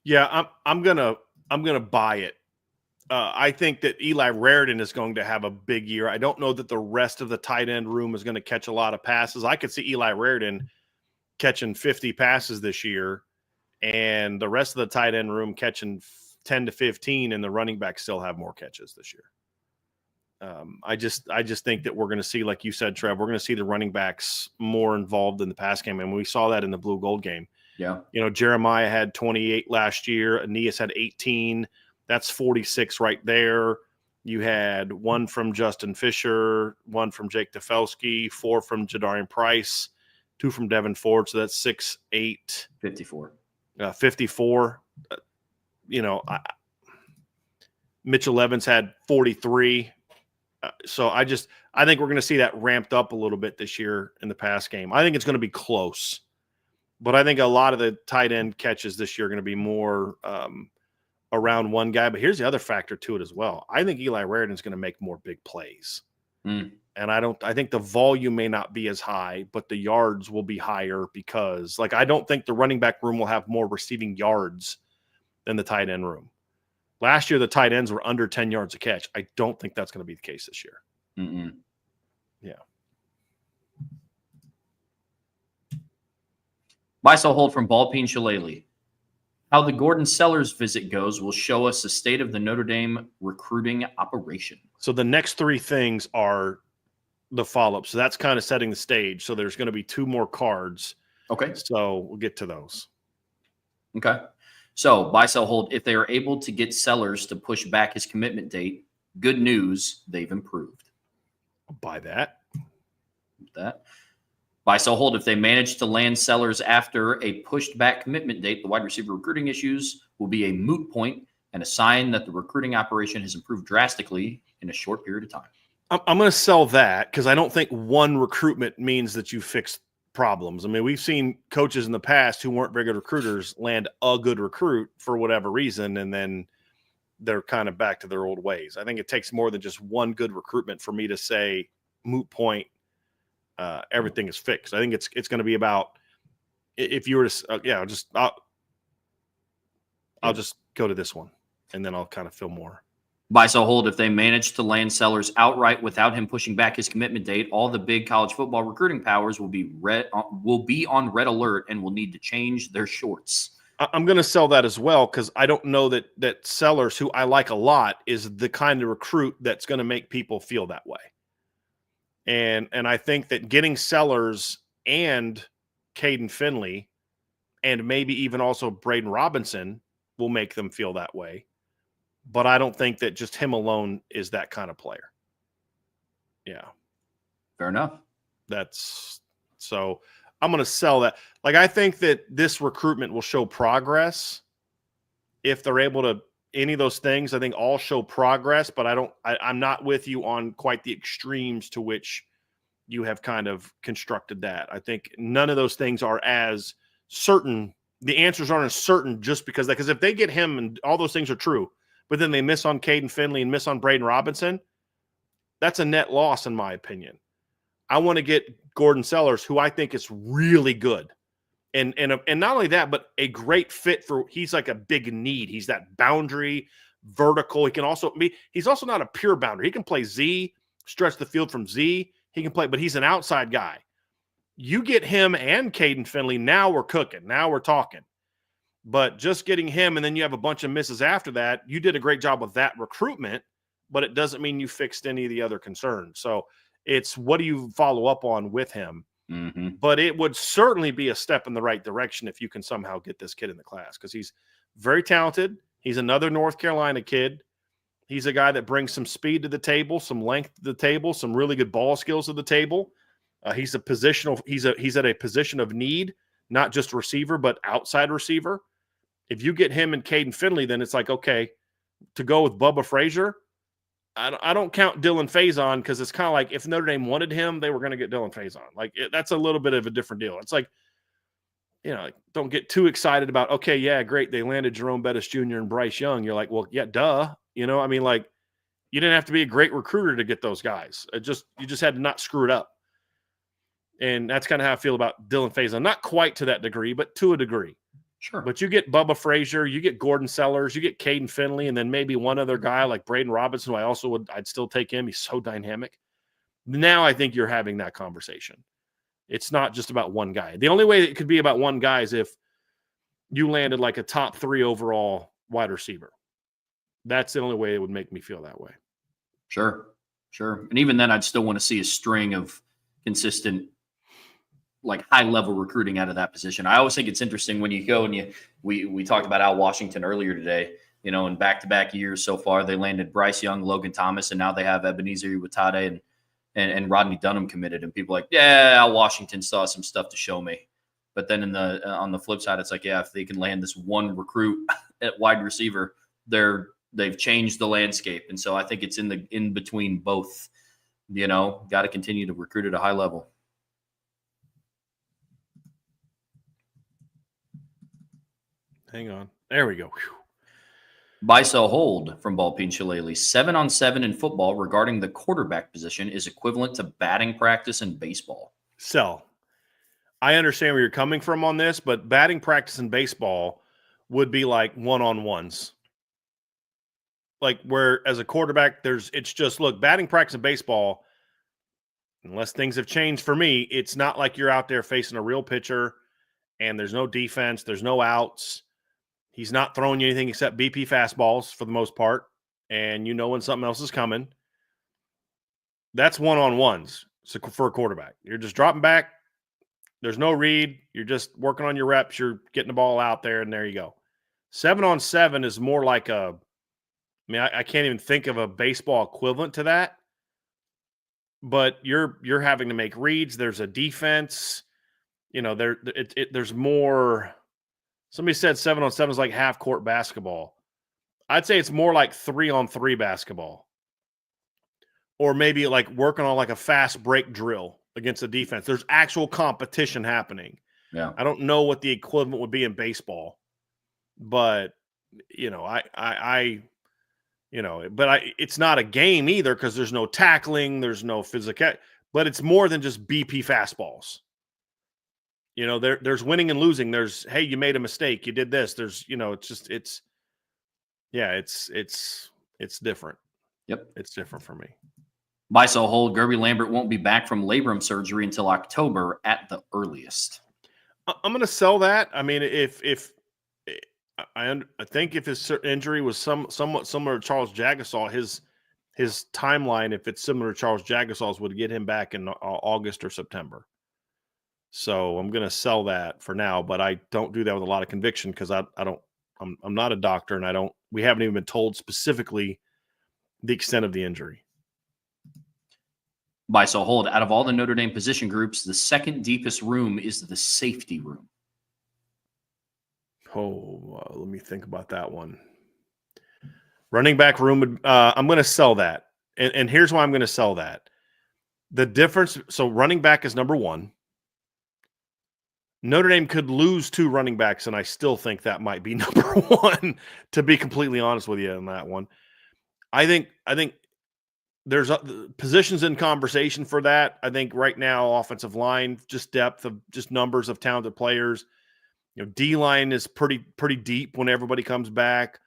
Yeah, I'm gonna buy it. I think that Eli Raridan is going to have a big year. I don't know that the rest of the tight end room is going to catch a lot of passes. I could see Eli Raridan catching 50 passes this year, and the rest of the tight end room catching 10 to 15, and the running backs still have more catches this year. I just think that we're going to see, like you said, Trev, we're going to see the running backs more involved in the pass game, and we saw that in the blue gold game. Yeah. Jeremiah had 28 last year. Aeneas had 18. That's 46 right there. You had 1 from Justin Fisher, 1 from Jake Tefelsky, 4 from Jadarian Price, 2 from Devin Ford. So that's 6, 8. 54. 54. Mitchell Evans had 43. So I think we're going to see that ramped up a little bit this year in the pass game. I think it's going to be close. But I think a lot of the tight end catches this year are going to be more around one guy. But here's the other factor to it as well. I think Eli Raridan is going to make more big plays. And I think the volume may not be as high, but the yards will be higher because, I don't think the running back room will have more receiving yards than the tight end room. Last year, the tight ends were under 10 yards a catch. I don't think that's going to be the case this year. Yeah. Buy, sell, hold from Ballpeen Shillelagh. How the Gordon Sellers visit goes will show us the state of the Notre Dame recruiting operation. So the next 3 things are the follow-up. So that's kind of setting the stage. So there's going to be 2 more cards. Okay. So we'll get to those. Okay. So buy, sell, hold. If they are able to get Sellers to push back his commitment date, good news, they've improved. I'll buy that. Buy, sell, hold. If they manage to land Sellers after a pushed back commitment date, the wide receiver recruiting issues will be a moot point and a sign that the recruiting operation has improved drastically in a short period of time. I'm going to sell that because I don't think one recruitment means that you fixed problems. I mean, we've seen coaches in the past who weren't very good recruiters land a good recruit for whatever reason, and then they're kind of back to their old ways. I think it takes more than just one good recruitment for me to say moot point. Everything is fixed. I think it's going to be about if you were to I'll just go to this one and then I'll kind of feel more. Buy, sell, hold. If they manage to land Sellers outright without him pushing back his commitment date, all the big college football recruiting powers will be on red alert and will need to change their shorts. I'm going to sell that as well because I don't know that Sellers, who I like a lot, is the kind of recruit that's going to make people feel that way. And I think that getting Sellers and Caden Finley and maybe even also Braden Robinson will make them feel that way. But I don't think that just him alone is that kind of player. Yeah. Fair enough. So I'm going to sell that. Like, I think that this recruitment will show progress if they're able to any of those things. I think all show progress, but I'm not with you on quite the extremes to which you have kind of constructed that. I think none of those things are as certain. The answers aren't as certain just because if they get him and all those things are true, but then they miss on Caden Finley and miss on Braden Robinson, that's a net loss in my opinion. I want to get Gordon Sellers, who I think is really good. And not only that, but a great fit he's like a big need. He's that boundary, vertical. He can also he's also not a pure boundary. He can play Z, stretch the field from Z. He can play, but he's an outside guy. You get him and Caden Finley, now we're cooking. Now we're talking. But just getting him and then you have a bunch of misses after that, you did a great job with that recruitment, but it doesn't mean you fixed any of the other concerns. So it's what do you follow up on with him? Mm-hmm. But it would certainly be a step in the right direction if you can somehow get this kid in the class because he's very talented. He's another North Carolina kid. He's a guy that brings some speed to the table, some length to the table, some really good ball skills to the table. He's at a position of need, not just receiver, but outside receiver. If you get him and Caden Finley, then it's like, okay, to go with Bubba Frazier, I don't count Dylan Faison because it's kind of like if Notre Dame wanted him, they were going to get Dylan Faison. Like that's a little bit of a different deal. It's like, don't get too excited about, okay, yeah, great. They landed Jerome Bettis Jr. and Bryce Young. You're like, well, yeah, duh. I mean, like you didn't have to be a great recruiter to get those guys. You just had to not screw it up. And that's kind of how I feel about Dylan Faison. Not quite to that degree, but to a degree. Sure. But you get Bubba Frazier, you get Gordon Sellers, you get Caden Finley, and then maybe one other guy like Braden Robinson, who I'd still take him. He's so dynamic. Now I think you're having that conversation. It's not just about one guy. The only way it could be about one guy is if you landed like a top 3 overall wide receiver. That's the only way it would make me feel that way. Sure. And even then, I'd still want to see a string of consistent, like high-level recruiting out of that position. I always think it's interesting when you go and we talked about Al Washington earlier today, in back-to-back years so far, they landed Bryce Young, Logan Thomas, and now they have Ebenezer Iwatade and Rodney Dunham committed. And people are like, yeah, Al Washington still has some stuff to show me. But then on the flip side, it's like, yeah, if they can land this one recruit at wide receiver, they've changed the landscape. And so I think it's in between both, got to continue to recruit at a high level. Hang on. There we go. Whew. Buy, sell, hold from Ball Peen Shillelagh. 7-on-7 in football regarding the quarterback position is equivalent to batting practice in baseball. Sell. I understand where you're coming from on this, but batting practice in baseball would be like one-on-ones. Like where as a quarterback, batting practice in baseball, unless things have changed for me, it's not like you're out there facing a real pitcher and there's no defense, there's no outs. He's not throwing you anything except BP fastballs for the most part, and when something else is coming. That's one-on-ones for a quarterback. You're just dropping back. There's no read. You're just working on your reps. You're getting the ball out there, and there you go. 7-on-7 is more like I can't even think of a baseball equivalent to that. But you're having to make reads. There's a defense. There's more. Somebody said 7-on-7 is like half court basketball. I'd say it's more like 3-on-3 basketball. Or maybe like working on like a fast break drill against the defense. There's actual competition happening. Yeah. I don't know what the equivalent would be in baseball, but it's not a game either because there's no tackling, there's no physical, but it's more than just BP fastballs. There's winning and losing. There's, hey, you made a mistake. You did this. There's, it's different. Yep. It's different for me. Buy, sell, hold. Gerby Lambert won't be back from labrum surgery until October at the earliest. I'm going to sell that. I mean, if I think if his injury was somewhat similar to Charles Jagasaw, his timeline, if it's similar to Charles Jagasaw's, would get him back in August or September. So I'm going to sell that for now, but I don't do that with a lot of conviction because I'm not a doctor, and we haven't even been told specifically the extent of the injury. Buy, sell, hold. Out of all the Notre Dame position groups, the second deepest room is the safety room. Oh, let me think about that one. Running back room, I'm going to sell that. And here's why I'm going to sell that. The difference, so running back is number one. Notre Dame could lose 2 running backs, and I still think that might be number one, to be completely honest with you on that one. I think there's positions in conversation for that. I think right now, offensive line, just depth of just numbers of talented players. D-line is pretty deep when everybody comes back.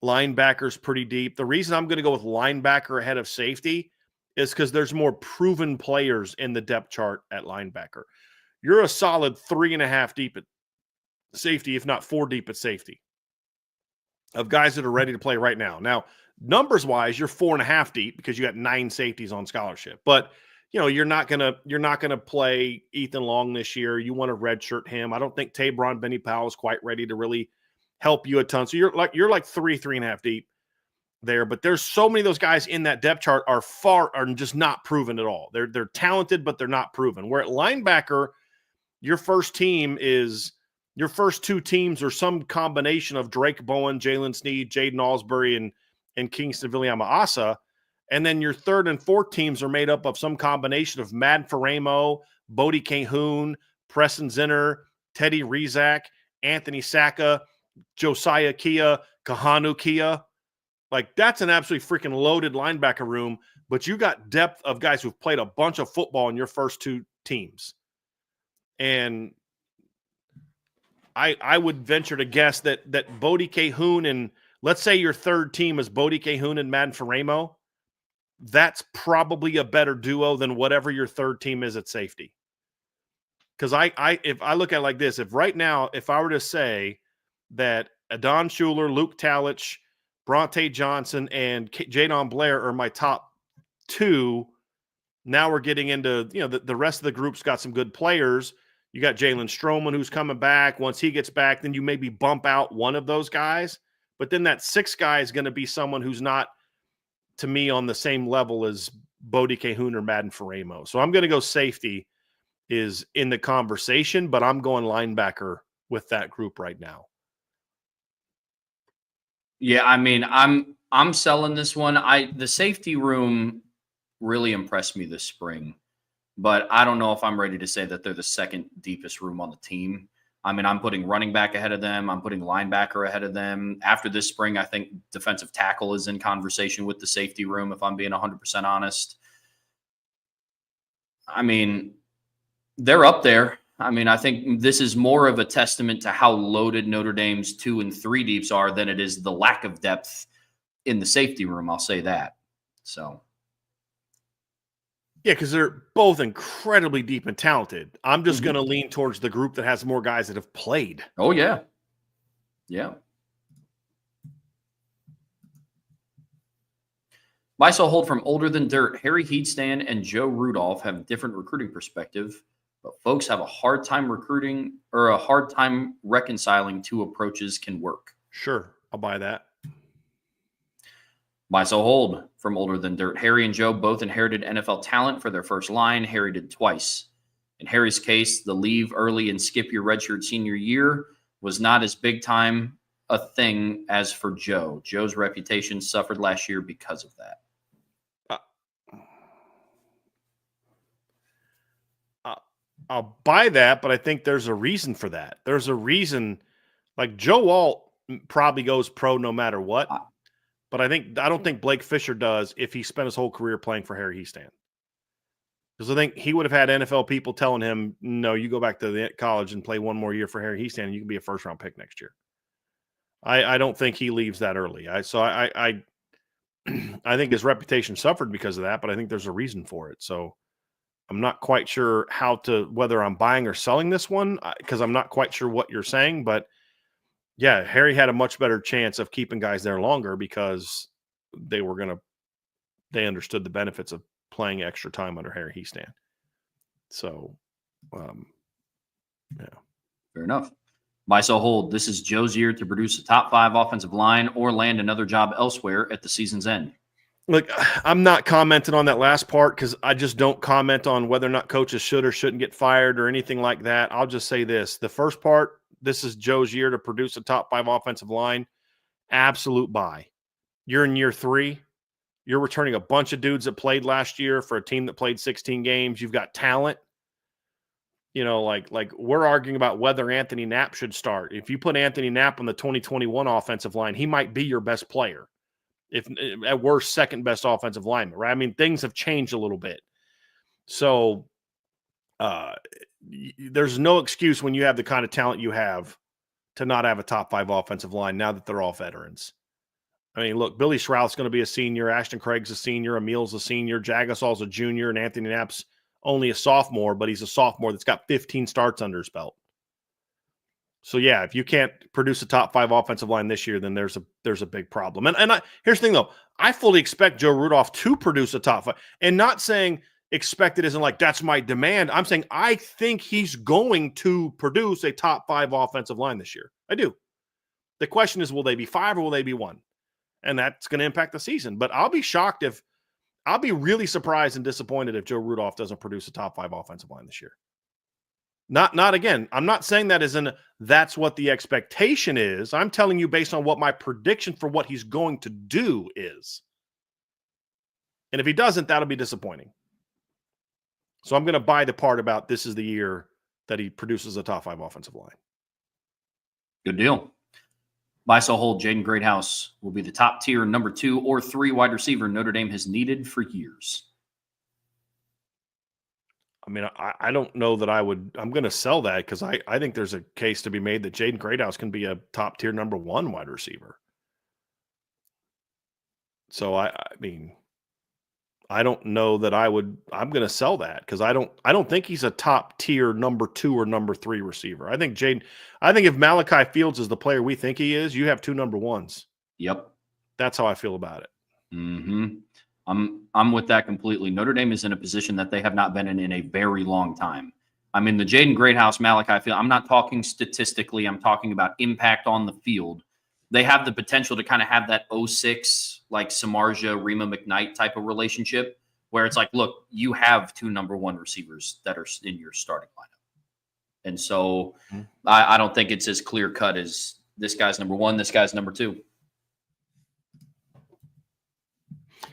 Linebacker's pretty deep. The reason I'm going to go with linebacker ahead of safety is because there's more proven players in the depth chart at linebacker. You're a solid 3.5 deep at safety, if not 4 deep at safety, of guys that are ready to play right now. Now, numbers-wise, you're 4.5 deep because you got 9 safeties on scholarship. But you're not gonna play Ethan Long this year. You want to redshirt him. I don't think Tabron Benny Powell is quite ready to really help you a ton. So you're like 3.5 deep there. But there's so many of those guys in that depth chart are just not proven at all. They're talented, but they're not proven. Where at linebacker, your first 2 teams are some combination of Drake Bowen, Jalen Sneed, Jaden Alsbury, and Kingston Viliama-Asa. And then your 3rd and 4th teams are made up of some combination of Mad Faramo, Bodie Cahoon, Preston Zinner, Teddy Rizak, Anthony Saka, Josiah Kia, Kahanu Kia. Like, that's an absolutely freaking loaded linebacker room, but you got depth of guys who've played a bunch of football in your first 2 teams. And I would venture to guess that Bodie Cahoon, and let's say your 3rd team is Bodie Cahoon and Madden Faramo, that's probably a better duo than whatever your 3rd team is at safety. Because if I look at it like this, if right now, if I were to say that Adon Schuler, Luke Talich, Bronte Johnson, and Jadon Blair are my top 2, now we're getting into, the rest of the group's got some good players. You got Jalen Stroman, who's coming back. Once he gets back, then you maybe bump out one of those guys. But then that 6th guy is going to be someone who's not, to me, on the same level as Bodie Cahoon or Madden Faramo. So I'm going to go safety is in the conversation, but I'm going linebacker with that group right now. Yeah, I mean, I'm selling this one. The safety room really impressed me this spring, but I don't know if I'm ready to say that they're the second deepest room on the team. I mean, I'm putting running back ahead of them. I'm putting linebacker ahead of them. After this spring, I think defensive tackle is in conversation with the safety room, if I'm being 100% honest. I mean, they're up there. I mean, I think this is more of a testament to how loaded Notre Dame's 2 and 3 deeps are than it is the lack of depth in the safety room. I'll say that. So. Yeah, because they're both incredibly deep and talented. I'm just going to lean towards the group that has more guys that have played. Oh, yeah. Yeah. Buy, sell, hold from Older Than Dirt. Harry Heedstand and Joe Rudolph have different recruiting perspective, but folks have a hard time recruiting or a hard time reconciling 2 approaches can work. Sure, I'll buy that. Buy, sell, hold from Older Than Dirt. Harry and Joe both inherited NFL talent for their first line. Harry did twice. In Harry's case, the leave early and skip your redshirt senior year was not as big time a thing as for Joe. Joe's reputation suffered last year because of that. I'll buy that, but I think there's a reason for that. There's a reason, like Joe Alt probably goes pro no matter what, but I don't think Blake Fisher does if he spent his whole career playing for Harry Heastan. Because I think he would have had NFL people telling him, no, you go back to the college and play one more year for Harry Heastan and you can be a first-round pick next year. I don't think he leaves that early. I think his reputation suffered because of that, but I think there's a reason for it. So I'm not quite sure whether I'm buying or selling this one because I'm not quite sure what you're saying, but Yeah, Harry had a much better chance of keeping guys there longer because they understood the benefits of playing extra time under Harry Hiestand. So, yeah. Fair enough. Buy, sell, hold. This is Joe's year to produce a top 5 offensive line or land another job elsewhere at the season's end. Look, I'm not commenting on that last part because I just don't comment on whether or not coaches should or shouldn't get fired or anything like that. I'll just say this. The first part, this is Joe's year to produce a top 5 offensive line. Absolute buy. You're in year 3. You're returning a bunch of dudes that played last year for a team that played 16 games. You've got talent. Like we're arguing about whether Anthony Knapp should start. If you put Anthony Knapp on the 2021 offensive line, he might be your best player. If at worst, second best offensive lineman, right? I mean, things have changed a little bit. So there's no excuse when you have the kind of talent you have to not have a top 5 offensive line now that they're all veterans. I mean, look, Billy Schrouth's going to be a senior. Ashton Craig's a senior. Emil's a senior. Jagasol's a junior. And Anthony Knapp's only a sophomore, but he's a sophomore that's got 15 starts under his belt. So, yeah, if you can't produce a top 5 offensive line this year, then there's a big problem. And here's the thing, though. I fully expect Joe Rudolph to produce a top 5. And not saying expect it isn't like that's my demand. I'm saying I think he's going to produce a top 5 offensive line this year. I do. The question is, will they be 5 or will they be 1? And that's going to impact the season. But I'll be really surprised and disappointed if Joe Rudolph doesn't produce a top 5 offensive line this year. Not again. I'm not saying that as in that's what the expectation is. I'm telling you based on what my prediction for what he's going to do is. And if he doesn't, that'll be disappointing. So I'm going to buy the part about this is the year that he produces a top 5 offensive line. Good deal. Buy, sell, hold. Jaden Greathouse will be the top tier number 2 or 3 wide receiver Notre Dame has needed for years. I mean, I don't know that I'm going to sell that because I think there's a case to be made that Jaden Greathouse can be a top tier number 1 wide receiver. So I mean, I don't know that I'm going to sell that because I don't think he's a top tier number 2 or number 3 receiver. I think if Malachi Fields is the player we think he is, you have 2 number 1s. Yep. That's how I feel about it. Mm-hmm. I'm with that completely. Notre Dame is in a position that they have not been in a very long time. I mean, the Jaden Greathouse, Malachi Field, I'm not talking statistically. I'm talking about impact on the field. They have the potential to kind of have that 06, like Samardzija, Rima McKnight type of relationship where it's like, look, you have 2 number 1 receivers that are in your starting lineup. And so I don't think it's as clear cut as this guy's number 1, this guy's number 2.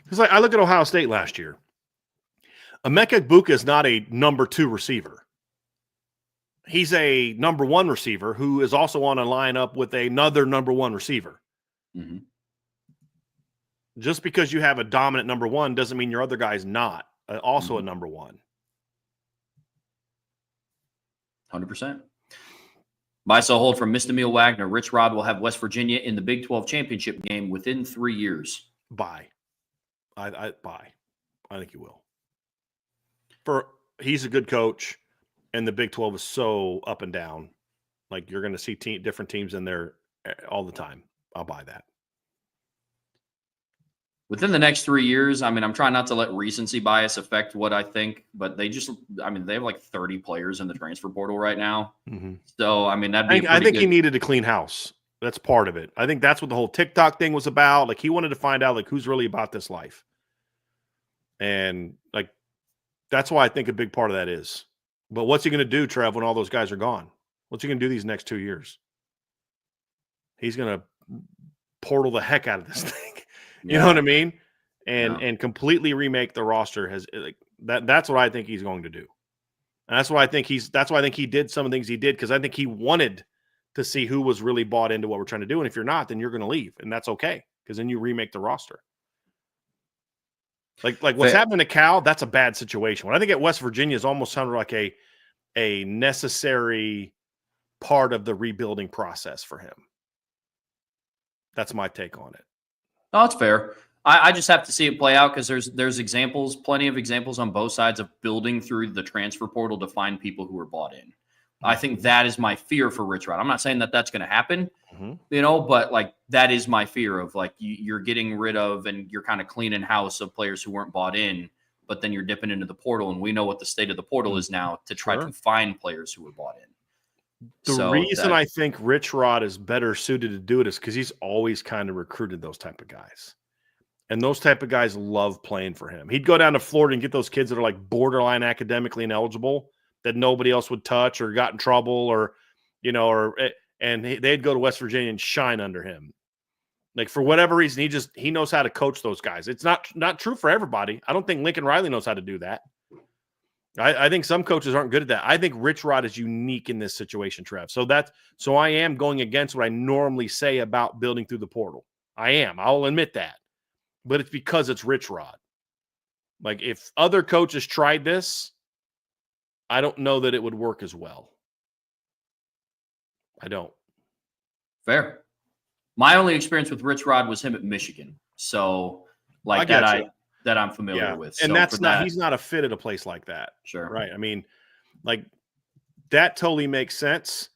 Because I look at Ohio State last year. Emeka Egbuka is not a number 2 receiver. He's a number 1 receiver who is also on a lineup with another number 1 receiver. Mm-hmm. Just because you have a dominant number 1 doesn't mean your other guy's not also a number 1. 100%. Buy, sell, hold from Mr. Emil Wagner. Rich Rod will have West Virginia in the Big 12 championship game within 3 years. Buy. I buy. I think he will. He's a good coach, and the Big 12 is so up and down. Like you're going to see different teams in there all the time. I'll buy that. Within the next 3 years, I mean, I'm trying not to let recency bias affect what I think, but they have like 30 players in the transfer portal right now. Mm-hmm. So, I mean, I think he needed a clean house. That's part of it. I think that's what the whole TikTok thing was about. Like he wanted to find out like who's really about this life. And like, that's why I think a big part of that is. But what's he going to do, Trev, when all those guys are gone? What's he going to do these next 2 years? He's going to portal the heck out of this thing. You know what I mean? And completely remake the roster that's what I think he's going to do. And that's why I think he did some of the things he did, because I think he wanted to see who was really bought into what we're trying to do. And if you're not, then you're going to leave. And that's okay, because then you remake the roster. Like what's happening to Cal, that's a bad situation. What I think at West Virginia is almost sounded like a necessary part of the rebuilding process for him. That's my take on it. No, it's fair. I just have to see it play out because there's examples, plenty of examples on both sides of building through the transfer portal to find people who are bought in. I think that is my fear for Rich Rod. I'm not saying that that's going to happen, Mm-hmm. but like that is my fear of like you're getting rid of and you're kind of cleaning house of players who weren't bought in, but then you're dipping into the portal. And we know what the state of the portal is now to try to find players who were bought in. The reason I think Rich Rod is better suited to do it is because he's always kind of recruited those type of guys. And those type of guys love playing for him. He'd go down to Florida and get those kids that are like borderline academically ineligible that nobody else would touch or got in trouble and they'd go to West Virginia and shine under him. Like for whatever reason, he knows how to coach those guys. It's not true for everybody. I don't think Lincoln Riley knows how to do that. I think some coaches aren't good at that. I think Rich Rod is unique in this situation, Trev. So I am going against what I normally say about building through the portal. I am. I'll admit that. But it's because it's Rich Rod. Like if other coaches tried this, I don't know that it would work as well. I don't. Fair. My only experience with Rich Rod was him at Michigan. So like that I'm familiar with. And so he's not a fit at a place like that. Sure. Right. I mean, like that totally makes sense.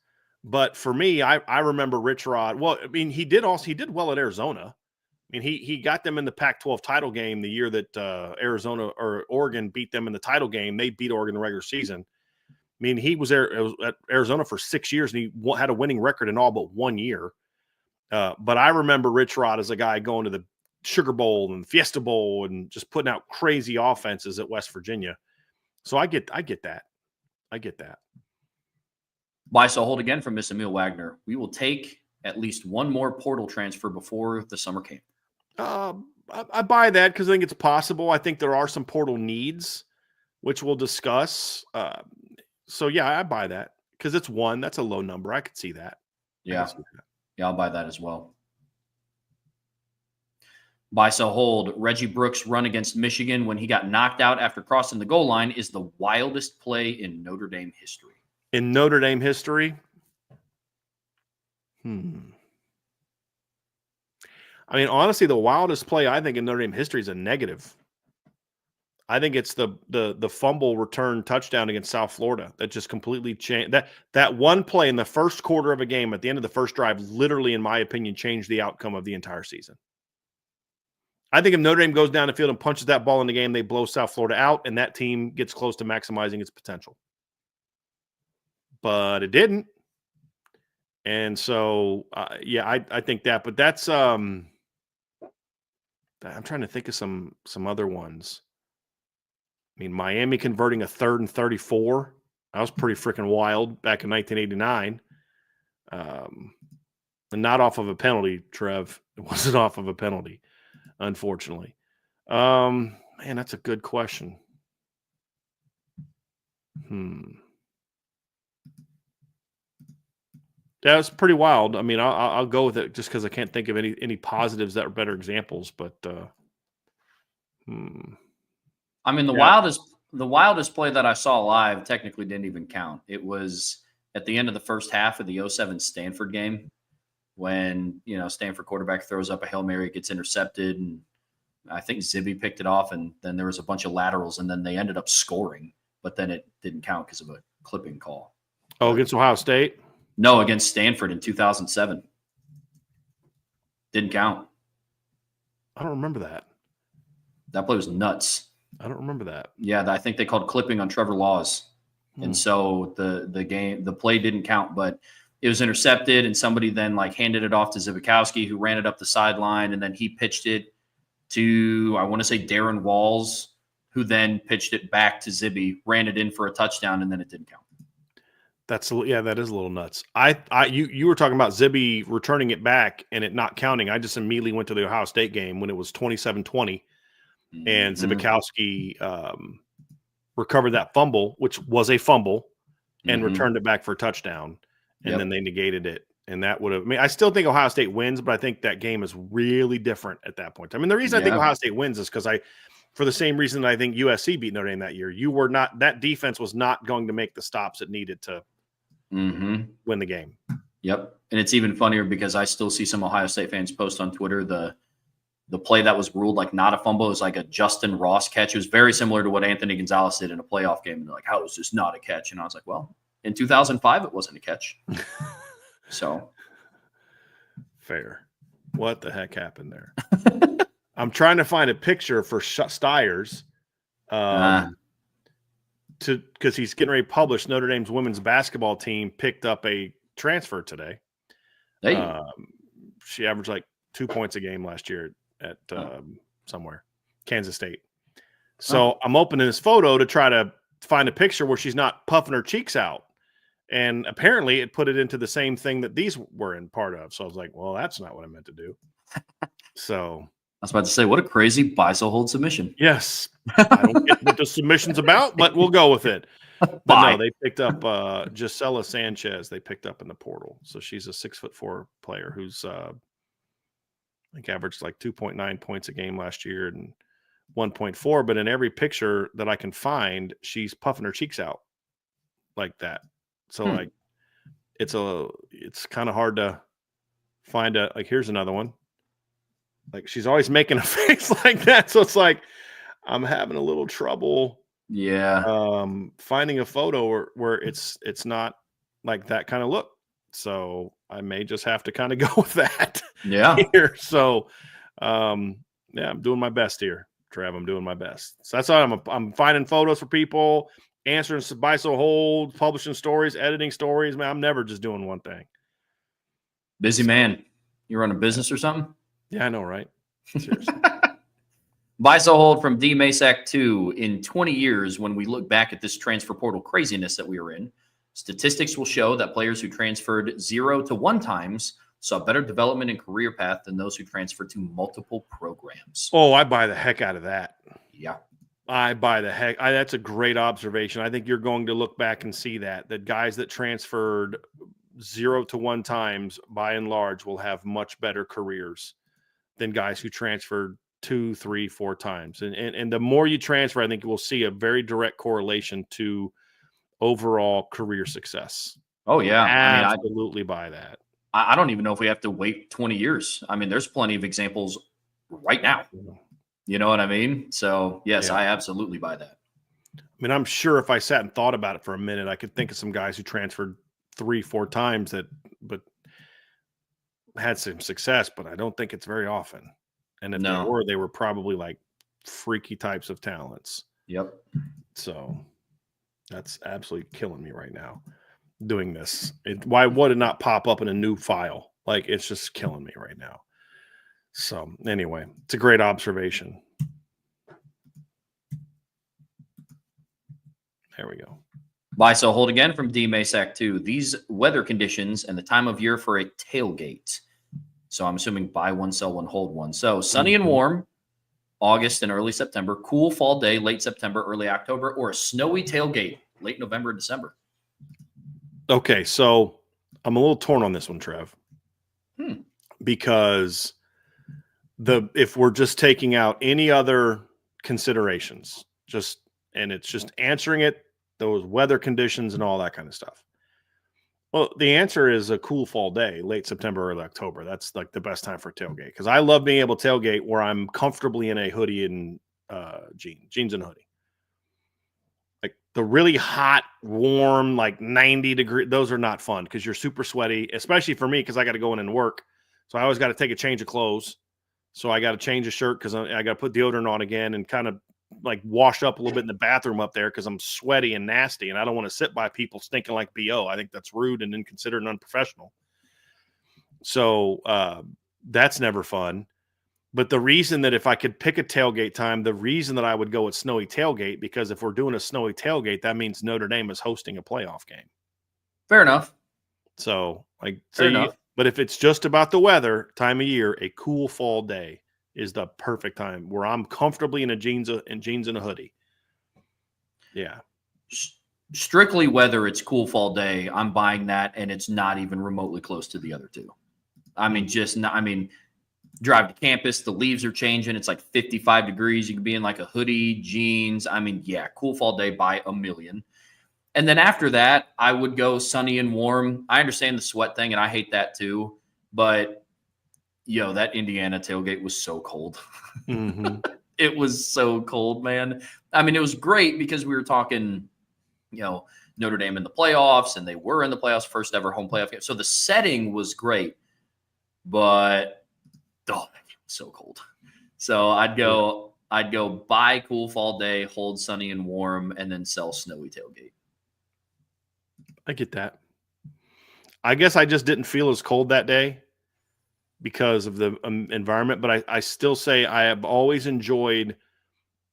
But for me, I remember Rich Rod. Well, I mean, he did well at Arizona. I mean, he got them in the Pac-12 title game the year that Arizona or Oregon beat them in the title game. They beat Oregon in the regular season. I mean, he was there at Arizona for 6 years, and he had a winning record in all but 1 year. But I remember Rich Rod as a guy going to the Sugar Bowl and Fiesta Bowl and just putting out crazy offenses at West Virginia. So I get that. I get that. Buy, sell, hold again from Miss Emil Wagner. We will take at least one more portal transfer before the summer camp. I buy that because I think it's possible. I think there are some portal needs, which we'll discuss. So, yeah, I buy that because it's one. That's a low number. I could see that. Yeah. Yeah, I'll buy that as well. Buy, sell, hold. Reggie Brooks' run against Michigan when he got knocked out after crossing the goal line is the wildest play in Notre Dame history. In Notre Dame history? I mean, honestly, the wildest play I think in Notre Dame history is a negative. I think it's the fumble return touchdown against South Florida that just completely changed. That one play in the first quarter of a game at the end of the first drive literally, in my opinion, changed the outcome of the entire season. I think if Notre Dame goes down the field and punches that ball in the game, they blow South Florida out, and that team gets close to maximizing its potential. But it didn't. And so, I think that. But that's I'm trying to think of some other ones. I mean, Miami converting a 3rd and 34. That was pretty freaking wild back in 1989. And not off of a penalty, Trev. It wasn't off of a penalty, unfortunately. Man, that's a good question. That was pretty wild. I mean, I'll go with it just because I can't think of any positives that are better examples. But I mean, the wildest play that I saw live technically didn't even count. It was at the end of the first half of the 2007 Stanford game when, Stanford quarterback throws up a Hail Mary, gets intercepted, and I think Zibby picked it off, and then there was a bunch of laterals, and then they ended up scoring, but then it didn't count because of a clipping call. Oh, against Ohio State? No, against Stanford in 2007. Didn't count. I don't remember that. That play was nuts. I don't remember that. Yeah, I think they called clipping on Trevor Laws. And so the play didn't count, but it was intercepted, and somebody then handed it off to Zibikowski, who ran it up the sideline, and then he pitched it to, I want to say, Darren Walls, who then pitched it back to Zibby, ran it in for a touchdown, and then it didn't count. That is a little nuts. You were talking about Zibby returning it back and it not counting. I just immediately went to the Ohio State game when it was 27-20, and Zibikowski recovered that fumble, which was a fumble, and returned it back for a touchdown, and then they negated it. And that would have, I mean, I still think Ohio State wins, but I think that game is really different at that point. I mean, the reason I think Ohio State wins is because for the same reason that I think USC beat Notre Dame that year, that defense was not going to make the stops it needed to win the game. Yep. And it's even funnier because I still see some Ohio State fans post on Twitter the play that was ruled not a fumble is like a Justin Ross catch. It was very similar to what Anthony Gonzalez did in a playoff game. And they're like, how is this not a catch? And I was like, well, In 2005, it wasn't a catch. So fair. What the heck happened there? I'm trying to find a picture for Stiers, because he's getting ready to publish. Notre Dame's women's basketball team picked up a transfer today. hey, She averaged like 2 points a game last year at somewhere, Kansas State. So I'm opening this photo to try to find a picture where she's not puffing her cheeks out. And apparently it put it into the same thing that these were in part of. So I was like, well, that's not what I meant to do. So I was about to say, what a crazy buy, sell, hold submission. yes, I don't get what the submission's about, but we'll go with it. But no, they picked up Gisela Sanchez. They picked up in the portal. So she's a 6'4" player who's I think averaged like 2.9 points a game last year and 1.4. But in every picture that I can find, she's puffing her cheeks out like that. So like it's kind of hard to find here's another one. Like she's always making a face like that. So it's like I'm having a little trouble finding a photo where it's not like that kind of look. So I may just have to kind of go with that. Yeah. Here. So I'm doing my best here, Trev. I'm doing my best. So that's all I'm finding photos for people, answering buy, sell, hold, publishing stories, editing stories. Man, I'm never just doing one thing. Busy man. You run a business or something? Yeah, I know, right? Seriously. Buy, sell, hold from D. Masak 2. In 20 years, when we look back at this transfer portal craziness that we were in, statistics will show that players who transferred 0 to 1 times saw better development and career path than those who transferred to multiple programs. Oh, I buy the heck out of that. Yeah. I buy the heck. That's a great observation. I think you're going to look back and see that guys that transferred 0 to 1 times, by and large, will have much better careers than guys who transferred 2, 3, 4 times. And the more you transfer, I think you will see a very direct correlation to overall career success. Oh, yeah. I absolutely buy that. I don't even know if we have to wait 20 years. I mean, there's plenty of examples right now. You know what I mean? So, yes, I absolutely buy that. I mean, I'm sure if I sat and thought about it for a minute, I could think of some guys who transferred 3, 4 times but had some success, but I don't think it's very often. And if they were probably like freaky types of talents. Yep. So that's absolutely killing me right now doing this. Why would it not pop up in a new file? Like, it's just killing me right now. So anyway, it's a great observation. There we go. Buy, sell, hold again from D. Masak 2. These weather conditions and the time of year for a tailgate. So I'm assuming buy one, sell one, hold one. So sunny and warm, August and early September. Cool fall day, late September, early October, or a snowy tailgate, late November, December. Okay, so I'm a little torn on this one, Trev. Because if we're just taking out any other considerations, it's just answering it, those weather conditions and all that kind of stuff. Well, the answer is a cool fall day, late September, early October. That's like the best time for a tailgate because I love being able to tailgate where I'm comfortably in a hoodie and jeans and a hoodie. Like the really hot, warm, like 90 degree, those are not fun because you're super sweaty, especially for me because I got to go in and work. So I always got to take a change of clothes. So I got to change a shirt because I got to put deodorant on again and kind of like wash up a little bit in the bathroom up there because I'm sweaty and nasty and I don't want to sit by people stinking like BO. I think that's rude and inconsiderate and unprofessional. So that's never fun. But the reason that if I could pick a tailgate time, the reason that I would go with snowy tailgate, because if we're doing a snowy tailgate, that means Notre Dame is hosting a playoff game. Fair enough. So Fair enough. But if it's just about the weather, time of year, a cool fall day is the perfect time where I'm comfortably in jeans and a hoodie. Yeah. Strictly whether it's cool fall day, I'm buying that, and it's not even remotely close to the other two. I mean, drive to campus, the leaves are changing. It's like 55 degrees. You can be in like a hoodie, jeans. I mean, yeah, cool fall day by a million. And then after that, I would go sunny and warm. I understand the sweat thing, and I hate that too. But, that Indiana tailgate was so cold. Mm-hmm. It was so cold, man. I mean, it was great because we were talking, Notre Dame in the playoffs, and they were in the playoffs, first ever home playoff game. So the setting was great, but it was so cold. So I'd go buy cool fall day, hold sunny and warm, and then sell snowy tailgate. I get that. I guess I just didn't feel as cold that day because of the environment, but I still say I have always enjoyed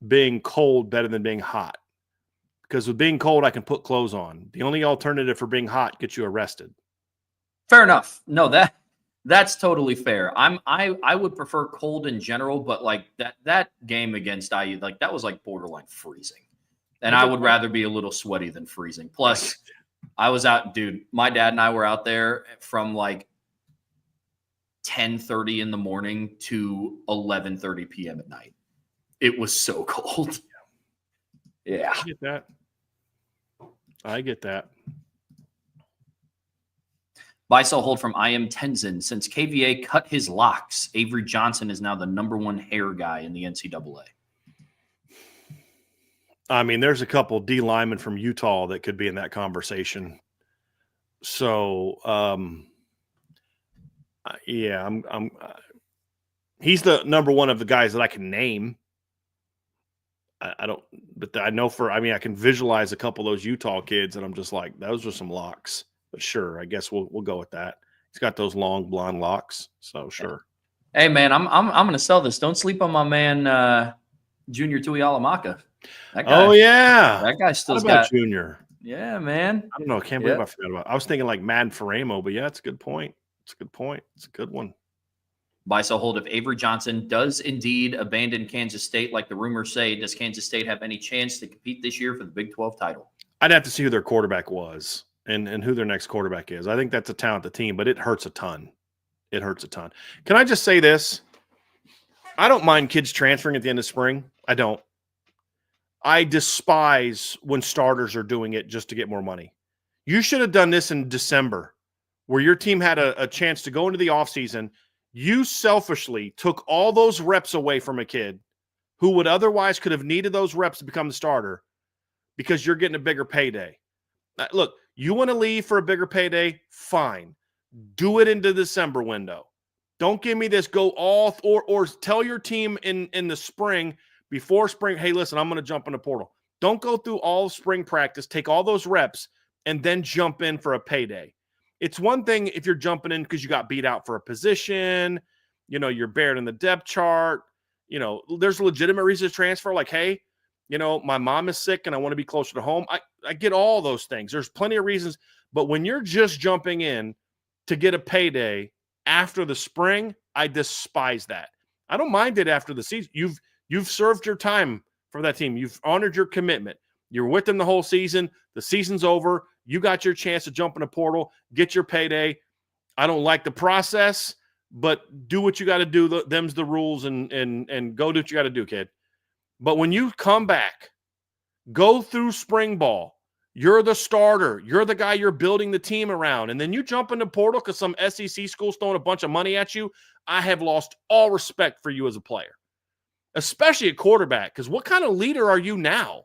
being cold better than being hot. Because with being cold, I can put clothes on. The only alternative for being hot gets you arrested. Fair enough. No, that's totally fair. I would prefer cold in general, but like that game against IU, like that was like borderline freezing. And I would rather be a little sweaty than freezing. Plus, I was out, dude. My dad and I were out there from like 10:30 in the morning to 11:30 p.m. at night. It was so cold. Yeah. I get that. Buy, sell, hold from I Am Tenzin. Since KVA cut his locks, Avery Johnson is now the #1 hair guy in the NCAA. I mean, there's a couple D linemen from Utah that could be in that conversation. So, yeah, he's the #1 of the guys that I can name. I don't, but I know I can visualize a couple of those Utah kids, and I'm just like, those are some locks. But sure, I guess we'll go with that. He's got those long blonde locks, so sure. Hey man, I'm going to sell this. Don't sleep on my man, Junior Tuihalamaka. That guy, oh yeah, that guy still got Junior. Yeah, man. I don't know. I can't believe I forgot about. I was thinking like Mad Faramo, but yeah, it's a good point. It's a good point. It's a good one. Buy, sell, hold if Avery Johnson does indeed abandon Kansas State, like the rumors say. Does Kansas State have any chance to compete this year for the Big 12 title? I'd have to see who their quarterback was and who their next quarterback is. I think that's a talented team, but it hurts a ton. It hurts a ton. Can I just say this? I don't mind kids transferring at the end of spring. I don't. I despise when starters are doing it just to get more money. You should have done this in December where your team had a chance to go into the offseason. You selfishly took all those reps away from a kid who would otherwise could have needed those reps to become the starter because you're getting a bigger payday. Look, you want to leave for a bigger payday? Fine. Do it into the December window. Don't give me this go all or tell your team in the spring, before spring, hey, listen, I'm going to jump in the portal. Don't go through all of spring practice, take all those reps, and then jump in for a payday. It's one thing if you're jumping in because you got beat out for a position, you're buried in the depth chart, there's legitimate reasons to transfer, like, hey, my mom is sick and I want to be closer to home. I get all those things. There's plenty of reasons. But when you're just jumping in to get a payday after the spring, I despise that. I don't mind it after the season. You've served your time for that team. You've honored your commitment. You're with them the whole season. The season's over. You got your chance to jump in a portal, get your payday. I don't like the process, but do what you got to do. Them's the rules, and go do what you got to do, kid. But when you come back, go through spring ball, you're the starter. You're the guy you're building the team around. And then you jump in the portal because some SEC school's throwing a bunch of money at you. I have lost all respect for you as a player, especially at quarterback, because what kind of leader are you now?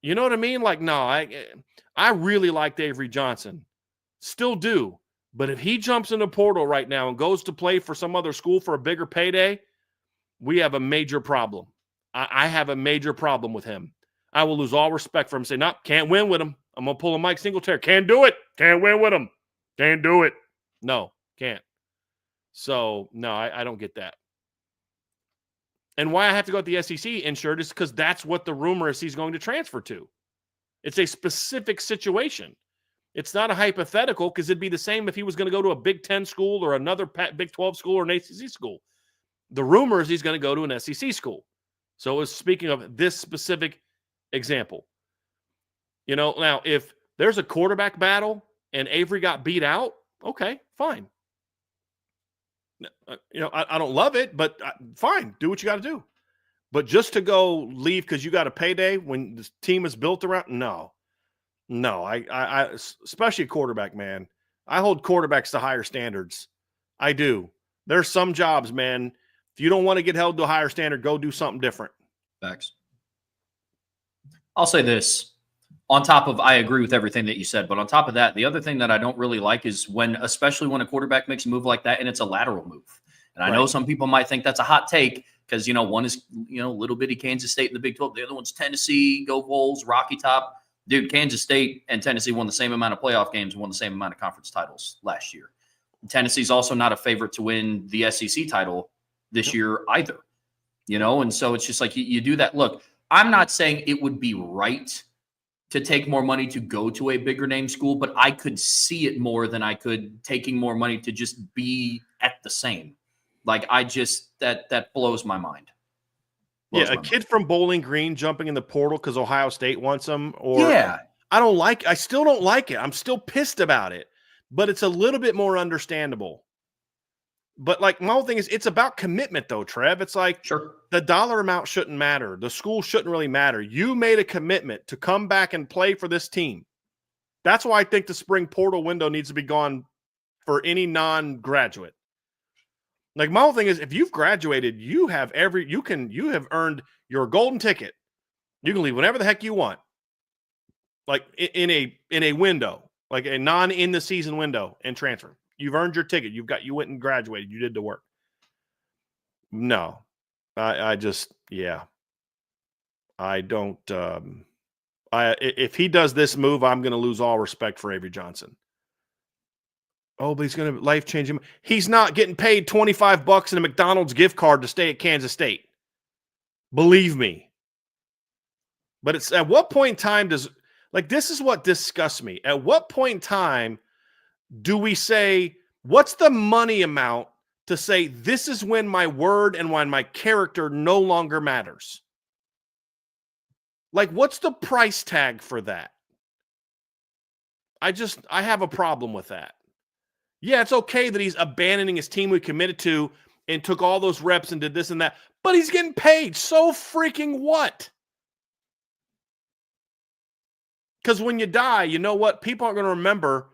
You know what I mean? Like, no, I really liked Avery Johnson. Still do. But if he jumps in the portal right now and goes to play for some other school for a bigger payday, we have a major problem. I have a major problem with him. I will lose all respect for him. Say, no, can't win with him. I'm going to pull a Mike Singletary. Can't do it. Can't win with him. Can't do it. No, can't. So, no, I don't get that. And why I have to go with the SEC insured is because that's what the rumor is he's going to transfer to. It's a specific situation. It's not a hypothetical, because it'd be the same if he was going to go to a Big 10 school or another Big 12 school or an ACC school. The rumor is he's going to go to an SEC school. So it was speaking of this specific example. Now, if there's a quarterback battle and Avery got beat out, okay, fine. I don't love it, but fine. Do what you got to do. But just to go leave because you got a payday when the team is built around, no. I especially a quarterback, man. I hold quarterbacks to higher standards. I do. There's some jobs, man. If you don't want to get held to a higher standard, go do something different. Facts. I'll say this. On top of, I agree with everything that you said, but on top of that, the other thing that I don't really like is especially when a quarterback makes a move like that and it's a lateral move. And I know some people might think that's a hot take because, one is, little bitty Kansas State in the Big 12. The other one's Tennessee, go Vols, Rocky Top. Dude, Kansas State and Tennessee won the same amount of playoff games, won the same amount of conference titles last year. Tennessee's also not a favorite to win the SEC title this year either, and so it's just like you do that. Look, I'm not saying it would be right to take more money to go to a bigger name school, but I could see it more than I could taking more money to just be at the same. Like, that blows my mind. Kid from Bowling Green jumping in the portal because Ohio State wants him, or I still don't like it. I'm still pissed about it, but it's a little bit more understandable. But like, my whole thing is, it's about commitment though, Trev. It's like, the dollar amount shouldn't matter. The school shouldn't really matter. You made a commitment to come back and play for this team. That's why I think the spring portal window needs to be gone for any non-graduate. Like, my whole thing is, if you've graduated, you have earned your golden ticket. You can leave whenever the heck you want. Like in a window, like a in the season window, and transfer. You've earned your ticket. You went and graduated. You did the work. No, I don't. If he does this move, I'm going to lose all respect for Avery Johnson. Oh, but he's going to life-change him. He's not getting paid $25 in a McDonald's gift card to stay at Kansas State. Believe me. But it's at what point in time this is what disgusts me. At what point in time do we say, what's the money amount to say this is when my word and when my character no longer matters? Like, what's the price tag for that? I have a problem with that. Yeah, it's okay that he's abandoning his team we committed to and took all those reps and did this and that, but he's getting paid. So freaking what? Because when you die, you know what? People aren't going to remember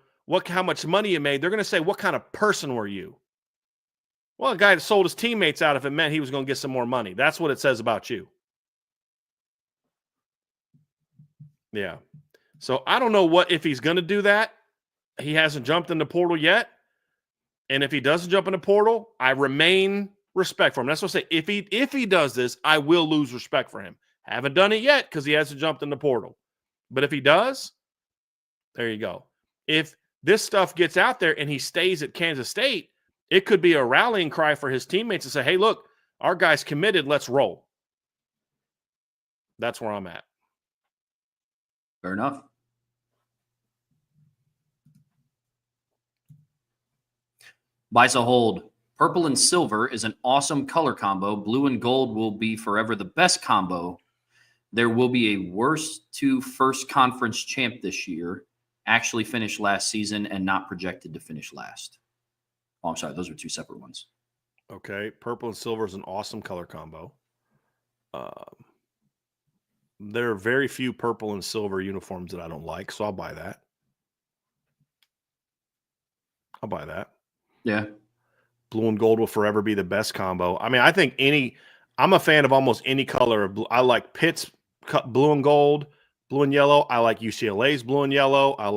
how much money you made. They're going to say, what kind of person were you? Well, a guy that sold his teammates out if it meant he was going to get some more money. That's what it says about you. Yeah. So I don't know if he's going to do that. He hasn't jumped in the portal yet. And if he doesn't jump in the portal, I remain respect for him. That's what I say. If he does this, I will lose respect for him. Haven't done it yet because he hasn't jumped in the portal. But if he does, there you go. If this stuff gets out there and he stays at Kansas State, it could be a rallying cry for his teammates to say, hey, look, our guy's committed. Let's roll. That's where I'm at. Fair enough. Buy, sell, hold. Purple and silver is an awesome color combo. Blue and gold will be forever the best combo. There will be a worst to first conference champ this year. Actually finished last season and not projected to finish last. Oh, I'm sorry. Those are two separate ones. Okay. Purple and silver is an awesome color combo. There are very few purple and silver uniforms that I don't like, so I'll buy that. Yeah. Blue and gold will forever be the best combo. I mean, I think I'm a fan of almost any color of blue. I like Pitt's blue and gold, blue and yellow. I like UCLA's blue and yellow. I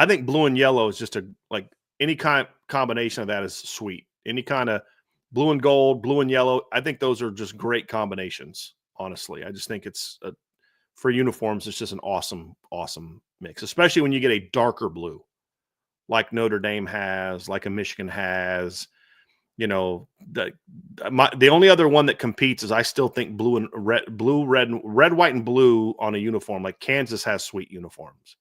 think blue and yellow is just any kind of combination of that is sweet. Any kind of blue and gold, blue and yellow. I think those are just great combinations. Honestly, I just think for uniforms, it's just an awesome, awesome mix, especially when you get a darker blue like Notre Dame has, like a Michigan has. The only other one that competes is I still think red, white, and blue on a uniform. Like Kansas has sweet uniforms.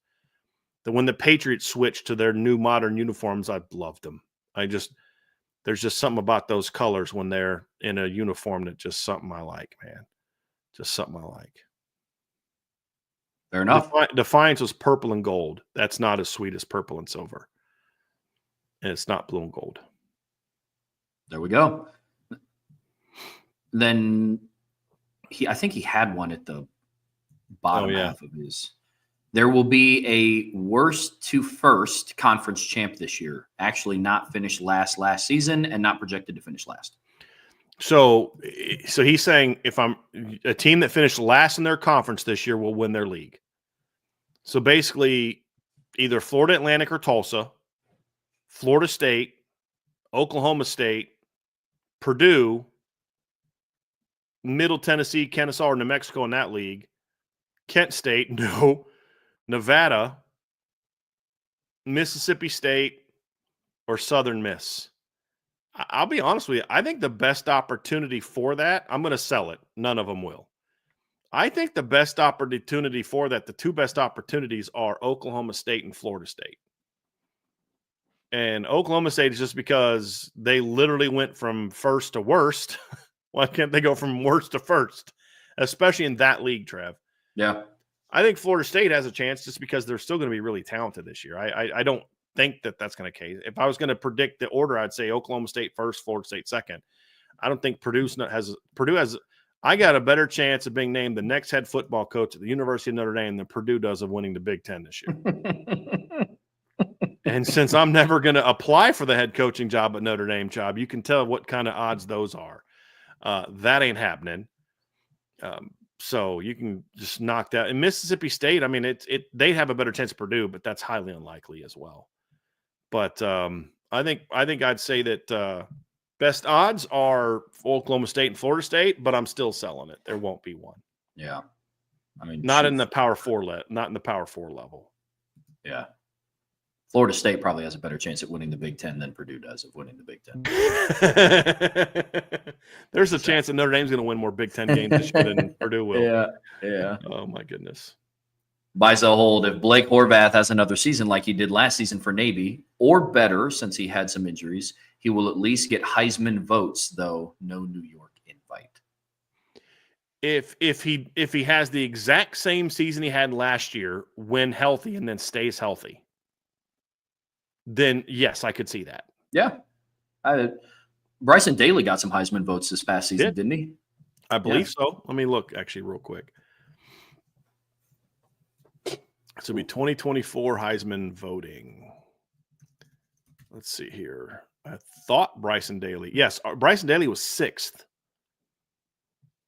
When the Patriots switched to their new modern uniforms, I loved them. There's just something about those colors when they're in a uniform that just something I like, man. Just something I like. Fair enough. Defiance was purple and gold. That's not as sweet as purple and silver. And it's not blue and gold. There we go. Then I think he had one at the bottom half of his. There will be a worst to first conference champ this year. Actually not finished last season and not projected to finish last. So he's saying if I'm a team that finished last in their conference this year will win their league. So basically, either Florida Atlantic or Tulsa, Florida State, Oklahoma State, Purdue, Middle Tennessee, Kennesaw, or New Mexico in that league, Kent State, no, Nevada, Mississippi State, or Southern Miss. I'll be honest with you. I think the best opportunity for that, I'm going to sell it. None of them will. I think the best opportunity for that, the two best opportunities are Oklahoma State and Florida State. And Oklahoma State is just because they literally went from first to worst. Why can't they go from worst to first, especially in that league, Trev? Yeah. I think Florida State has a chance just because they're still going to be really talented this year. I don't think that that's going to case. If I was going to predict the order, I'd say Oklahoma State first, Florida State second. I don't think Purdue has. I got a better chance of being named the next head football coach at the University of Notre Dame than Purdue does of winning the Big Ten this year. And since I'm never going to apply for the head coaching job at Notre Dame you can tell what kind of odds those are. That ain't happening. So you can just knock that. In Mississippi State, I mean, they have a better chance of Purdue, but that's highly unlikely as well. But I think I'd say that best odds are Oklahoma State and Florida State, but I'm still selling it. There won't be one. Yeah. I mean, not in the Power 4 level. Yeah. Florida State probably has a better chance at winning the Big Ten than Purdue does of winning the Big Ten. There's a chance that Notre Dame's going to win more Big Ten games this year than Purdue will. Yeah. Oh, my goodness. Buy, sell, hold. If Blake Horvath has another season like he did last season for Navy, or better since he had some injuries, he will at least get Heisman votes, though no New York invite. If he has the exact same season he had last year, when healthy and then stays healthy, then yes, I could see that. Yeah. Bryson Daly got some Heisman votes this past season, didn't he? I believe so. Let me look actually real quick. This will be 2024 Heisman voting. Let's see here. I thought Bryson Daly. Yes, Bryson Daly was 6th.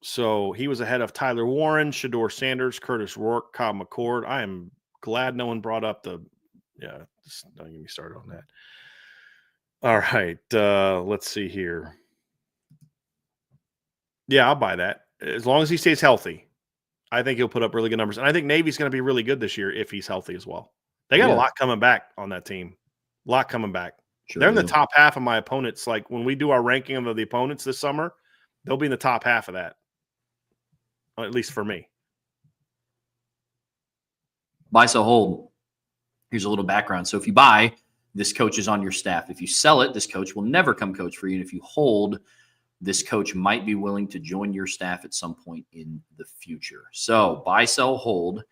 So he was ahead of Tyler Warren, Shedeur Sanders, Curtis Rourke, Kyle McCord. I am glad no one brought up don't get me started on that. All right. Let's see here. Yeah, I'll buy that. As long as he stays healthy, I think he'll put up really good numbers. And I think Navy's going to be really good this year if he's healthy as well. They got a lot coming back on that team. A lot coming back. Sure They're in the top half of my opponents. Like when we do our ranking of the opponents this summer, they'll be in the top half of that. At least for me. Buy, sell, hold. Here's a little background. So if you buy, this coach is on your staff. If you sell it, this coach will never come coach for you. And if you hold, this coach might be willing to join your staff at some point in the future. So buy, sell, hold.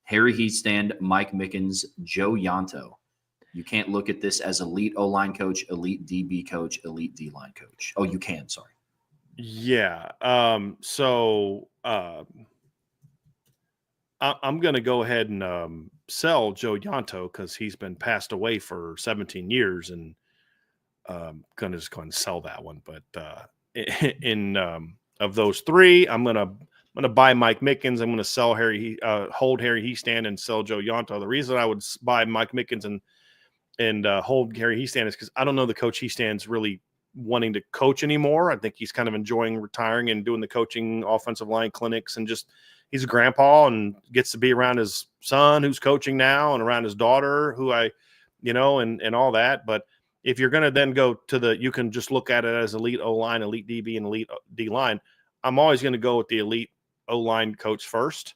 Harry Heatstand, Mike Mickens, Joe Yonto. You can't look at this as elite O-line coach, elite DB coach, elite D-line coach. Oh, you can. Sorry. Yeah. I'm going to go ahead and sell Joe Yonto because he's been passed away for 17 years and going to just go and sell that one. But of those three, I'm going to buy Mike Mickens. I'm going to sell hold Harry Heatstand and sell Joe Yonto. The reason I would buy Mike Mickens and hold Harry Heatstand is because I don't know the coach Heatstand's really wanting to coach anymore. I think he's kind of enjoying retiring and doing the coaching offensive line clinics and just he's a grandpa and gets to be around his son who's coaching now and around his daughter who and all that. But if you're going to then go to you can just look at it as elite O-line, elite DB, and elite D-line. I'm always going to go with the elite O-line coach first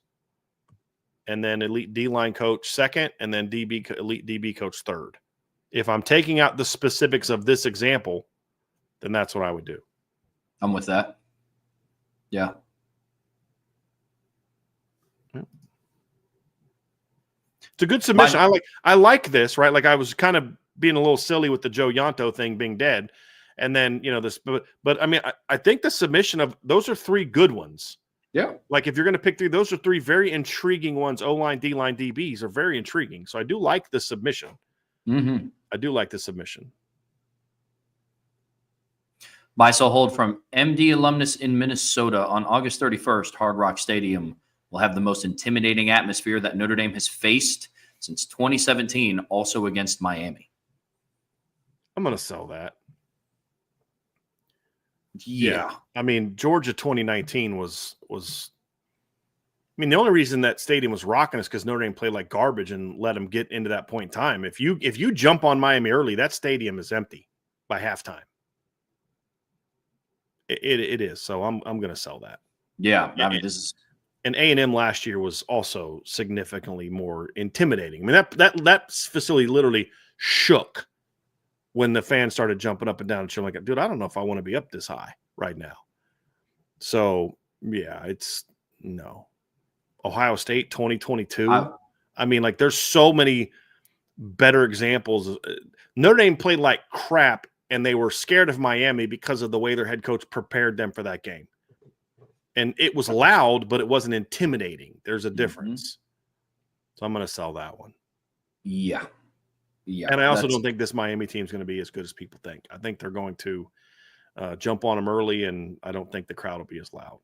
and then elite D-line coach second and then elite DB coach third. If I'm taking out the specifics of this example, then that's what I would do. I'm with that. Yeah. It's a good submission. I like this, right? Like I was kind of being a little silly with the Joe Yonto thing being dead. And then, but I mean, I think the submission of those are three good ones. Yeah. Like if you're going to pick three, those are three very intriguing ones. O-line, D-line, DBs are very intriguing. So I do like the submission. Mm-hmm. I do like the submission. Buy, sell, hold from MD alumnus in Minnesota on August 31st, Hard Rock Stadium. will have the most intimidating atmosphere that Notre Dame has faced since 2017, also against Miami. I'm going to sell that. Yeah. I mean, Georgia 2019 was I mean, the only reason that stadium was rocking is because Notre Dame played like garbage and let them get into that point in time. If you jump on Miami early, that stadium is empty by halftime. It is. So I'm going to sell that. Yeah. I mean, this is. And A&M last year was also significantly more intimidating. I mean, that facility literally shook when the fans started jumping up and down and showing like, dude, I don't know if I want to be up this high right now. So yeah, it's no. Ohio State 2022. I mean, like there's so many better examples. Notre Dame played like crap and they were scared of Miami because of the way their head coach prepared them for that game. And it was loud, but it wasn't intimidating. There's a difference. So I'm going to sell that one. Yeah. Yeah. And I also don't think this Miami team is going to be as good as people think. I think they're going to jump on them early, and I don't think the crowd will be as loud.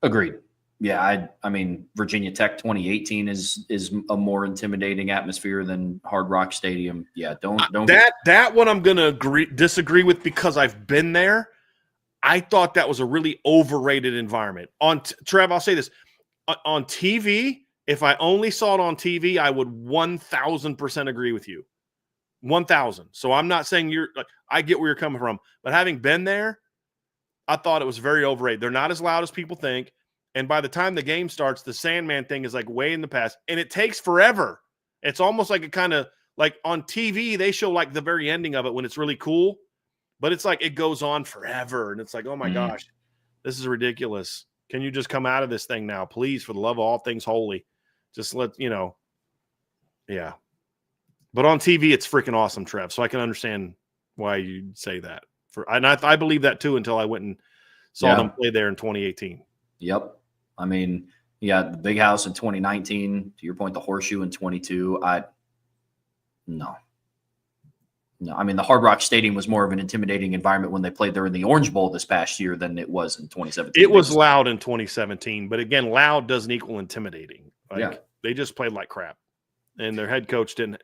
Agreed. Yeah, I mean, Virginia Tech 2018 is a more intimidating atmosphere than Hard Rock Stadium. Yeah, don't that one I'm going to disagree with because I've been there. I thought that was a really overrated environment. Trev, I'll say this. On TV, if I only saw it on TV, I would 1,000% agree with you. 1,000. So I'm not saying I get where you're coming from. But having been there, I thought it was very overrated. They're not as loud as people think. And by the time the game starts, the Sandman thing is like way in the past. And it takes forever. It's almost like it kind of like on TV, they show like the very ending of it when it's really cool. But it's like it goes on forever. And it's like, oh, my gosh, this is ridiculous. Can you just come out of this thing now, please, for the love of all things holy? Just let, yeah. But on TV, it's freaking awesome, Trev. So I can understand why you'd say that. And I believe that, too, until I went and saw them play there in 2018. Yep. I mean, the Big House in 2019. To your point, the Horseshoe in 22. No. I mean, the Hard Rock Stadium was more of an intimidating environment when they played there in the Orange Bowl this past year than it was in 2017. It was loud in 2017, but again, loud doesn't equal intimidating. They just played like crap, and their head coach didn't.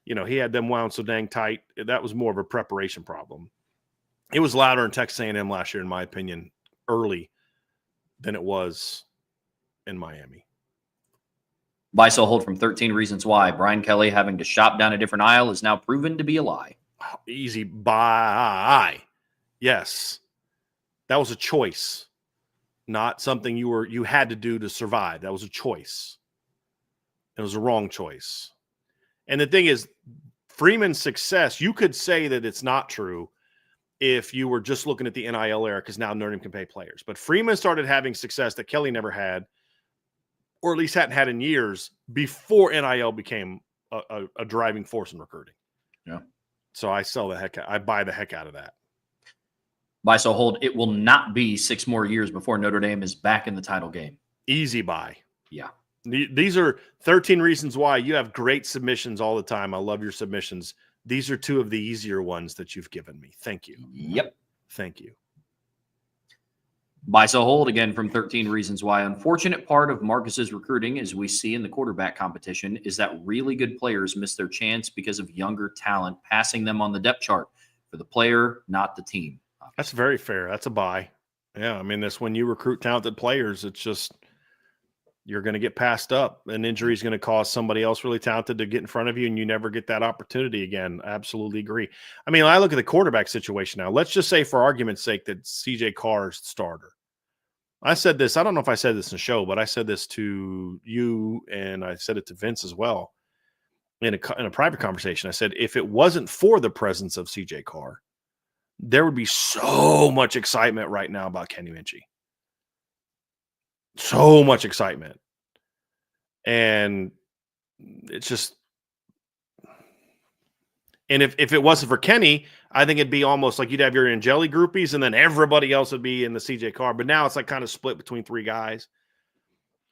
He had them wound so dang tight. That was more of a preparation problem. It was louder in Texas A&M last year, in my opinion, early than it was in Miami. Buy, sell, hold from 13 Reasons Why. Brian Kelly having to shop down a different aisle is now proven to be a lie. Easy buy. Yes. That was a choice, not something you had to do to survive. That was a choice. It was a wrong choice. And the thing is, Freeman's success, you could say that it's not true if you were just looking at the NIL era because now Notre Dame can pay players. But Freeman started having success that Kelly never had, or at least hadn't had in years before NIL became a driving force in recruiting. Yeah. So I buy the heck out of that. Buy, sell, hold. It will not be 6 more years before Notre Dame is back in the title game. Easy buy. Yeah. These are 13 reasons why. You have great submissions all the time. I love your submissions. These are 2 of the easier ones that you've given me. Thank you. Yep. Thank you. Buy, sell, hold again from 13 Reasons Why. Unfortunate part of Marcus's recruiting, as we see in the quarterback competition, is that really good players miss their chance because of younger talent passing them on the depth chart. For the player, not the team. That's very fair. That's a buy. Yeah, I mean, that's when you recruit talented players, it's just you're going to get passed up. An injury is going to cause somebody else really talented to get in front of you, and you never get that opportunity again. Absolutely agree. I mean, I look at the quarterback situation now. Let's just say, for argument's sake, that CJ Carr is the starter. I said this. I don't know if I said this in the show, but I said this to you, and I said it to Vince as well in a private conversation. I said, if it wasn't for the presence of CJ Carr, there would be so much excitement right now about Kenny Minchie. So much excitement. And it's just, and if it wasn't for Kenny, I think it'd be almost like you'd have your Angeli groupies and then everybody else would be in the CJ Carr. But now it's like kind of split between 3 guys.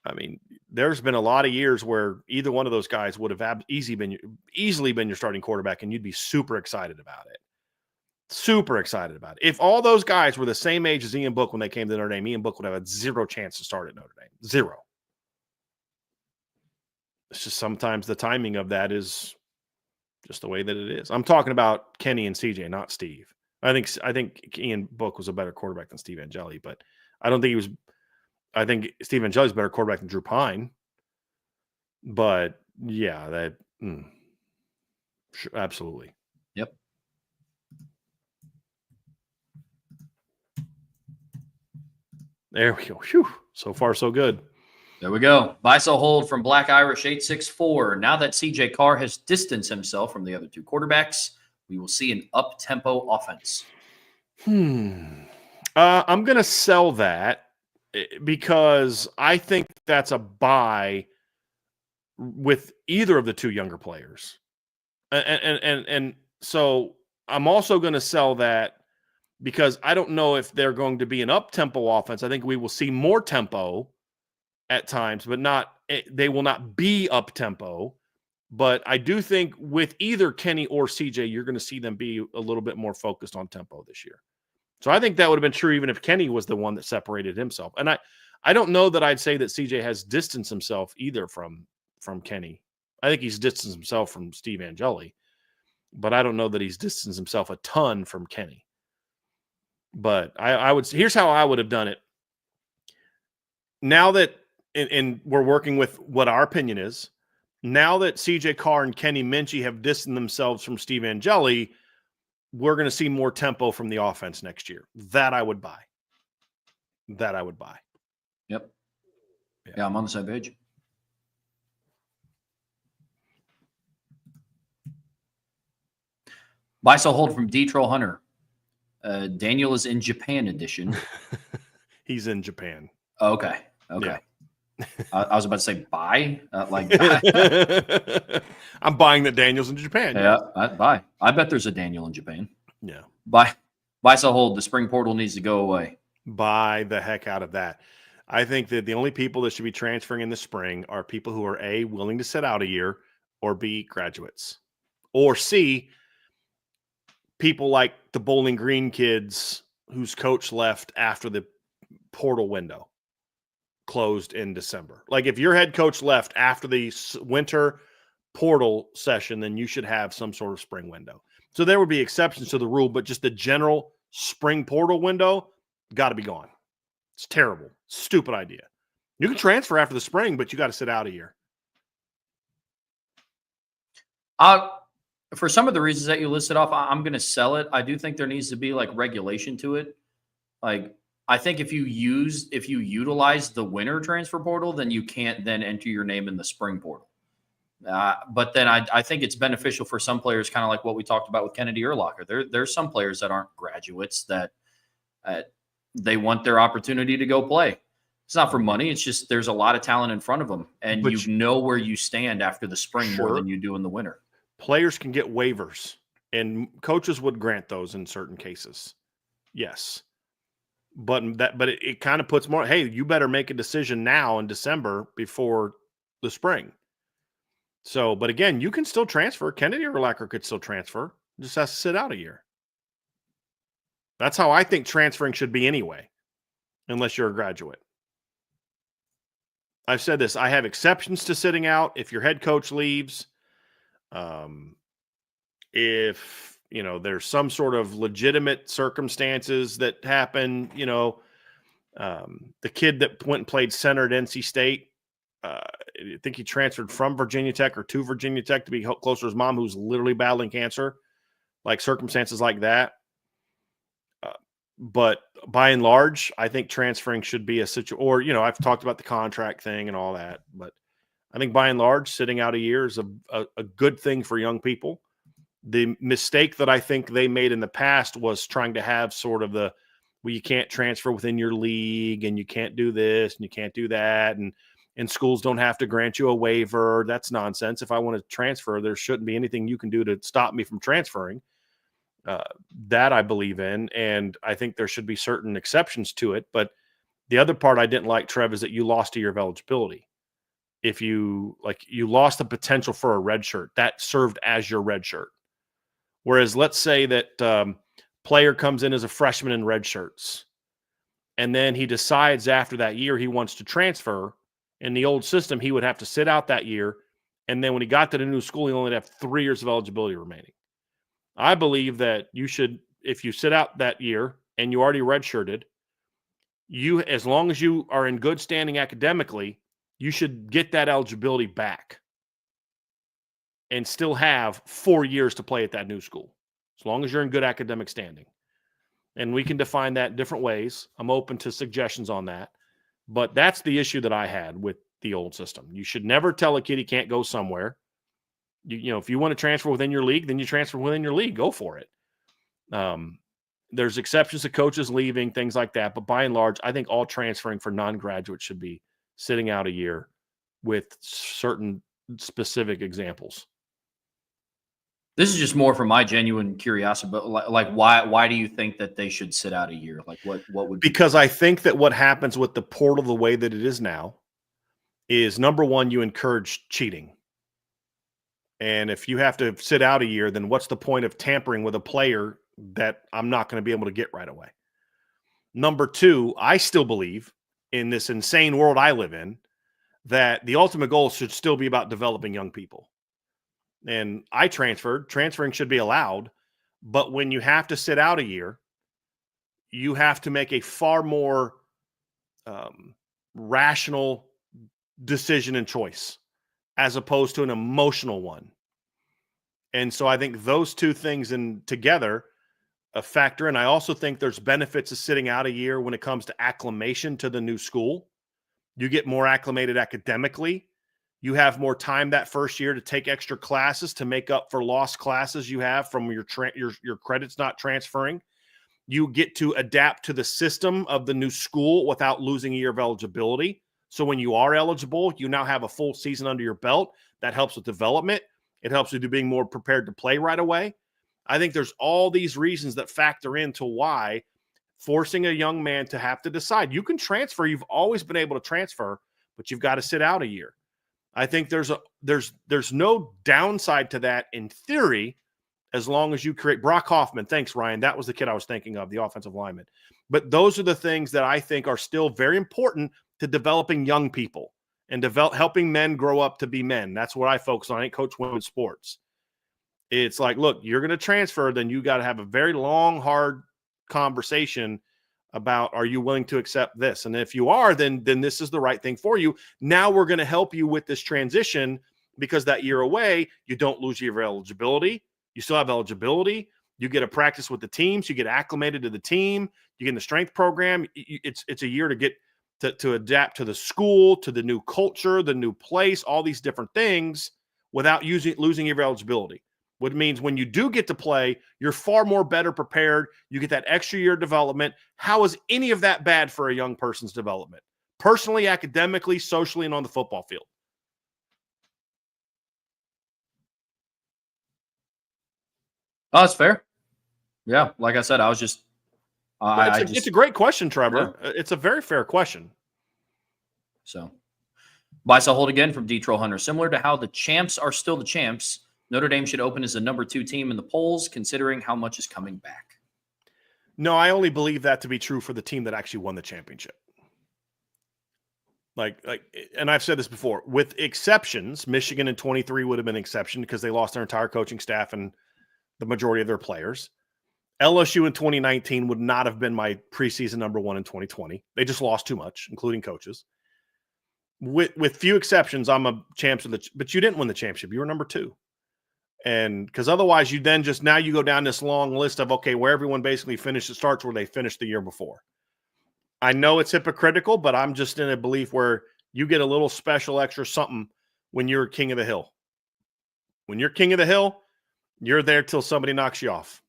I mean, there's been a lot of years where either one of those guys would have easily been your starting quarterback, and you'd be super excited about it. Super excited about it. If all those guys were the same age as Ian Book when they came to Notre Dame, Ian Book would have had zero chance to start at Notre Dame. Zero. It's just sometimes the timing of that is just the way that it is. I'm talking about Kenny and CJ, not Steve. I think Ian Book was a better quarterback than Steve Angeli, but I don't think he was. I think Steve Angeli's a better quarterback than Drew Pine. But yeah, sure, absolutely. Yep. There we go. Whew. So far, so good. There we go. Buy, sell, hold from Black Irish 864. Now that CJ Carr has distanced himself from the other two quarterbacks, we will see an up-tempo offense. I'm going to sell that because I think that's a buy with either of the two younger players. And so I'm also going to sell that because I don't know if they're going to be an up-tempo offense. I think we will see more tempo at times, but they will not be up-tempo. But I do think with either Kenny or CJ, you're going to see them be a little bit more focused on tempo this year. So I think that would have been true even if Kenny was the one that separated himself. And I don't know that I'd say that CJ has distanced himself either from Kenny. I think he's distanced himself from Steve Angeli, but I don't know that he's distanced himself a ton from Kenny. But I would. Here's how I would have done it. Now that, and we're working with what our opinion is, now that CJ Carr and Kenny Minchie have distanced themselves from Steve Angeli, we're going to see more tempo from the offense next year. That I would buy. Yep. Yeah, I'm on the same page. Buy, sell, hold from D-Troll Hunter. Daniel is in Japan edition. He's in Japan. Okay. Yeah. I was about to say buy. I'm buying that Daniel's in Japan. Yeah, buy. I bet there's a Daniel in Japan. Yeah. Buy, sell, hold. The spring portal needs to go away. Buy the heck out of that. I think that the only people that should be transferring in the spring are people who are A, willing to sit out a year, or B, graduates. Or C, people like the Bowling Green kids whose coach left after the portal window closed in December. Like if your head coach left after the winter portal session, then you should have some sort of spring window. So there would be exceptions to the rule, but just the general spring portal window got to be gone. It's terrible. Stupid idea. You can transfer after the spring, but you got to sit out a year. For some of the reasons that you listed off, I'm going to sell it. I do think there needs to be like regulation to it. Like I think if you utilize the winter transfer portal, then you can't then enter your name in the spring portal. But then I think it's beneficial for some players, kind of like what we talked about with Kennedy Urlacher. There's some players that aren't graduates that they want their opportunity to go play. It's not for money. It's just there's a lot of talent in front of them, and you know where you stand after the spring more than you do in the winter. Players can get waivers, and coaches would grant those in certain cases. Yes. But it kind of puts more, hey, you better make a decision now in December before the spring. So, but again, you can still transfer. Kennedy Urlacher could still transfer. Just has to sit out a year. That's how I think transferring should be anyway, unless you're a graduate. I've said this. I have exceptions to sitting out. If your head coach leaves, if there's some sort of legitimate circumstances that happen, the kid that went and played center at NC State, I think he transferred from Virginia Tech or to Virginia Tech to be closer to his mom, who's literally battling cancer, like circumstances like that. But by and large, I think transferring should be a situation, or, I've talked about the contract thing and all that, but I think by and large, sitting out a year is a good thing for young people. The mistake that I think they made in the past was trying to have sort of you can't transfer within your league and you can't do this and you can't do that. And schools don't have to grant you a waiver. That's nonsense. If I want to transfer, there shouldn't be anything you can do to stop me from transferring. That I believe in. And I think there should be certain exceptions to it. But the other part I didn't like, Trev, is that you lost a year of eligibility. If you lost the potential for a red shirt, that served as your red shirt. Whereas let's say that Player comes in as a freshman in red shirts. And then he decides after that year he wants to transfer. In the old system, he would have to sit out that year. And then when he got to the new school, he only had 3 years of eligibility remaining. I believe that you should, if you sit out that year and you already redshirted, as long as you are in good standing academically, you should get that eligibility back and still have 4 years to play at that new school, as long as you're in good academic standing. And we can define that in different ways. I'm open to suggestions on that. But that's the issue that I had with the old system. You should never tell a kid he can't go somewhere. You know, if you want to transfer within your league, then you transfer within your league. Go for it. There's exceptions to coaches leaving, things like that. But by and large, I think all transferring for non-graduates should be sitting out a year with certain specific examples. This is just more for my genuine curiosity, but like why do you think that they should sit out a year? Like what would be? Because I think that what happens with the portal the way that it is now is, number one, you encourage cheating. And if you have to sit out a year, then what's the point of tampering with a player that I'm not going to be able to get right away? Number two, I still believe in this insane world I live in that the ultimate goal should still be about developing young people. And I transferring should be allowed. But when you have to sit out a year, you have to make a far more rational decision and choice as opposed to an emotional one. And so I think those two things together a factor. And I also think there's benefits of sitting out a year when it comes to acclimation to the new school. You get more acclimated academically. You have more time that first year to take extra classes to make up for lost classes you have from your credits not transferring. You get to adapt to the system of the new school without losing a year of eligibility. So when you are eligible, you now have a full season under your belt. That helps with development. It helps with you being more prepared to play right away. I think there's all these reasons that factor into why forcing a young man to have to decide. You can transfer. You've always been able to transfer, but you've got to sit out a year. I think there's no downside to that in theory, as long as you create Brock Hoffman. Thanks, Ryan. That was the kid I was thinking of, the offensive lineman. But those are the things that I think are still very important to developing young people and helping men grow up to be men. That's what I focus on. I coach women's sports. It's like, look, you're going to transfer, then you got to have a very long, hard conversation about, are you willing to accept this? And if you are, then this is the right thing for you. Now we're going to help you with this transition, because that year away, you don't lose your eligibility. You still have eligibility. You get a practice with the teams. You get acclimated to the team. You get in the strength program. It's a year to get to adapt to the school, to the new culture, the new place, all these different things without losing your eligibility. What means when you do get to play, you're far more better prepared. You get that extra year of development. How is any of that bad for a young person's development? Personally, academically, socially, and on the football field. Oh, that's fair. Yeah, like I said, I was just it's a great question, Trevor. Yeah. It's a very fair question. So, buy, sell, hold again from D. Troll Hunter. Similar to how the champs are still the champs, Notre Dame should open as the number 2 team in the polls, considering how much is coming back. No, I only believe that to be true for the team that actually won the championship. And I've said this before, with exceptions, Michigan in 23 would have been an exception because they lost their entire coaching staff and the majority of their players. LSU in 2019 would not have been my preseason number 1 in 2020. They just lost too much, including coaches. With few exceptions, I'm a champs, but you didn't win the championship. You were number 2. And because otherwise you then now you go down this long list of, okay, where everyone basically finished, it starts where they finished the year before. I know it's hypocritical, but I'm just in a belief where you get a little special extra something when you're king of the hill. When you're king of the hill, you're there till somebody knocks you off.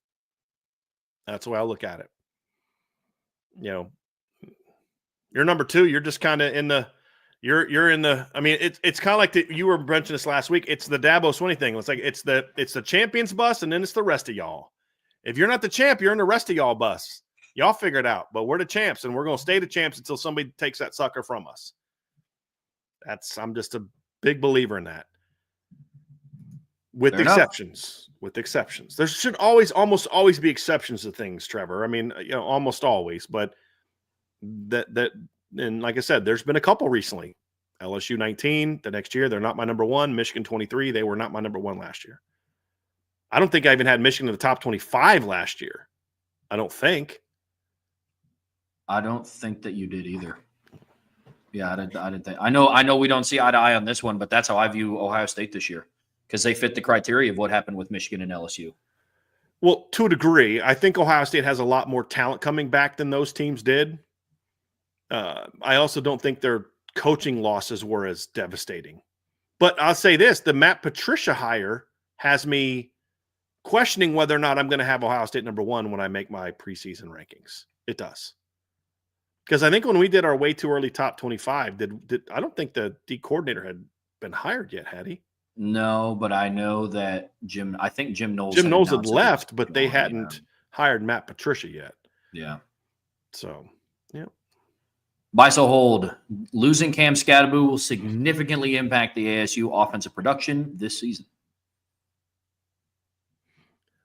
That's the way I look at it. You know, you're number 2. You're just kind of in the, you're in the, I mean, it's kind of like you were mentioning this last week. It's the Dabo Swinney thing. It's like, it's the champions bus, and then it's the rest of y'all. If you're not the champ, you're in the rest of y'all bus. Y'all figure it out, but we're the champs, and we're going to stay the champs until somebody takes that sucker from us. I'm just a big believer in that. With Fair enough. exceptions. With exceptions. There should almost always be exceptions to things, Trevor. I mean, almost always, but and like I said, there's been a couple recently. LSU 19, the next year, they're not my number one. Michigan 23, they were not my number one last year. I don't think I even had Michigan in the top 25 last year. I don't think. I don't think that you did either. Yeah, I didn't think. I know we don't see eye to eye on this one, but that's how I view Ohio State this year because they fit the criteria of what happened with Michigan and LSU. Well, to a degree, I think Ohio State has a lot more talent coming back than those teams did. I also don't think their coaching losses were as devastating. But I'll say this, the Matt Patricia hire has me questioning whether or not I'm going to have Ohio State number one when I make my preseason rankings. It does. Because I think when we did our way too early top 25, I don't think the D coordinator had been hired yet, had he? No, but I know that Jim Knowles had left, but they hadn't hired Matt Patricia yet. Yeah. So, yeah. Buy, sell, hold. Losing Cam Scadaboo will significantly impact the ASU offensive production this season.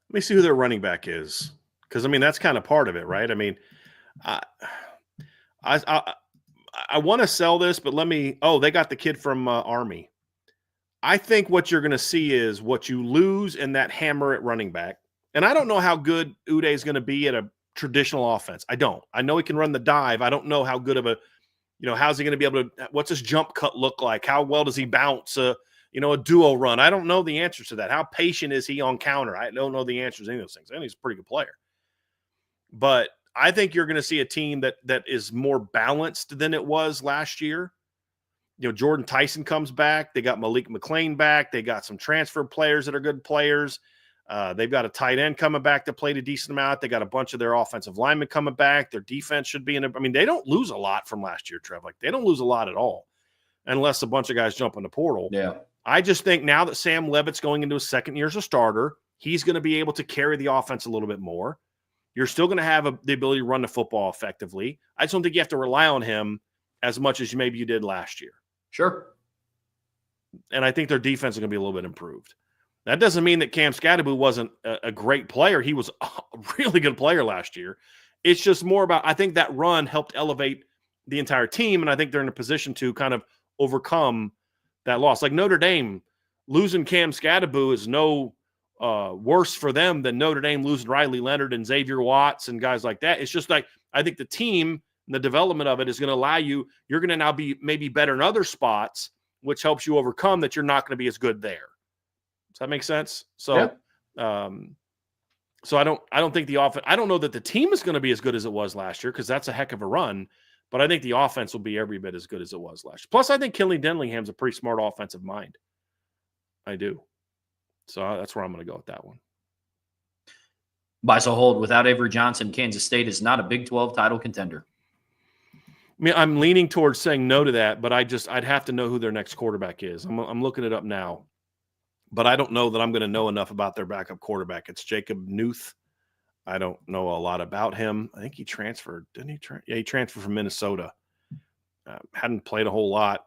Let me see who their running back is. Because, I mean, that's kind of part of it, right? I mean, I want to sell this, but they got the kid from Army. I think what you're going to see is what you lose in that hammer at running back. And I don't know how good Uday is going to be at a traditional offense. I don't. I know he can run the dive. I don't know how good of how's he going to be able to, what's his jump cut look like? How well does he bounce a duo run? I don't know the answers to that. How patient is he on counter? I don't know the answers to any of those things. I think he's a pretty good player. But I think you're going to see a team that is more balanced than it was last year. Jordan Tyson comes back. They got Malik McClain back. They got some transfer players that are good players. They've got a tight end coming back to play a decent amount. They got a bunch of their offensive linemen coming back. Their defense should be they don't lose a lot from last year, Trev. Like, they don't lose a lot at all unless a bunch of guys jump in the portal. Yeah. I just think now that Sam Levitt's going into his second year as a starter, he's going to be able to carry the offense a little bit more. You're still going to have the ability to run the football effectively. I just don't think you have to rely on him as much as maybe you did last year. Sure. And I think their defense is going to be a little bit improved. That doesn't mean that Cam Scadaboo wasn't a great player. He was a really good player last year. It's just more about, I think that run helped elevate the entire team, and I think they're in a position to kind of overcome that loss. Like Notre Dame, losing Cam Scadaboo is no worse for them than Notre Dame losing Riley Leonard and Xavier Watts and guys like that. It's just like, I think the team and the development of it is going to allow you're going to now be maybe better in other spots, which helps you overcome that you're not going to be as good there. Does that make sense? So, yeah. So I don't think the offense, I don't know that the team is going to be as good as it was last year, because that's a heck of a run, but I think the offense will be every bit as good as it was last year. Plus, I think Kinley Denlingham's a pretty smart offensive mind. I do. So that's where I'm going to go with that one. Buy, sell, hold. Without Avery Johnson, Kansas State is not a Big 12 title contender. I mean, I'm leaning towards saying no to that, but I'd have to know who their next quarterback is. I'm looking it up now, but I don't know that I'm going to know enough about their backup quarterback. It's Jacob Newth. I don't know a lot about him. I think he transferred, didn't he? Yeah, he transferred from Minnesota. Hadn't played a whole lot.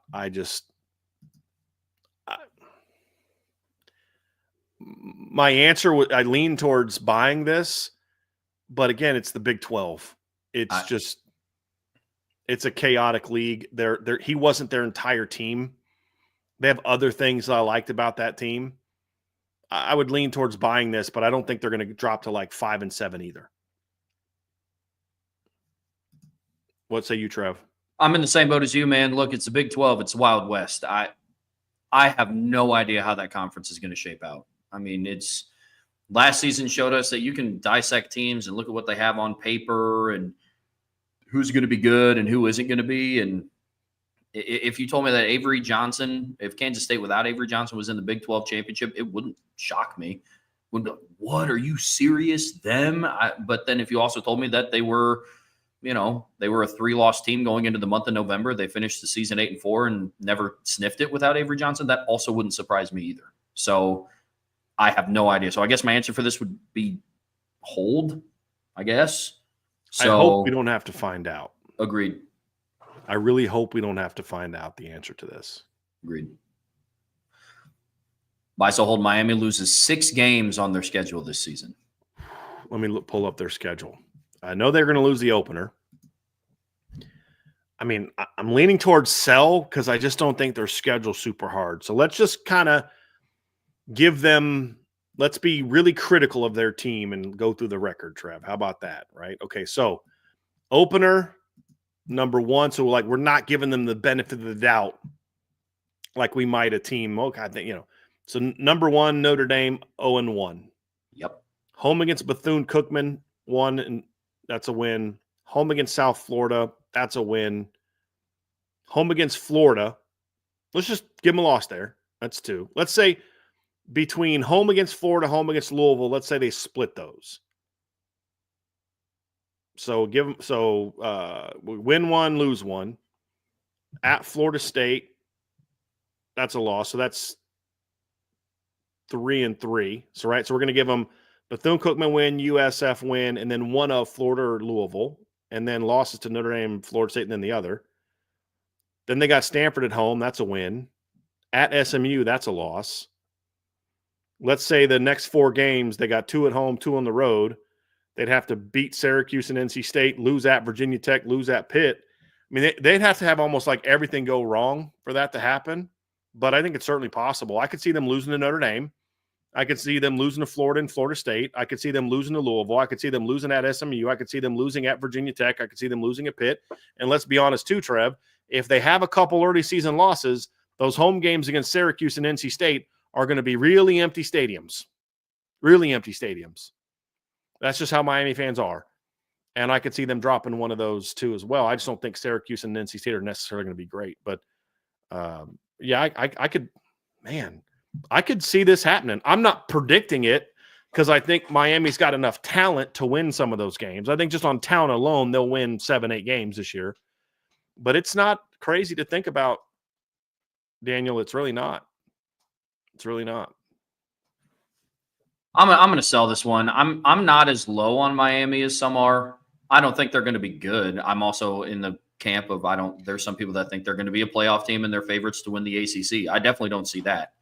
My answer would, I lean towards buying this, but again, it's the Big 12. It's a chaotic league. He wasn't their entire team. They have other things that I liked about that team. I would lean towards buying this, but I don't think they're going to drop to like 5-7 either. What say you, Trev? I'm in the same boat as you, man. Look, it's the Big 12. It's the Wild West. I have no idea how that conference is going to shape out. I mean, last season showed us that you can dissect teams and look at what they have on paper and who's going to be good and who isn't going to be. And if you told me that if Kansas State without Avery Johnson was in the Big 12 championship, it wouldn't shock me. Wouldn't be like, what, are you serious? But then if you also told me that they were a 3-loss team going into the month of November, they finished the season 8-4 and never sniffed it without Avery Johnson, that also wouldn't surprise me either. So I have no idea. So I guess my answer for this would be hold, I guess. So I hope we don't have to find out. Agreed. I really hope we don't have to find out the answer to this. Agreed. Buy, sell, hold. Miami loses 6 games on their schedule this season. Let me pull up their schedule. I know they're going to lose the opener. I mean, I'm leaning towards sell because I just don't think their schedule's super hard. So let's just kind of give them – let's be really critical of their team and go through the record, Trev. How about that, right? Okay, so opener, number 1. So, like, we're not giving them the benefit of the doubt like we might a team. Okay, I think, So, number 1, Notre Dame, 0-1. Yep. Home against Bethune-Cookman, 1, and that's a win. Home against South Florida, that's a win. Home against Florida, let's just give them a loss there. That's 2. Let's say between home against Florida, home against Louisville, let's say they split those. So we win 1, lose 1. At Florida State, that's a loss. So that's 3-3. So we're going to give them Bethune-Cookman win, USF win, and then one of Florida or Louisville, and then losses to Notre Dame, Florida State, and then the other. Then they got Stanford at home. That's a win. At SMU, that's a loss. Let's say the next 4 games, they got 2 at home, 2 on the road. They'd have to beat Syracuse and NC State, lose at Virginia Tech, lose at Pitt. I mean, they'd have to have almost like everything go wrong for that to happen. But I think it's certainly possible. I could see them losing to Notre Dame. I could see them losing to Florida and Florida State. I could see them losing to Louisville. I could see them losing at SMU. I could see them losing at Virginia Tech. I could see them losing at Pitt. And let's be honest too, Trev, if they have a couple early season losses, those home games against Syracuse and NC State are going to be really empty stadiums. Really empty stadiums. That's just how Miami fans are. And I could see them dropping one of those too as well. I just don't think Syracuse and NC State are necessarily going to be great. But, I could see this happening. I'm not predicting it because I think Miami's got enough talent to win some of those games. I think just on talent alone, they'll win 7-8 games this year. But it's not crazy to think about, Daniel. It's really not. It's really not. I'm going to sell this one. I'm not as low on Miami as some are. I don't think they're going to be good. I'm also in the camp of there's some people that think they're going to be a playoff team and they're favorites to win the ACC. I definitely don't see that.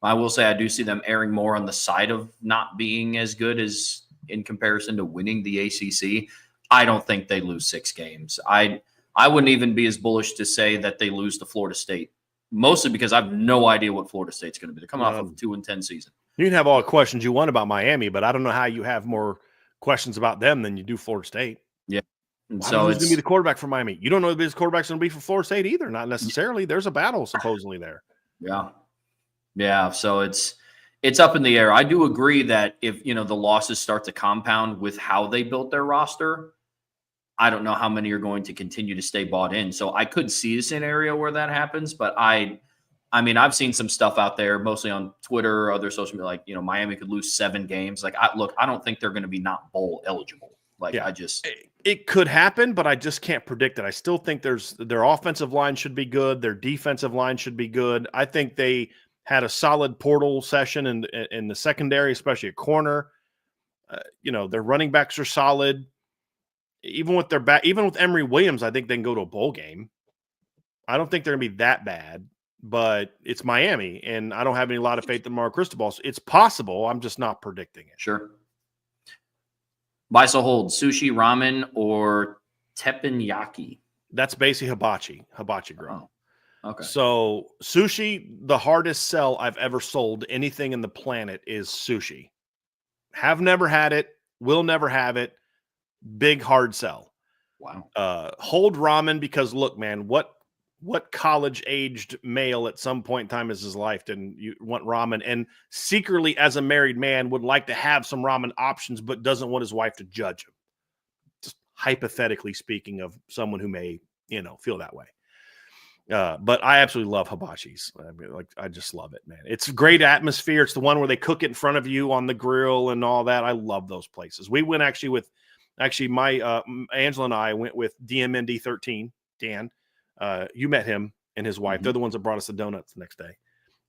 I will say I do see them erring more on the side of not being as good as in comparison to winning the ACC. I don't think they lose 6 games. I wouldn't even be as bullish to say that they lose to Florida State, mostly because I have no idea what Florida State's going to be. They're coming off of a 2-10 season. You can have all the questions you want about Miami, but I don't know how you have more questions about them than you do Florida State. Yeah. And so so who's going to be the quarterback for Miami? You don't know who the quarterback's going to be for Florida State either. Not necessarily. There's a battle supposedly there. Yeah. Yeah. So it's up in the air. I do agree that if, the losses start to compound with how they built their roster, I don't know how many are going to continue to stay bought in. So I could see a scenario where that happens, but I mean, I've seen some stuff out there, mostly on Twitter, other social media, like, Miami could lose 7 games. Like, I don't think they're going to be not bowl eligible. Like, yeah. It could happen, but I just can't predict it. I still think their offensive line should be good. Their defensive line should be good. I think they had a solid portal session in the secondary, especially at corner. Their running backs are solid. Even with Emory Williams, I think they can go to a bowl game. I don't think they're going to be that bad. But it's Miami, and I don't have a lot of faith in Mark Cristobal. So it's possible. I'm just not predicting it. Sure. Buy, sell, hold, sushi, ramen, or teppanyaki. That's basically hibachi grill. Oh, okay. So sushi, the hardest sell I've ever sold anything in the planet is sushi. Have never had it. Will never have it. Big hard sell. Wow. Hold ramen because look, man, what college-aged male at some point in time in his life didn't you want ramen and secretly as a married man would like to have some ramen options but doesn't want his wife to judge him? Just hypothetically speaking of someone who may, feel that way. But I absolutely love hibachis. I mean, I just love it, man. It's a great atmosphere. It's the one where they cook it in front of you on the grill and all that. I love those places. We went my Angela and I went with DMND 13, Dan. You met him and his wife. Mm-hmm. They're the ones that brought us the donuts the next day.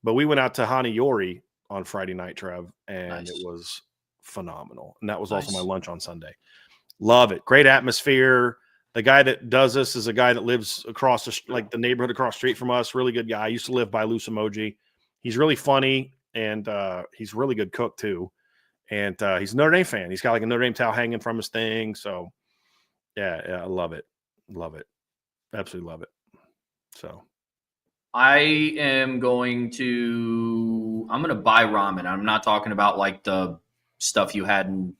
But we went out to Hanayori on Friday night, Trev, and It was phenomenal. And that was also my lunch on Sunday. Love it. Great atmosphere. The guy that does this is a guy that lives across the neighborhood across the street from us. Really good guy. I used to live by Lusamoji. He's really funny. and he's a really good cook too. And he's a Notre Dame fan. He's got like a Notre Dame towel hanging from his thing. So yeah, I love it. Love it. Absolutely love it. So I'm going to buy ramen. I'm not talking about like the stuff you had in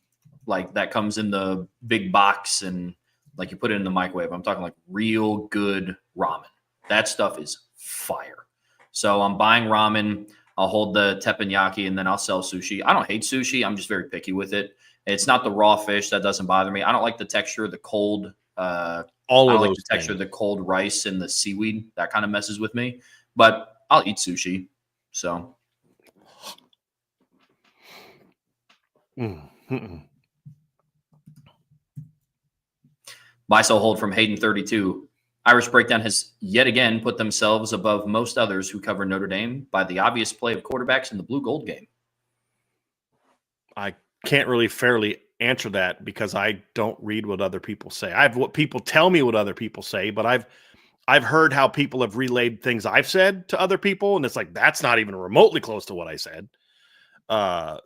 like that comes in the big box and like you put it in the microwave. I'm talking like real good ramen. That stuff is fire. So I'm buying ramen. I'll hold the teppanyaki and then I'll sell sushi. I don't hate sushi. I'm just very picky with it. It's not the raw fish that doesn't bother me. I don't like the texture of the cold. all of those the texture of the cold rice and the seaweed. That kind of messes with me. But I'll eat sushi. So. Buy, sell, hold from Hayden 32. Irish Breakdown has yet again put themselves above most others who cover Notre Dame by the obvious play of quarterbacks in the blue gold game. I can't really fairly answer that because I don't read what other people say. I have what people tell me what other people say, but I've heard how people have relayed things I've said to other people, and it's like that's not even remotely close to what I said.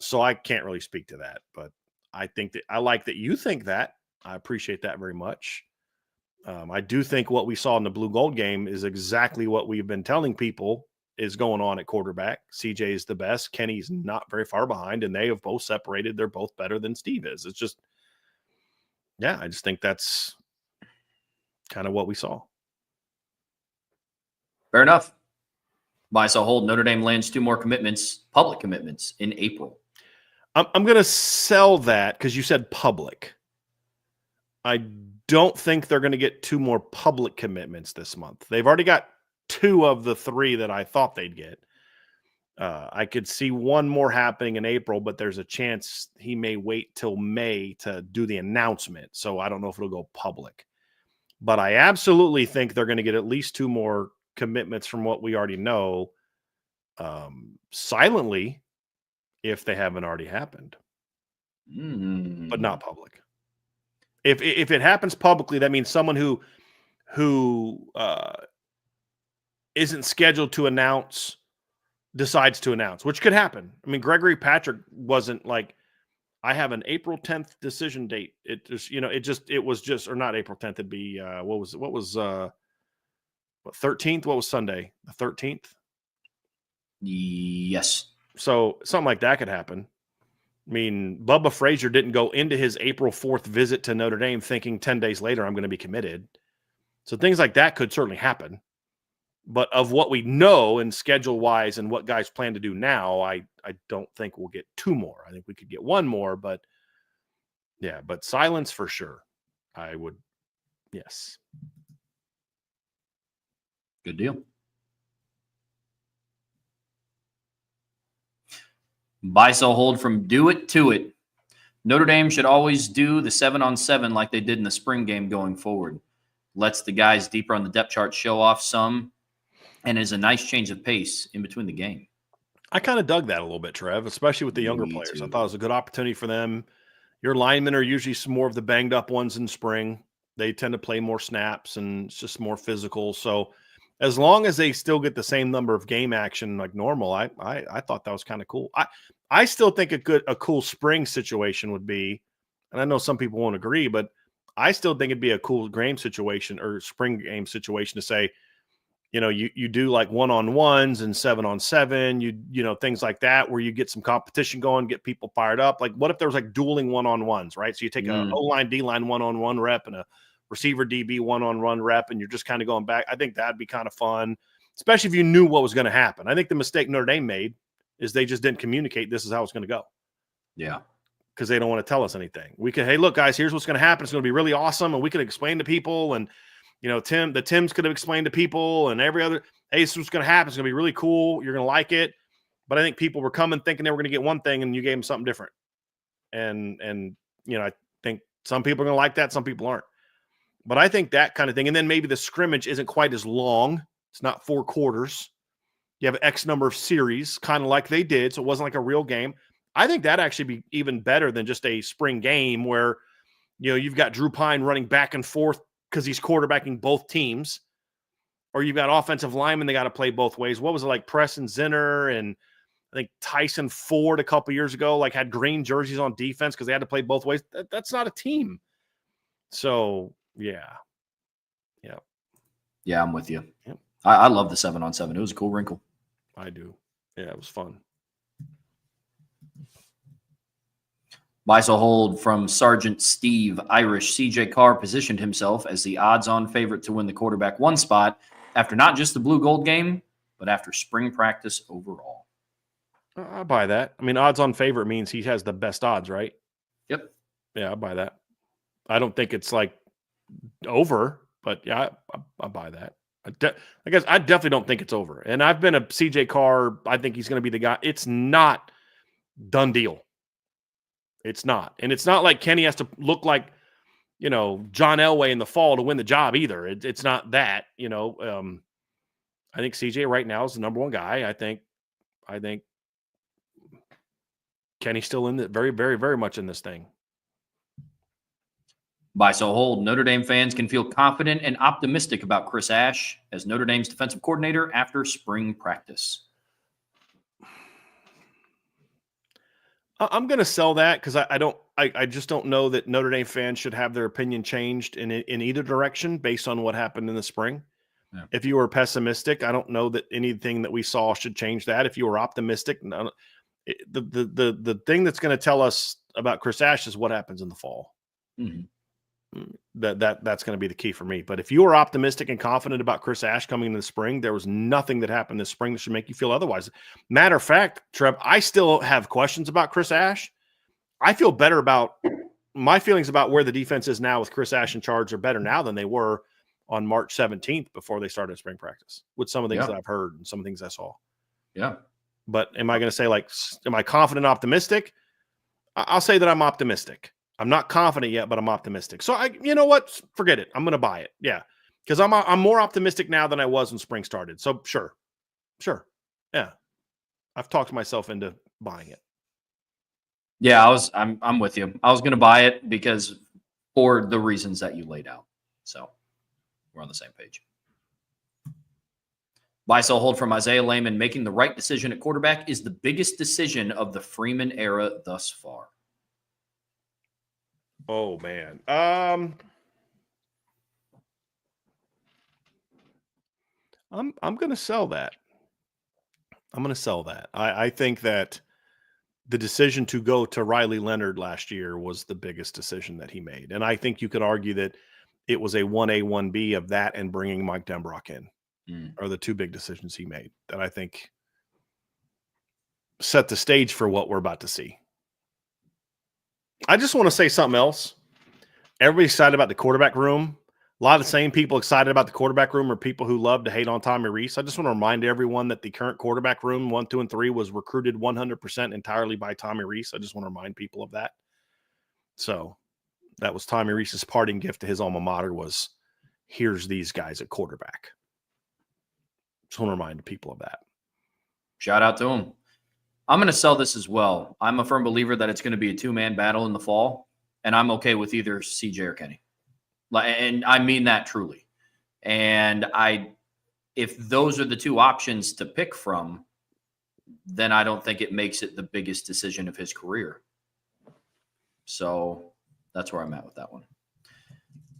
So I can't really speak to that, but I think that I like that you think that. I appreciate that very much. I do think what we saw in the blue gold game is exactly what we've been telling people is going on at quarterback. CJ is the best. Kenny's not very far behind, and they have both separated. They're both better than Steve is. It's just, yeah, I just think that's kind of what we saw. Fair enough. Buy, sell, hold. Notre Dame lands 2 more commitments, public commitments, in April. I'm going to sell that because you said public. I don't think they're going to get 2 more public commitments this month. They've already got 2 of the 3 that I thought they'd get. I could see 1 more happening in April, but there's a chance he may wait till May to do the announcement. So I don't know if it'll go public. But I absolutely think they're going to get at least 2 more commitments from what we already know silently if they haven't already happened. But not public. If it happens publicly, that means someone who isn't scheduled to announce decides to announce, which could happen. I mean, Gregory Patrick wasn't like, I have an April 10th decision date. It just, it was just, or not April 10th. It'd be, what was 13th? What was Sunday? The 13th? Yes. So something like that could happen. I mean, Bubba Frazier didn't go into his April 4th visit to Notre Dame thinking 10 days later, I'm going to be committed. So things like that could certainly happen. But of what we know and schedule-wise and what guys plan to do now, I don't think we'll get 2 more. I think we could get 1 more, but yeah, but silence for sure. I would, yes. Good deal. Buy, sell, hold from Do It to It. Notre Dame should always do the 7-on-7 like they did in the spring game going forward. Lets the guys deeper on the depth chart show off some and is a nice change of pace in between the game. I kind of dug that a little bit, Trev, especially with the younger players. Too. I thought it was a good opportunity for them. Your linemen are usually some more of the banged up ones in spring. They tend to play more snaps and it's just more physical. So as long as they still get the same number of game action like normal, I thought that was kind of cool. I still think a cool spring situation would be, and I know some people won't agree, but I still think it'd be a cool game situation or spring game situation to say, you do like 1-on-1s and 7-on-7, things like that, where you get some competition going, get people fired up. Like what if there was like dueling 1-on-1s, right? So you take a O-line, D-line 1-on-1 rep and a receiver DB 1-on-1 rep, and you're just kind of going back. I think that'd be kind of fun, especially if you knew what was going to happen. I think the mistake Notre Dame made is they just didn't communicate this is how it's going to go. Yeah. Because they don't want to tell us anything. We could, hey, look, guys, here's what's going to happen. It's going to be really awesome. And we could explain to people. And, Tims could have explained to people and every other, hey, this is what's going to happen. It's going to be really cool. You're going to like it. But I think people were coming thinking they were going to get one thing and you gave them something different. And I think some people are going to like that. Some people aren't. But I think that kind of thing. And then maybe the scrimmage isn't quite as long. It's not 4 quarters. You have X number of series, kind of like they did. So it wasn't like a real game. I think that actually be even better than just a spring game where, you've got Drew Pine running back and forth because he's quarterbacking both teams, or you've got offensive linemen. They got to play both ways. What was it like? Preston Zinner and I think Tyson Ford a couple years ago, like had green jerseys on defense because they had to play both ways. That's not a team. So, yeah. Yeah, I'm with you. Yep. I love the 7-on-7. It was a cool wrinkle. I do. Yeah, it was fun. Buys a hold from Sergeant Steve Irish. CJ Carr positioned himself as the odds-on favorite to win the quarterback one spot after not just the blue gold game, but after spring practice overall. I buy that. I mean, odds on favorite means he has the best odds, right? Yep. Yeah, I buy that. I don't think it's like over, but yeah, I buy that. I guess I definitely don't think it's over. And I've been a CJ Carr. I think he's going to be the guy. It's not done deal. It's not. And it's not like Kenny has to look like, John Elway in the fall to win the job either. It's not that, I think CJ right now is the number one guy. I think Kenny's still in it very, very, very much in this thing. Buy so hold. Notre Dame fans can feel confident and optimistic about Chris Ash as Notre Dame's defensive coordinator after spring practice. I'm going to sell that because I just don't know that Notre Dame fans should have their opinion changed in either direction based on what happened in the spring. Yeah. If you were pessimistic, I don't know that anything that we saw should change that. If you were optimistic, the thing that's going to tell us about Chris Ash is what happens in the fall. Mm-hmm. That's going to be the key for me. But if you are optimistic and confident about Chris Ash coming into the spring, there was nothing that happened this spring that should make you feel otherwise. Matter of fact, Trev, I still have questions about Chris Ash. I feel better about my feelings about where the defense is now with Chris Ash in charge are better now than they were on March 17th before they started spring practice with some of the things that I've heard and some things I saw. Yeah. But am I going to say am I confident, optimistic? I'll say that I'm optimistic. I'm not confident yet, but I'm optimistic. So you know what? Forget it. I'm going to buy it. Yeah. Because I'm more optimistic now than I was when spring started. So sure. Yeah. I've talked myself into buying it. Yeah, I'm with you. I was going to buy it because for the reasons that you laid out. So we're on the same page. Buy, sell, hold from Isaiah Lehman. Making the right decision at quarterback is the biggest decision of the Freeman era thus far. Oh man. I'm going to sell that. I think that the decision to go to Riley Leonard last year was the biggest decision that he made. And I think you could argue that it was a 1A, 1B of that and bringing Mike Denbrock in are the two big decisions he made that I think set the stage for what we're about to see. I just want to say something else. Everybody's excited about the quarterback room. A lot of the same people excited about the quarterback room are people who love to hate on Tommy Rees. I just want to remind everyone that the current quarterback room, 1, 2, and 3, was recruited 100% entirely by Tommy Rees. I just want to remind people of that. So that was Tommy Rees's parting gift to his alma mater was, here's these guys at quarterback. Just want to remind people of that. Shout out to him. I'm going to sell this as well. I'm a firm believer that it's going to be a two-man battle in the fall, and I'm okay with either CJ or Kenny. And I mean that truly. And if those are the two options to pick from, then I don't think it makes it the biggest decision of his career. So that's where I'm at with that one.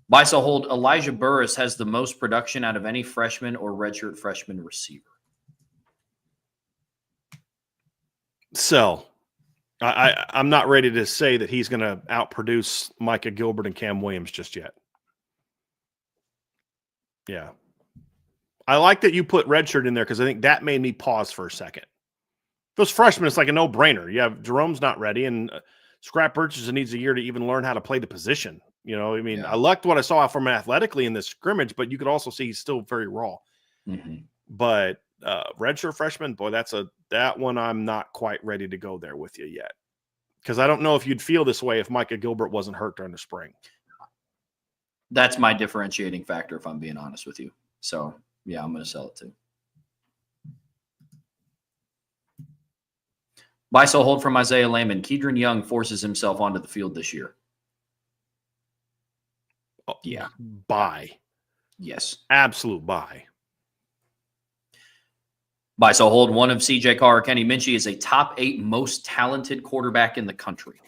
Buy, sell, hold. Elijah Burris has the most production out of any freshman or redshirt freshman receiver. Sell. I'm not ready to say that he's going to outproduce Micah Gilbert and Cam Williams just yet. Yeah. I like that you put redshirt in there because I think that made me pause for a second. Those freshmen, it's like a no-brainer. You have Jerome's not ready, and Scrap Burgess needs a year to even learn how to play the position. I liked what I saw from him athletically in this scrimmage, but you could also see he's still very raw. Mm-hmm. But redshirt freshman, boy, that one I'm not quite ready to go there with you yet. Because I don't know if you'd feel this way if Micah Gilbert wasn't hurt during the spring. That's my differentiating factor, if I'm being honest with you. So, yeah, I'm going to sell it too. Buy, sell, hold from Isaiah Lehman. Kedron Young forces himself onto the field this year. Oh, yeah. Buy. Yes. Absolute buy. Buy, sell, hold. One of CJ Carr or Kenny Minchey is a top 8 most talented quarterback in the country.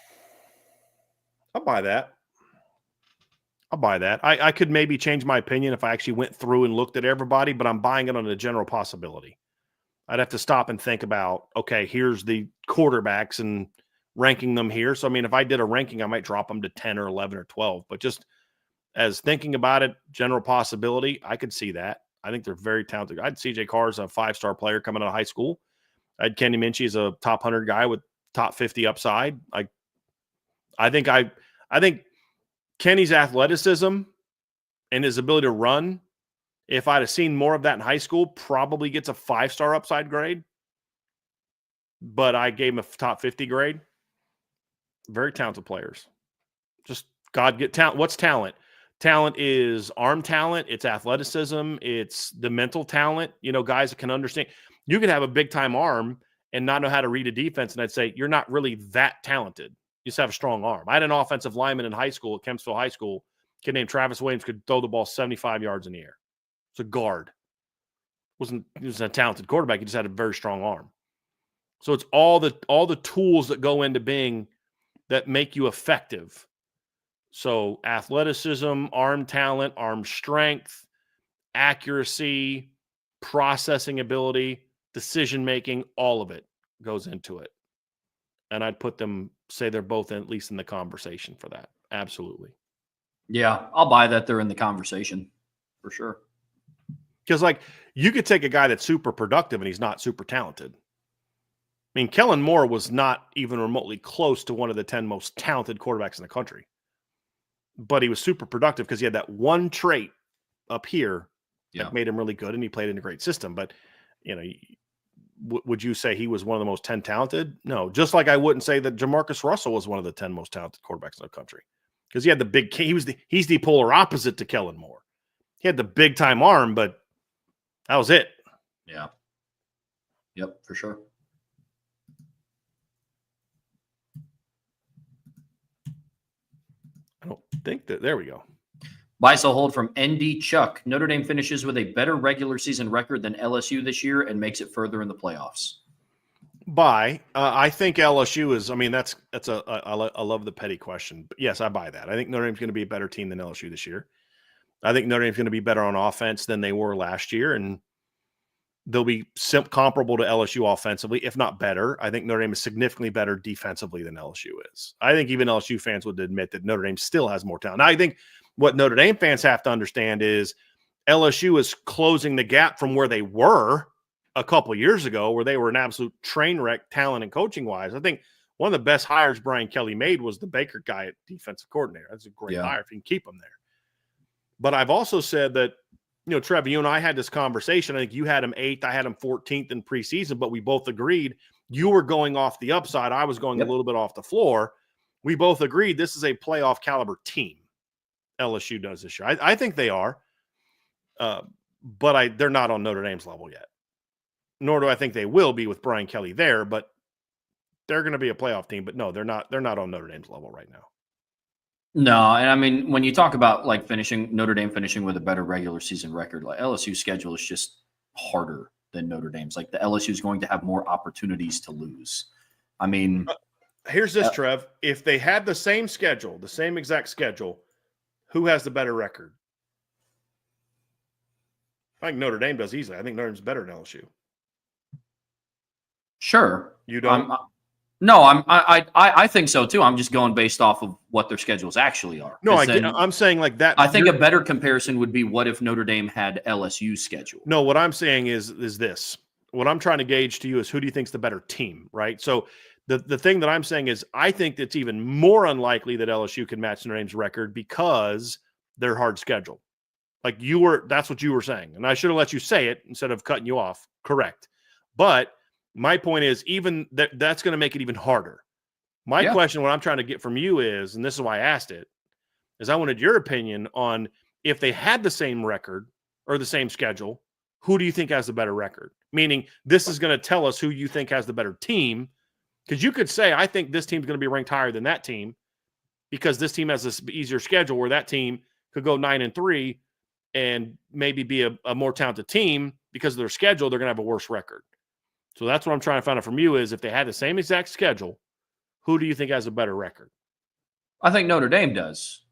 I'll buy that. I could maybe change my opinion if I actually went through and looked at everybody, but I'm buying it on a general possibility. I'd have to stop and think about, okay, here's the quarterbacks and ranking them here. So, I mean, if I did a ranking, I might drop them to 10 or 11 or 12. But just as thinking about it, general possibility, I could see that. I think they're very talented. I'd CJ Carr as a 5-star player coming out of high school. I'd Kenny Minchey as a top 100 guy with top 50 upside. I think Kenny's athleticism and his ability to run, if I'd have seen more of that in high school, probably gets a 5-star upside grade. But I gave him a top 50 grade. Very talented players. Just God get talent. What's talent? Talent is arm talent. It's athleticism. It's the mental talent. You know, guys that can understand. You could have a big time arm and not know how to read a defense. And I'd say, you're not really that talented. You just have a strong arm. I had an offensive lineman in high school at Kempsville High School. A kid named Travis Williams could throw the ball 75 yards in the air. It's a guard. He was a talented quarterback. He just had a very strong arm. So it's all the tools that go into being that make you effective. So athleticism, arm talent, arm strength, accuracy, processing ability, decision-making, all of it goes into it. And I'd put them, say they're both at least in the conversation for that. Absolutely. Yeah, I'll buy that they're in the conversation for sure. Because, like, you could take a guy that's super productive and he's not super talented. I mean, Kellen Moore was not even remotely close to one of the 10 most talented quarterbacks in the country. But he was super productive because he had that one trait up here that made him really good, and he played in a great system. But, you know, would you say he was one of the most 10 talented? No. Just like I wouldn't say that Jamarcus Russell was one of the 10 most talented quarterbacks in the country. Because he had the big – he's the polar opposite to Kellen Moore. He had the big-time arm, but that was it. Yeah. Yep, for sure. I don't think that – there we go. Buy, sell, hold from ND Chuck. Notre Dame finishes with a better regular season record than LSU this year and makes it further in the playoffs. Buy. I think LSU is – I mean, I love the petty question. But yes, I buy that. I think Notre Dame's going to be a better team than LSU this year. I think Notre Dame's going to be better on offense than they were last year, and they'll be comparable to LSU offensively, if not better. I think Notre Dame is significantly better defensively than LSU is. I think even LSU fans would admit that Notre Dame still has more talent. Now, I think what Notre Dame fans have to understand is LSU is closing the gap from where they were a couple of years ago, where they were an absolute train wreck talent and coaching-wise. I think one of the best hires Brian Kelly made was the Baker guy at defensive coordinator. That's a great hire if you can keep him there. But I've also said that, you know, Trevor, you and I had this conversation. I think you had him 8th. I had him 14th in preseason, but we both agreed you were going off the upside. I was going a little bit off the floor. We both agreed this is a playoff caliber team. LSU does this year. I think they are, but they're not on Notre Dame's level yet. Nor do I think they will be with Brian Kelly there, but they're going to be a playoff team. But no, they're not on Notre Dame's level right now. No, and I mean, when you talk about like Notre Dame finishing with a better regular season record, like LSU's schedule is just harder than Notre Dame's. Like the LSU is going to have more opportunities to lose. I mean, here's this, Trev. If they had the same schedule, the same exact schedule, who has the better record? I think Notre Dame does easily. I think Notre Dame's better than LSU. Sure. You don't? I think so too. I'm just going based off of what their schedules actually are. No, I'm saying like that. I think a better comparison would be what if Notre Dame had LSU's schedule. No, what I'm saying is this. What I'm trying to gauge to you is who do you think's the better team, right? So the thing that I'm saying is I think it's even more unlikely that LSU can match Notre Dame's record because their hard schedule. Like that's what you were saying. And I should have let you say it instead of cutting you off. Correct. But my point is even that's going to make it even harder. My question, what I'm trying to get from you is, and this is why I asked it, is I wanted your opinion on if they had the same record or the same schedule, who do you think has the better record? Meaning this is going to tell us who you think has the better team. Because you could say, I think this team's going to be ranked higher than that team because this team has this easier schedule where that team could go 9-3 and maybe be a more talented team because of their schedule. They're going to have a worse record. So that's what I'm trying to find out from you is if they had the same exact schedule, who do you think has a better record? I think Notre Dame does.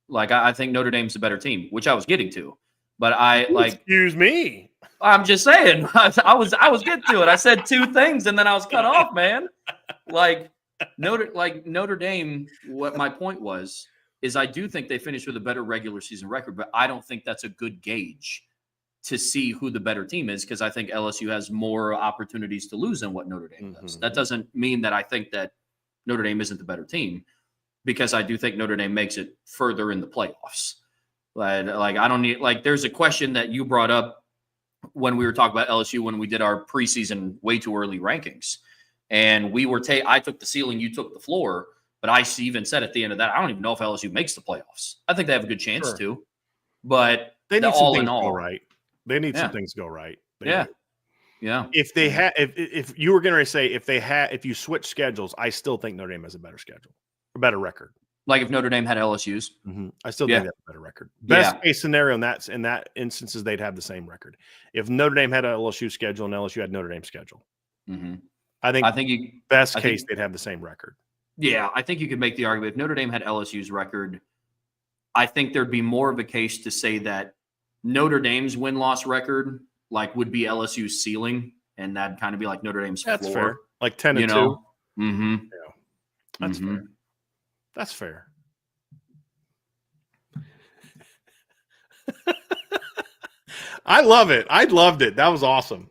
Like, I think Notre Dame's a better team, which I was getting to. But Excuse me. I'm just saying, I was getting to it. I said two things and then I was cut off, man. Like Notre Dame, what my point was, is I do think they finished with a better regular season record, but I don't think that's a good gauge to see who the better team is because I think LSU has more opportunities to lose than what Notre Dame does. That doesn't mean that I think that Notre Dame isn't the better team because I do think Notre Dame makes it further in the playoffs. Like I don't need there's a question that you brought up when we were talking about LSU when we did our preseason way too early rankings. And we were I took the ceiling, you took the floor, but I even said at the end of that, I don't even know if LSU makes the playoffs. I think they have a good chance to, but they need all some in things all, go right. They need some things go right. Yeah. If they had, if you were going to say if you switch schedules, I still think Notre Dame has a better schedule, a better record. Like if Notre Dame had LSU's, I still think they have a better record. Best case scenario in that instances, they'd have the same record. If Notre Dame had an LSU schedule and LSU had Notre Dame schedule, I think best case they'd have the same record. Yeah, I think you could make the argument if Notre Dame had LSU's record, I think there'd be more of a case to say that Notre Dame's win-loss record would be LSU's ceiling, and that'd kind of be like Notre Dame's floor. That's fair. Like 10-2. Yeah, that's fair. That's fair. I love it. I loved it. That was awesome.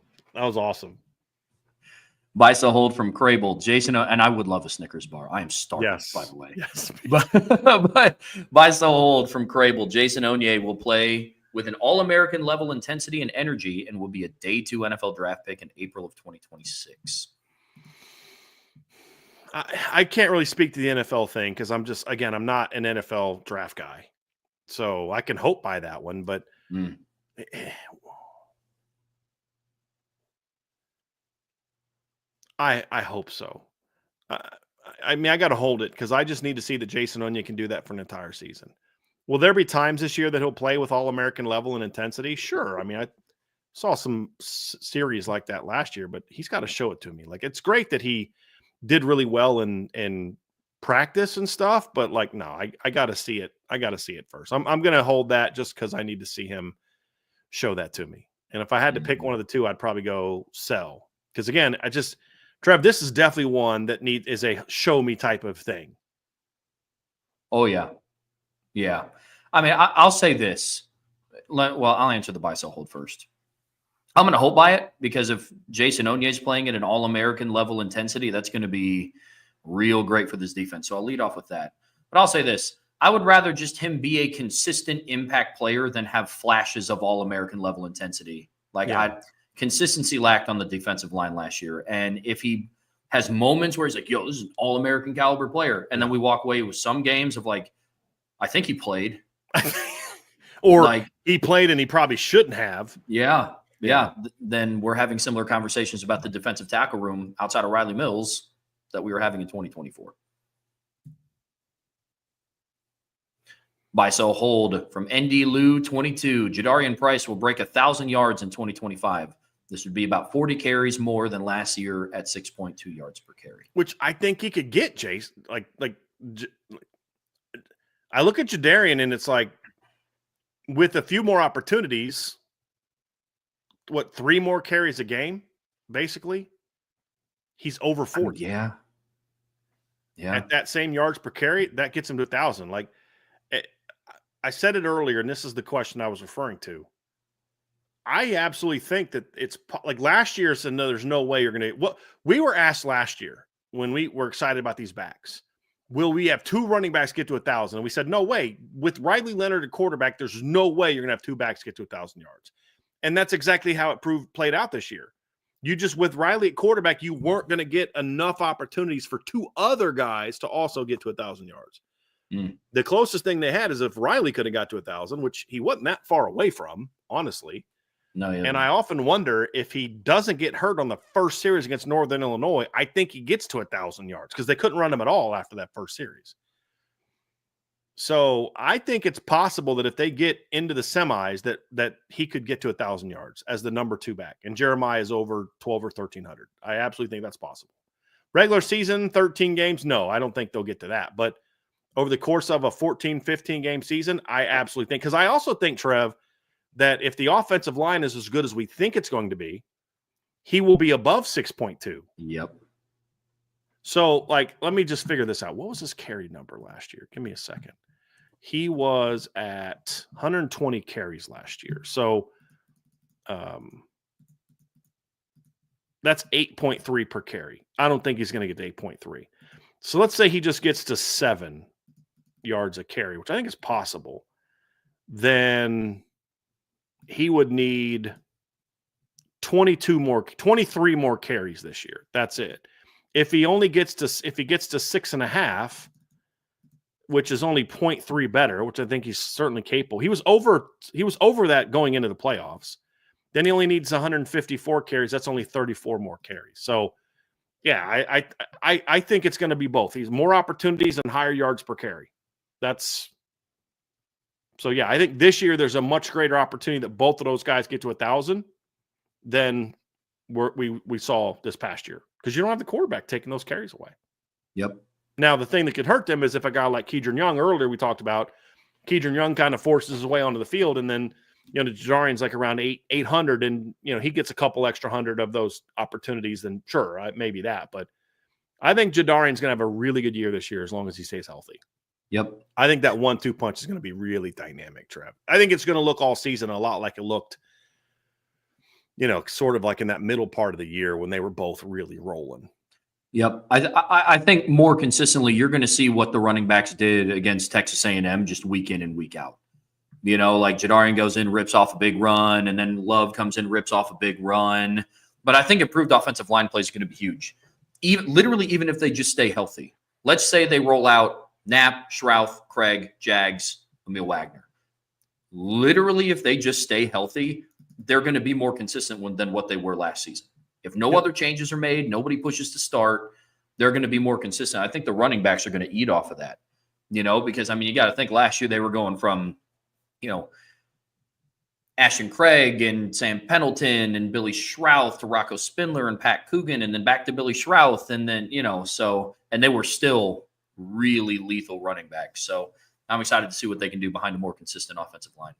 Buy, sell, hold from Crable. Jason, and I would love a Snickers bar. I am starving, by the way. Yes. But buy, sell, hold from Crable. Jason Onye will play with an All-American level intensity and energy and will be a day 2 NFL draft pick in April of 2026. I can't really speak to the NFL thing because I'm not an NFL draft guy. So I can hope by that one, but I hope so. I mean, I got to hold it because I just need to see that Jason Onye can do that for an entire season. Will there be times this year that he'll play with All-American level and intensity? Sure. I mean, I saw some series like that last year, but he's got to show it to me. Like, it's great that he did really well in practice and stuff, but no, I got to see it. I got to see it first. I'm going to hold that just because I need to see him show that to me. And if I had to pick one of the two, I'd probably go sell. Because again, Trev, this is definitely one that is a show me type of thing. Oh, yeah. Yeah. I mean, I'll say this. Well, I'll answer the buy, sell, hold first. I'm going to hope by it because if Jason Onye is playing at an All-American level intensity, that's going to be real great for this defense. So I'll lead off with that. But I'll say this. I would rather just him be a consistent impact player than have flashes of All-American level intensity. Consistency lacked on the defensive line last year. And if he has moments where he's like, yo, this is an All-American caliber player. And then we walk away with some games of I think he played. Or he played and he probably shouldn't have. Yeah. Then we're having similar conversations about the defensive tackle room outside of Riley Mills that we were having in 2024. Buy, sell, hold from ND Lou 22. Jadarian Price will break 1,000 yards in 2025. This would be about 40 carries more than last year at 6.2 yards per carry. Which I think he could get, Jace. I look at Jadarian and it's with a few more opportunities, 3 more carries a game, basically? He's over 40. Yeah. At that same yards per carry, that gets him to 1,000. I said it earlier, and this is the question I was referring to. I absolutely think that it's last year said, no, there's no way you're going to. What we were asked last year when we were excited about these backs, will we have 2 running backs get to 1,000? And we said, no way. With Riley Leonard at quarterback, there's no way you're going to have 2 backs get to 1,000 yards. And that's exactly how it played out this year. You just, with Riley at quarterback, you weren't going to get enough opportunities for 2 other guys to also get to 1,000 yards. The closest thing they had is if Riley could have got to 1,000, which he wasn't that far away from, honestly. No, yeah. And I often wonder if he doesn't get hurt on the first series against Northern Illinois, I think he gets to 1,000 yards because they couldn't run him at all after that first series. So I think it's possible that if they get into the semis, that he could get to 1,000 yards as the number 2 back, and Jeremiah is over 12 or 1,300. I absolutely think that's possible. Regular season, 13 games, no, I don't think they'll get to that. But over the course of a 14, 15 game season, I absolutely think, because I also think, Trev, that if the offensive line is as good as we think it's going to be, he will be above 6.2. Yep. So, like, let me just figure this out. What was his carry number last year? Give me a second. He was at 120 carries last year. So, that's 8.3 per carry. I don't think he's going to get to 8.3. So let's say he just gets to 7 yards a carry, which I think is possible. Then he would need 23 more carries this year. That's it. If he gets to 6.5, which is only 0.3 better, which I think he's certainly capable. He was over that going into the playoffs. Then he only needs 154 carries. That's only 34 more carries. So, yeah, I think it's going to be both. He's more opportunities and higher yards per carry. So, yeah, I think this year there's a much greater opportunity that both of those guys get to 1,000 than we saw this past year, because you don't have the quarterback taking those carries away. Yep. Now, the thing that could hurt them is if a guy like Kedron Young, earlier we talked about, Kedron Young kind of forces his way onto the field, and then, Jadarian's like around 800, and, he gets a couple extra hundred of those opportunities, then sure, maybe that. But I think Jadarian's going to have a really good year this year as long as he stays healthy. Yep. I think that 1-2 punch is going to be really dynamic, Trev. I think it's going to look all season a lot like it looked, sort of like in that middle part of the year when they were both really rolling. Yep. I think more consistently, you're going to see what the running backs did against Texas A&M just week in and week out. Like Jadarian goes in, rips off a big run, and then Love comes in, rips off a big run. But I think improved offensive line play is going to be huge. Even if they just stay healthy. Let's say they roll out Knapp, Schrouth, Craig, Jags, Emil Wagner. Literally, if they just stay healthy, they're going to be more consistent than what they were last season. If no other changes are made, nobody pushes to start, they're going to be more consistent. I think the running backs are going to eat off of that, because, you got to think last year they were going from, Ashton Craig and Sam Pendleton and Billy Schrouth to Rocco Spindler and Pat Coogan, and then back to Billy Schrouth. And then, and they were still really lethal running backs. So I'm excited to see what they can do behind a more consistent offensive line,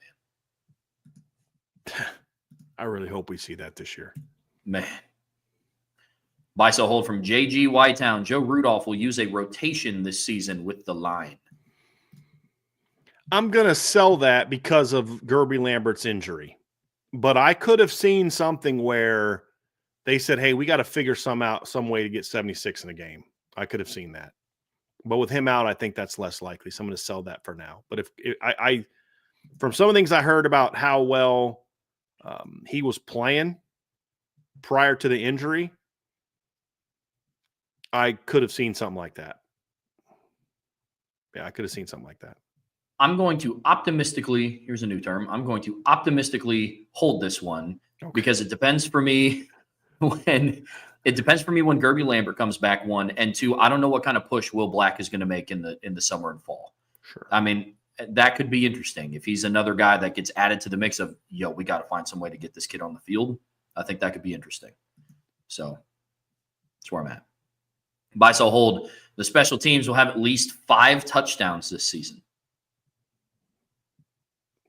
man. I really hope we see that this year. Man. Buy, sell, hold from JG Whitetown. Joe Rudolph will use a rotation this season with the line. I'm going to sell that because of Gerby Lambert's injury. But I could have seen something where they said, hey, we got to figure some way to get 76 in a game. I could have seen that. But with him out, I think that's less likely. So I'm going to sell that for now. But if I from some of the things I heard about how well he was playing prior to the injury, I could have seen something like that. Yeah, I could have seen something like that. I'm going to optimistically, here's a new term, I'm going to optimistically hold this one because it depends for me when Gerby Lambert comes back, 1, and 2, I don't know what kind of push Will Black is going to make in the summer and fall. Sure. That could be interesting. If he's another guy that gets added to the mix of, we got to find some way to get this kid on the field, I think that could be interesting. So that's where I'm at. Buy, sell, hold. The special teams will have at least 5 touchdowns this season.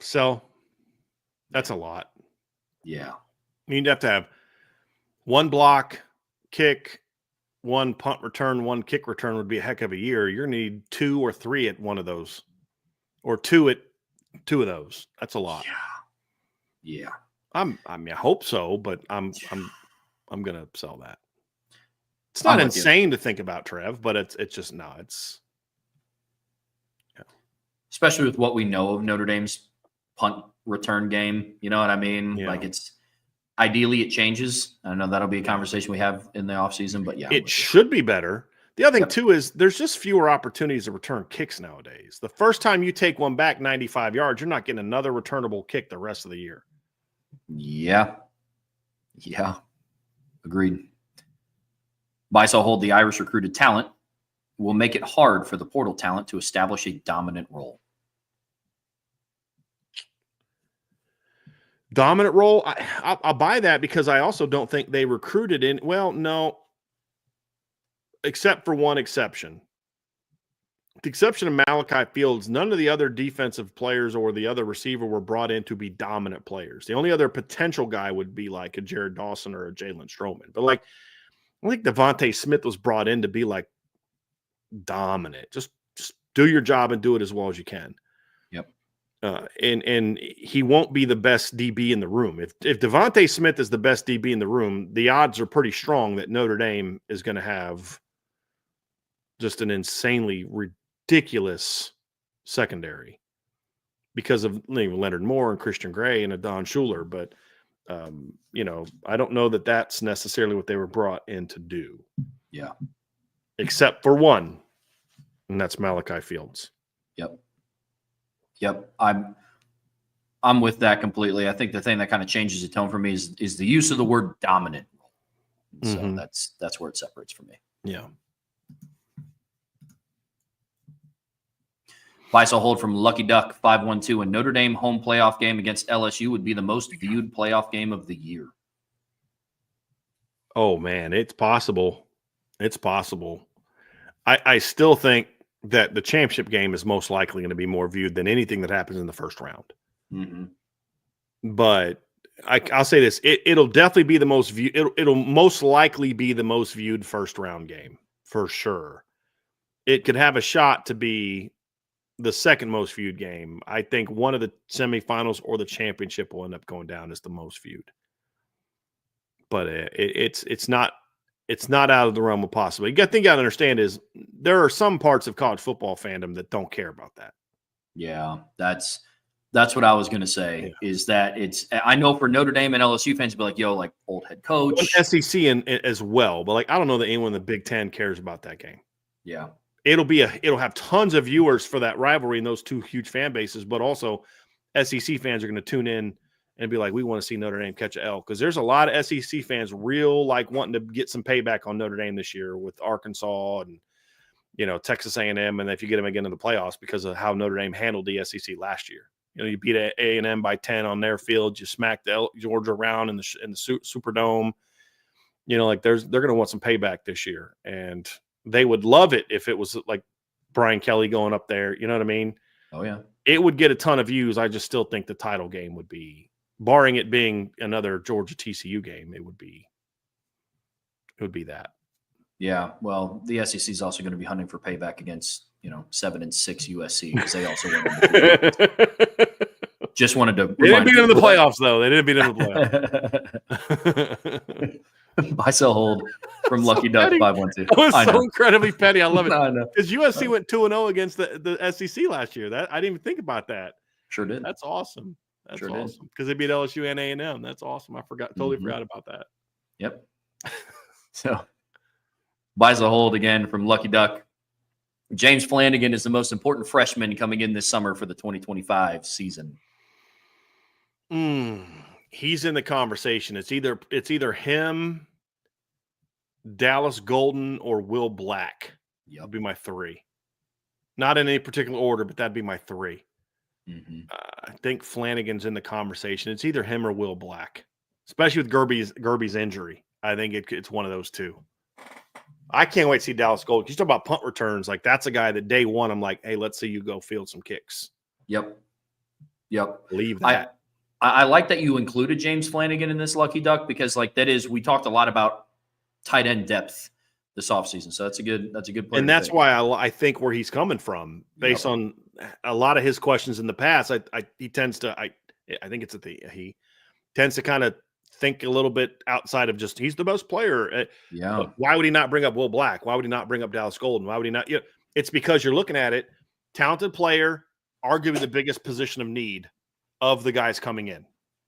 So that's a lot. Yeah. You'd have to have 1 block, kick, 1 punt return, 1 kick return would be a heck of a year. You're going to need 2 or 3 at one of those, or 2 at 2 of those. That's a lot. Yeah. I hope so, but I'm going to sell that. It's not insane to think about, Trev, but it's just no. It's especially with what we know of Notre Dame's punt return game. You know what I mean? Yeah. Like ideally it changes. I know that'll be a conversation we have in the offseason, but yeah. It should be better. The other thing too is there's just fewer opportunities to return kicks nowadays. The first time you take one back 95 yards, you're not getting another returnable kick the rest of the year. Yeah. Agreed. Buy, sell, hold. The Irish recruited talent will make it hard for the portal talent to establish a dominant role. Dominant role? I'll buy that because I also don't think they recruited in. Well, no, except for one exception. The exception of Malachi Fields, none of the other defensive players or the other receiver were brought in to be dominant players. The only other potential guy would be like a Jared Dawson or a Jalen Stroman. But like, I think Devontae Smith was brought in to be like dominant. Just do your job and do it as well as you can. Yep. And he won't be the best DB in the room. If Devontae Smith is the best DB in the room, the odds are pretty strong that Notre Dame is going to have just an insanely ridiculous secondary because of Leonard Moore and Christian Gray and a Don Schuler. But, I don't know that that's necessarily what they were brought in to do. Yeah. Except for one, and that's Malachi Fields. Yep. I'm with that completely. I think the thing that kind of changes the tone for me is the use of the word dominant. So that's where it separates for me. Yeah. Buy sell hold from Lucky Duck 512. A Notre Dame home playoff game against LSU would be the most viewed playoff game of the year. Oh man, it's possible. It's possible. I still think that the championship game is most likely going to be more viewed than anything that happens in the first round. But I'll say this: it'll definitely be the most viewed. It'll most likely be the most viewed first round game for sure. It could have a shot to be the second most viewed game. I think one of the semifinals or the championship will end up going down as the most viewed. But it's not out of the realm of possibility. The thing you got to understand is there are some parts of college football fandom that don't care about that. Yeah, that's what I was going to say. Yeah. Is that I know for Notre Dame and LSU fans be like, yo, like old head coach, SEC as well, but like I don't know that anyone in the Big Ten cares about that game. Yeah. It'll have tons of viewers for that rivalry and those two huge fan bases, but also SEC fans are going to tune in and be like, we want to see Notre Dame catch an L, because there's a lot of SEC fans real like wanting to get some payback on Notre Dame this year with Arkansas and Texas A&M, and if you get them again in the playoffs because of how Notre Dame handled the SEC last year. You beat A&M by 10 on their field, you smacked Georgia around in the Superdome. They're going to want some payback this year, and they would love it if it was like Brian Kelly going up there. You know what I mean? Oh, yeah. It would get a ton of views. I just still think the title game would be, barring it being another Georgia TCU game, it would be that. Yeah. Well, the SEC is also going to be hunting for payback against, 7-6 USC because they also went. Just wanted to. They didn't beat them in the playoffs, though. They didn't beat them in the playoffs. Buy sell hold from Lucky Duck 512. That was so incredibly petty. I love it. I know. Because USC went 2-0 against the SEC last year. That I didn't even think about that. Sure did. That's awesome. That's sure awesome. Because they beat LSU and A&M. That's awesome. I totally forgot about that. Yep. So buy sell hold again from Lucky Duck. James Flanagan is the most important freshman coming in this summer for the 2025 season. He's in the conversation. It's either him, Dallas Golden, or Will Black. That'd be my three. Not in any particular order, but that'd be my three. I think Flanagan's in the conversation. It's either him or Will Black, especially with Gerby's injury. I think it's one of those two. I can't wait to see Dallas Golden. You talk about punt returns. Like, that's a guy that day one, I'm like, hey, let's see you go field some kicks. Yep. Leave that. I like that you included James Flanagan in this Lucky Duck because, like, we talked a lot about tight end depth this offseason. So that's a good player. And that's why I think where he's coming from, based on a lot of his questions in the past. He tends to kind of think a little bit outside of just he's the best player. Why would he not bring up Will Black? Why would he not bring up Dallas Golden? Why would he not? It's because you're looking at it, talented player, arguably the biggest position of need of the guys coming in.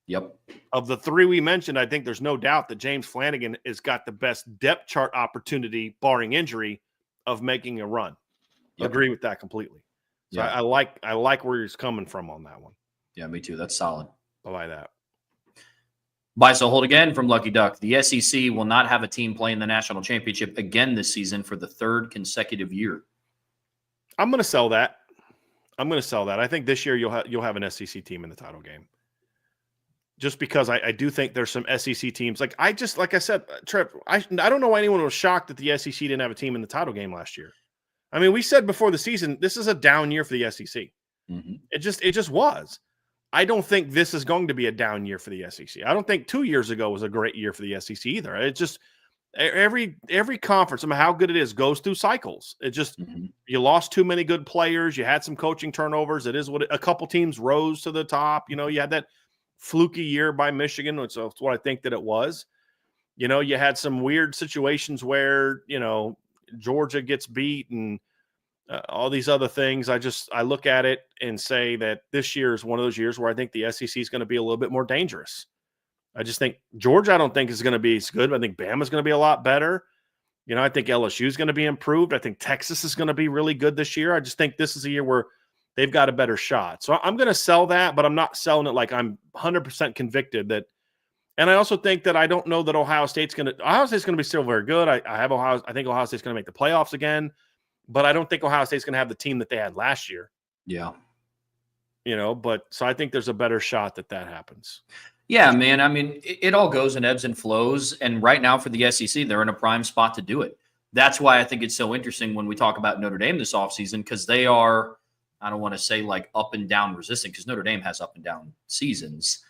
Yep. Of the three we mentioned, I think there's no doubt that James Flanagan has got the best depth chart opportunity, barring injury, of making a run. Yep. Agree with that completely. So I like where he's coming from on that one. Yeah, me too. That's solid. I like that. Buy, sell, hold again from Lucky Duck. The SEC will not have a team play in the national championship again this season for the third consecutive year. I'm going to sell that. I think this year you'll have an SEC team in the title game. Just because I do think there's some SEC teams. Like I said, Trev, I don't know why anyone was shocked that the SEC didn't have a team in the title game last year. I mean, we said before the season, this is a down year for the SEC. Mm-hmm. It just was. I don't think this is going to be a down year for the SEC. I don't think 2 years ago was a great year for the SEC either. It just every conference, no matter how good it is, goes through cycles. It just you lost too many good players. You had some coaching turnovers. It is what a couple teams rose to the top. You know, you had that fluky year by Michigan, which is what I think that it was. You know, you had some weird situations where, you know, Georgia gets beat and all these other things. I look at it and say that this year is one of those years where I think the SEC is going to be a little bit more dangerous. I just think Georgia, I don't think is going to be as good. I think Bama is going to be a lot better. You know, I think LSU is going to be improved. I think Texas is going to be really good this year. I just think this is a year where they've got a better shot. So I'm going to sell that, but I'm not selling it like I'm 100% convicted that. And I also think that I don't know that Ohio State's going to be still very good. I think Ohio State's going to make the playoffs again, but I don't think Ohio State's going to have the team that they had last year. Yeah. You know, but so I think there's a better shot that happens. Yeah, man. I mean, it all goes in ebbs and flows. And right now for the SEC, they're in a prime spot to do it. That's why I think it's so interesting when we talk about Notre Dame this offseason, because they are, I don't want to say like up and down resistant, because Notre Dame has up and down seasons.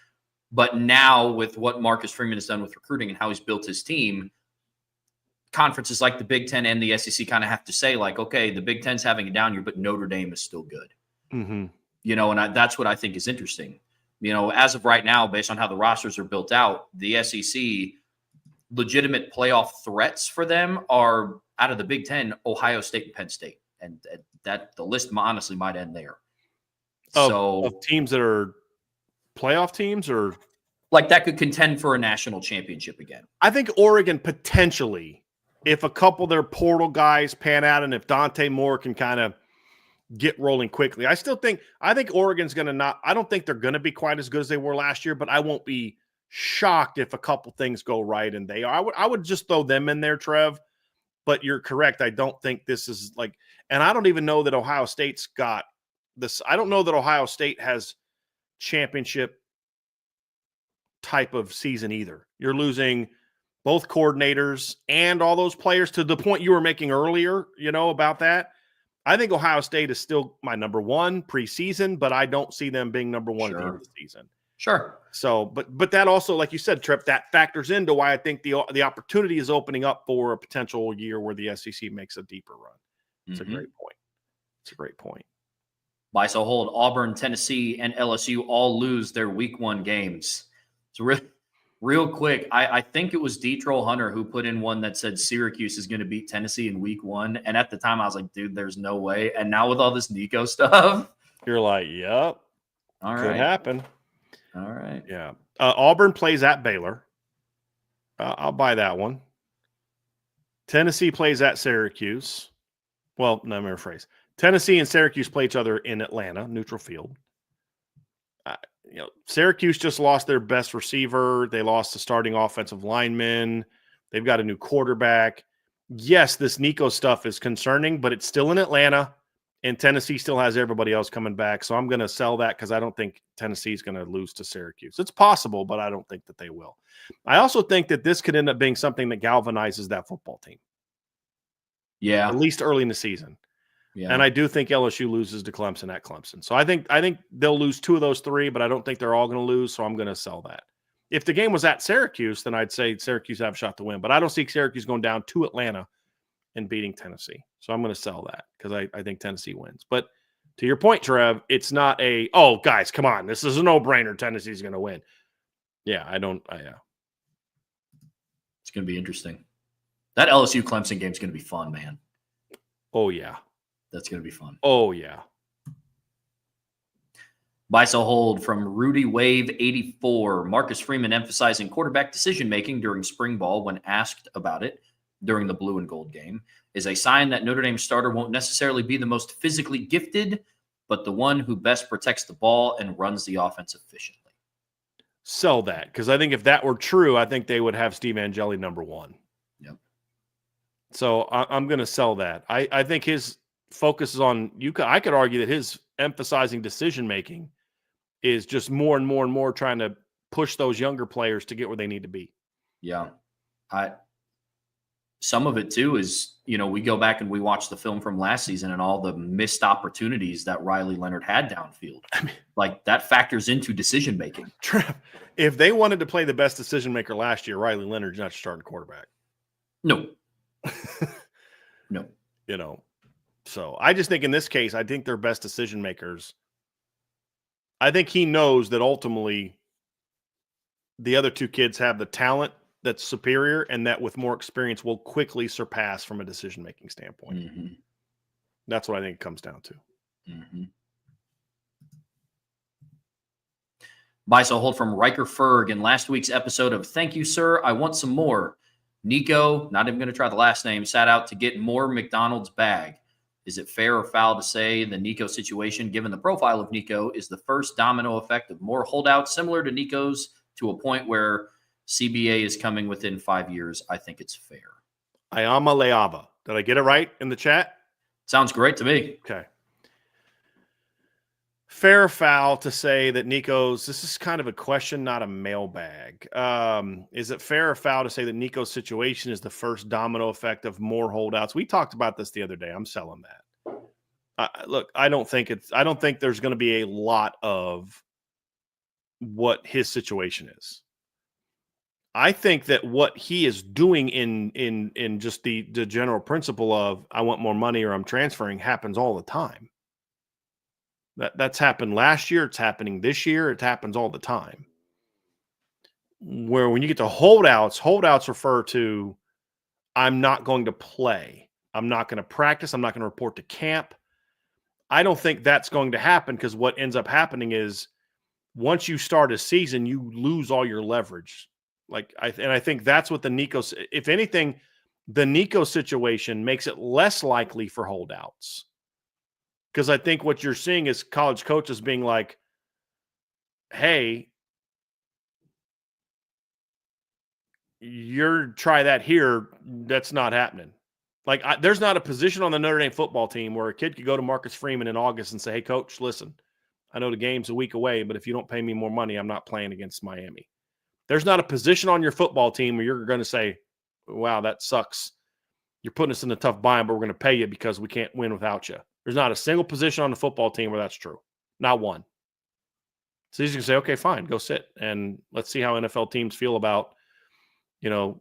But now with what Marcus Freeman has done with recruiting and how he's built his team, conferences like the Big Ten and the SEC kind of have to say like, okay, the Big Ten's having a down year, but Notre Dame is still good. Mm-hmm. You know, and that's what I think is interesting. You know, as of right now, based on how the rosters are built out, the SEC, legitimate playoff threats for them are out of the Big Ten, Ohio State and Penn State. And that the list honestly might end there. Of teams that are playoff teams, or like that could contend for a national championship again. I think Oregon potentially, if a couple of their portal guys pan out and if Dante Moore can kind of get rolling quickly. I think Oregon's going to I don't think they're going to be quite as good as they were last year, but I won't be shocked if a couple things go right and they are. I would just throw them in there, Trev, but you're correct. I don't think this is like, and I don't even know that Ohio State's got this. I don't know that Ohio State has championship type of season either. You're losing both coordinators and all those players to the point you were making earlier, you know, about that. I think Ohio State is still my number one preseason, but I don't see them being number one at the end of the season. Sure. So, but that also, like you said, Trip, that factors into why I think the opportunity is opening up for a potential year where the SEC makes a deeper run. It's a great point. It's a great point. Buy, sell, hold. Auburn, Tennessee, and LSU all lose their week 1 games. So real quick, I think it was D-Troll Hunter who put in one that said Syracuse is going to beat Tennessee in week 1. And at the time, I was like, dude, there's no way. And now with all this Nico stuff, you're like, yep. All right. Could happen. All right. Yeah. Auburn plays at Baylor. I'll buy that one. Tennessee plays at Syracuse. Well, no, I'm going to rephrase. Tennessee and Syracuse play each other in Atlanta, neutral field. Syracuse just lost their best receiver. They lost the starting offensive lineman. They've got a new quarterback. Yes, this Nico stuff is concerning, but it's still in Atlanta, and Tennessee still has everybody else coming back. So I'm going to sell that because I don't think Tennessee is going to lose to Syracuse. It's possible, but I don't think that they will. I also think that this could end up being something that galvanizes that football team. Yeah. At least early in the season. Yeah. And I do think LSU loses to Clemson at Clemson. So I think they'll lose 2 of those 3, but I don't think they're all going to lose, so I'm going to sell that. If the game was at Syracuse, then I'd say Syracuse have a shot to win. But I don't see Syracuse going down to Atlanta and beating Tennessee. So I'm going to sell that because I think Tennessee wins. But to your point, Trev, it's not guys, come on. This is a no-brainer. Tennessee's going to win. Yeah, It's going to be interesting. That LSU-Clemson game is going to be fun, man. Oh, yeah. That's going to be fun. Oh, yeah. Buy, sell, hold from Rudy Wave 84. Marcus Freeman emphasizing quarterback decision-making during spring ball when asked about it during the blue and gold game is a sign that Notre Dame starter won't necessarily be the most physically gifted, but the one who best protects the ball and runs the offense efficiently. sell that, because I think if that were true, I think they would have Steve Angeli number one. Yep. So I'm going to sell that. I think his focus is on I could argue that his emphasizing decision making is just more and more and more trying to push those younger players to get where they need to be. Yeah. Some of it too is, we go back and we watch the film from last season and all the missed opportunities that Riley Leonard had downfield. I mean, like that factors into decision making. Trev, if they wanted to play the best decision maker last year, Riley Leonard's not starting quarterback. No. No. So I just think in this case, I think they're best decision makers. I think he knows that ultimately the other two kids have the talent that's superior, and that with more experience will quickly surpass from a decision-making standpoint. Mm-hmm. That's what I think it comes down to. Mm-hmm. Buy, sell, hold from Riker Ferg in last week's episode of Thank You, Sir, I Want Some More. Nico, not even going to try the last name, sat out to get more McDonald's bag. Is it fair or foul to say the Nico situation, given the profile of Nico, is the first domino effect of more holdouts similar to Nico's to a point where CBA is coming within 5 years? I think it's fair. Ayama Leava. Did I get it right in the chat? Sounds great to me. Okay. Fair or foul to say that Nico's, this is kind of a question, not a mailbag. Is it fair or foul to say that Nico's situation is the first domino effect of more holdouts? We talked about this the other day. I'm selling that. Look, I don't think there's going to be a lot of what his situation is. I think that what he is doing in just the general principle of I want more money or I'm transferring happens all the time. That's happened last year. It's happening this year. It happens all the time. Where when you get to holdouts refer to I'm not going to play. I'm not going to practice. I'm not going to report to camp. I don't think that's going to happen, because what ends up happening is once you start a season, you lose all your leverage. I think that's what the Nico, if anything, the Nico situation makes it less likely for holdouts. Because I think what you're seeing is college coaches being like, hey, try that here. That's not happening. There's not a position on the Notre Dame football team where a kid could go to Marcus Freeman in August and say, hey, coach, listen, I know the game's a week away, but if you don't pay me more money, I'm not playing against Miami. There's not a position on your football team where you're going to say, wow, that sucks. You're putting us in a tough bind, but we're going to pay you because we can't win without you. There's not a single position on the football team where that's true. Not one. So he's going to say, okay, fine, go sit. And let's see how NFL teams feel about,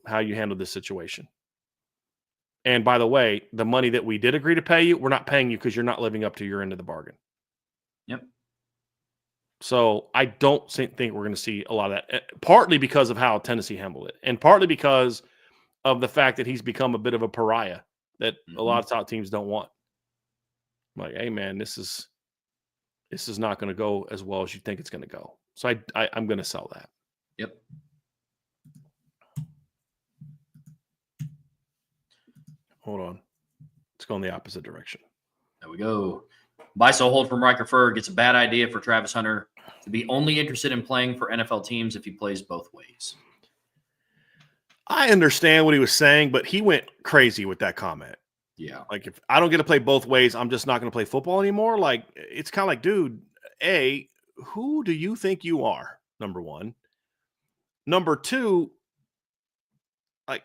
how you handle this situation. And by the way, the money that we did agree to pay you, we're not paying you because you're not living up to your end of the bargain. Yep. So I don't think we're going to see a lot of that, partly because of how Tennessee handled it, and partly because of the fact that he's become a bit of a pariah that a lot of top teams don't want. Like, hey, man, this is not going to go as well as you think it's going to go. So I'm going to sell that. Yep. Hold on. Let's go in the opposite direction. There we go. Buy, sell, hold from Riker Ferg. It's a bad idea for Travis Hunter to be only interested in playing for NFL teams if he plays both ways. I understand what he was saying, but he went crazy with that comment. Yeah. Like, if I don't get to play both ways, I'm just not going to play football anymore. Like, it's kind of like, dude, A, who do you think you are? Number one. Number two, like,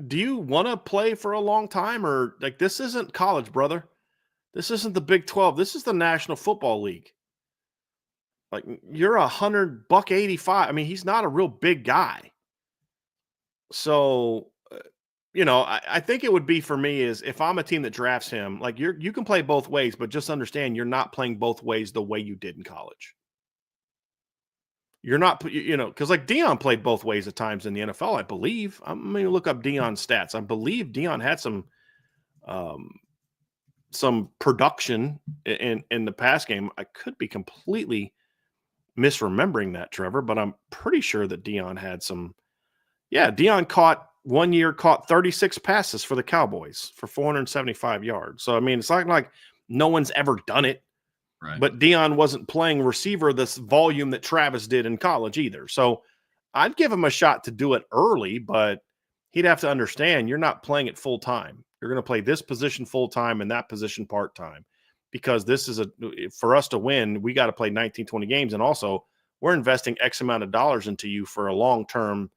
do you want to play for a long time? Or, like, this isn't college, brother. This isn't the Big 12. This is the National Football League. Like, you're $185. I mean, he's not a real big guy. So, I think it would be for me is if I'm a team that drafts him, like you can play both ways, but just understand you're not playing both ways the way you did in college. You're not, because like Deion played both ways at times in the NFL, I believe. I'm going to look up Deion's stats. I believe Deion had some production in the pass game. I could be completely misremembering that, Trevor, but I'm pretty sure that Deion had some. Yeah, Deion caught 36 passes for the Cowboys for 475 yards. So, I mean, it's not like no one's ever done it. Right. But Deion wasn't playing receiver this volume that Travis did in college either. So I'd give him a shot to do it early, but he'd have to understand you're not playing it full time. You're going to play this position full time and that position part time, because this is for us to win, we got to play 19, 20 games. And also, we're investing X amount of dollars into you for a long-term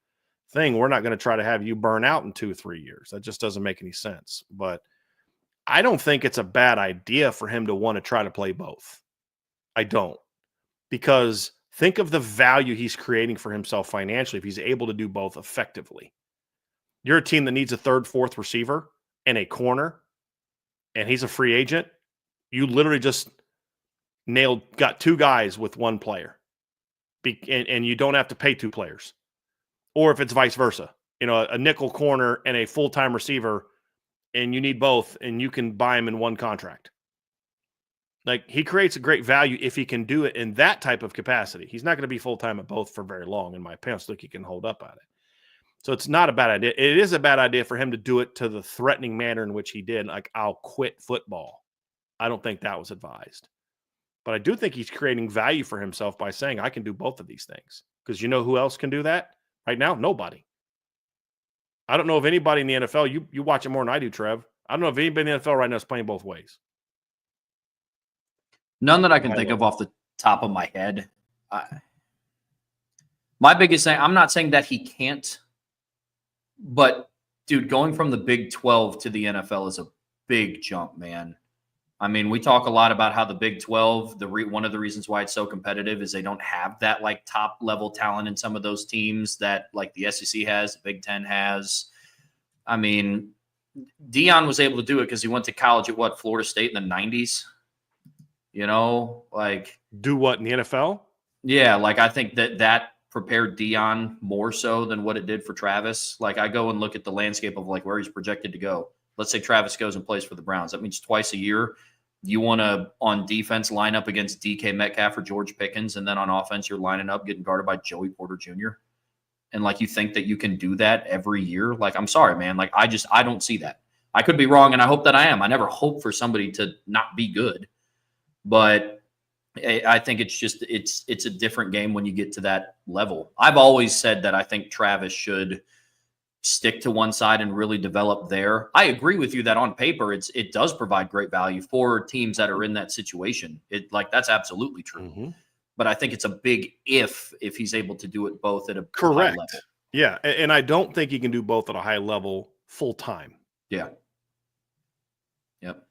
thing. We're not going to try to have you burn out in 2 or 3 years. That just doesn't make any sense. But I don't think it's a bad idea for him to want to try to play both. I don't. Because think of the value he's creating for himself financially if he's able to do both effectively. You're a team that needs a third, fourth receiver and a corner, and he's a free agent. You literally just got 2 guys with 1 player. And you don't have to pay 2 players. Or if it's vice versa, a nickel corner and a full-time receiver, and you need both, and you can buy them in 1 contract. Like, he creates a great value if he can do it in that type of capacity. He's not going to be full-time at both for very long, in my opinion. I think he can hold up at it. So it's not a bad idea. It is a bad idea for him to do it to the threatening manner in which he did. Like, I'll quit football. I don't think that was advised. But I do think he's creating value for himself by saying, I can do both of these things. Because you know who else can do that right now? Nobody. I don't know if anybody in the NFL, you watch it more than I do, Trev. I don't know if anybody in the NFL right now is playing both ways. None that I can think of off the top of my head. My biggest thing, I'm not saying that he can't, but, dude, going from the Big 12 to the NFL is a big jump, man. I mean, we talk a lot about how the Big 12, one of the reasons why it's so competitive is they don't have that, like, top-level talent in some of those teams that, like, the SEC has, the Big 10 has. I mean, Deion was able to do it because he went to college at, Florida State in the 90s? Like. Do what, in the NFL? Yeah, like, I think that prepared Deion more so than what it did for Travis. Like, I go and look at the landscape of, like, where he's projected to go. Let's say Travis goes and plays for the Browns. That means twice a year you want to, on defense, line up against DK Metcalf or George Pickens, and then on offense you're lining up getting guarded by Joey Porter Jr. And, like, you think that you can do that every year? Like, I'm sorry, man. Like, I don't see that. I could be wrong, and I hope that I am. I never hope for somebody to not be good. But I think it's just it's a different game when you get to that level. I've always said that I think Travis should stick to one side and really develop there. I agree with you that on paper it does provide great value for teams that are in that situation. That's absolutely true. Mm-hmm. But I think it's a big if he's able to do it both at a high level. Yeah, and I don't think he can do both at a high level full time. Yeah. Yep.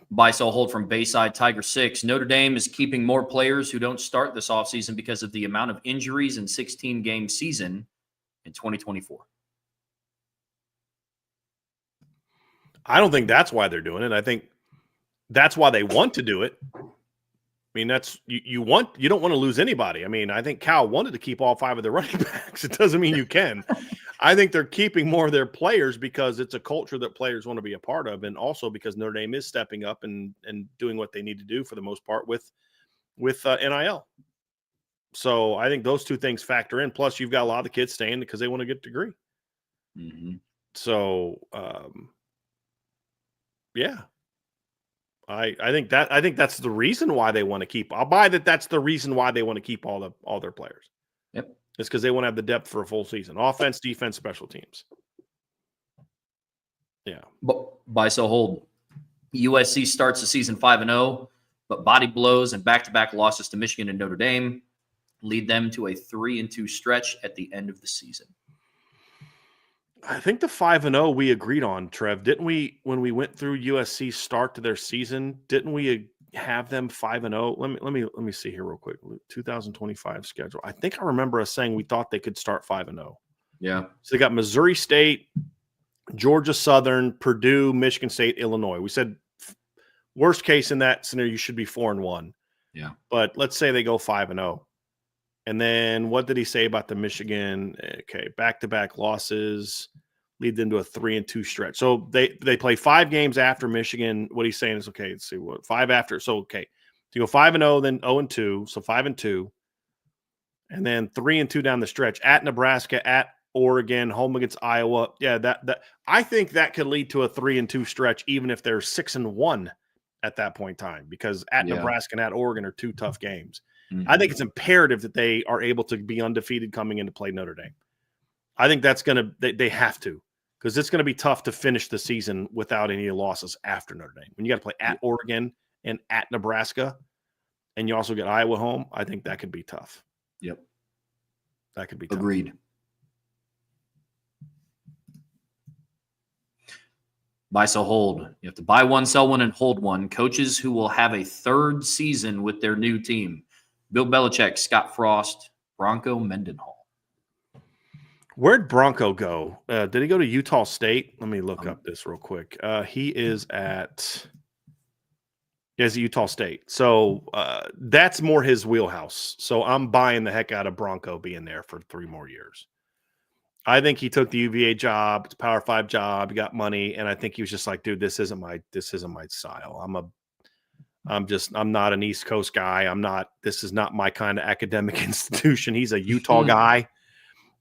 Buy, sell, hold from Bayside Tiger 6. Notre Dame is keeping more players who don't start this offseason because of the amount of injuries in 16-game season in 2024. I don't think that's why they're doing it. I think that's why they want to do it. I mean, that's you don't want to lose anybody. I mean, I think Cal wanted to keep all 5 of their running backs. It doesn't mean you can. I think they're keeping more of their players because it's a culture that players want to be a part of, and also because Notre Dame is stepping up and doing what they need to do for the most part with NIL. So I think those 2 things factor in. Plus, you've got a lot of the kids staying because they want to get a degree. Mm-hmm. So, yeah. I think that's the reason why they want to keep. I'll buy that. That's the reason why they want to keep all their players. Yep. It's because they want to have the depth for a full season. Offense, defense, special teams. Yeah. Buy, sell, hold. USC starts the season 5-0, but body blows and back-to-back losses to Michigan and Notre Dame lead them to a 3-2 stretch at the end of the season. I think the 5-0 we agreed on, Trev, didn't we? When we went through USC's start to their season, didn't we have them 5-0? Let me see here real quick. 2025 schedule. I think I remember us saying we thought they could start 5-0. Yeah. So they got Missouri State, Georgia Southern, Purdue, Michigan State, Illinois. We said worst case in that scenario, you should be 4-1. Yeah. But let's say they go 5-0. And then what did he say about the Michigan? Okay, back-to-back losses lead them to a 3-2 stretch. So they play 5 games after Michigan. What he's saying is, okay, let's see, 5 after. So, okay, so you go 5-0, then 0-2, so 5-2. And then 3-2 down the stretch. At Nebraska, at Oregon, home against Iowa. Yeah, that I think that could lead to a 3-2 stretch even if they're 6-1 at that point in time, because at Yeah. Nebraska and at Oregon are 2 tough games. Mhm. I think it's imperative that they are able to be undefeated coming in to play Notre Dame. I think that's going to, they have to, because it's going to be tough to finish the season without any losses after Notre Dame. When you got to play at Oregon and at Nebraska, and you also get Iowa home, I think that could be tough. Yep. That could be tough. Agreed. Buy, sell, hold. You have to buy one, sell one, and hold one. Coaches who will have a 3rd season with their new team. Bill Belichick, Scott Frost, Bronco Mendenhall. Where'd Bronco go? Did he go to Utah State? Let me look up this real quick. He is at Utah State. So that's more his wheelhouse. So I'm buying the heck out of Bronco being there for 3 more years. I think he took the UVA job. It's a Power 5 job. He got money, and I think he was just like, dude, this isn't my style. I'm not an East Coast guy. This is not my kind of academic institution. He's a Utah guy.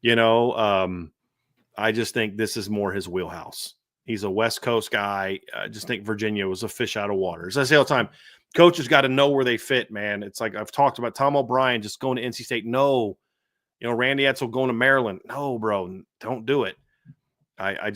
I just think this is more his wheelhouse. He's a West Coast guy. I just think Virginia was a fish out of water. As I say all the time, coaches got to know where they fit, man. It's like I've talked about Tom O'Brien just going to NC State. No. Randy Edsall going to Maryland. No, bro, don't do it. I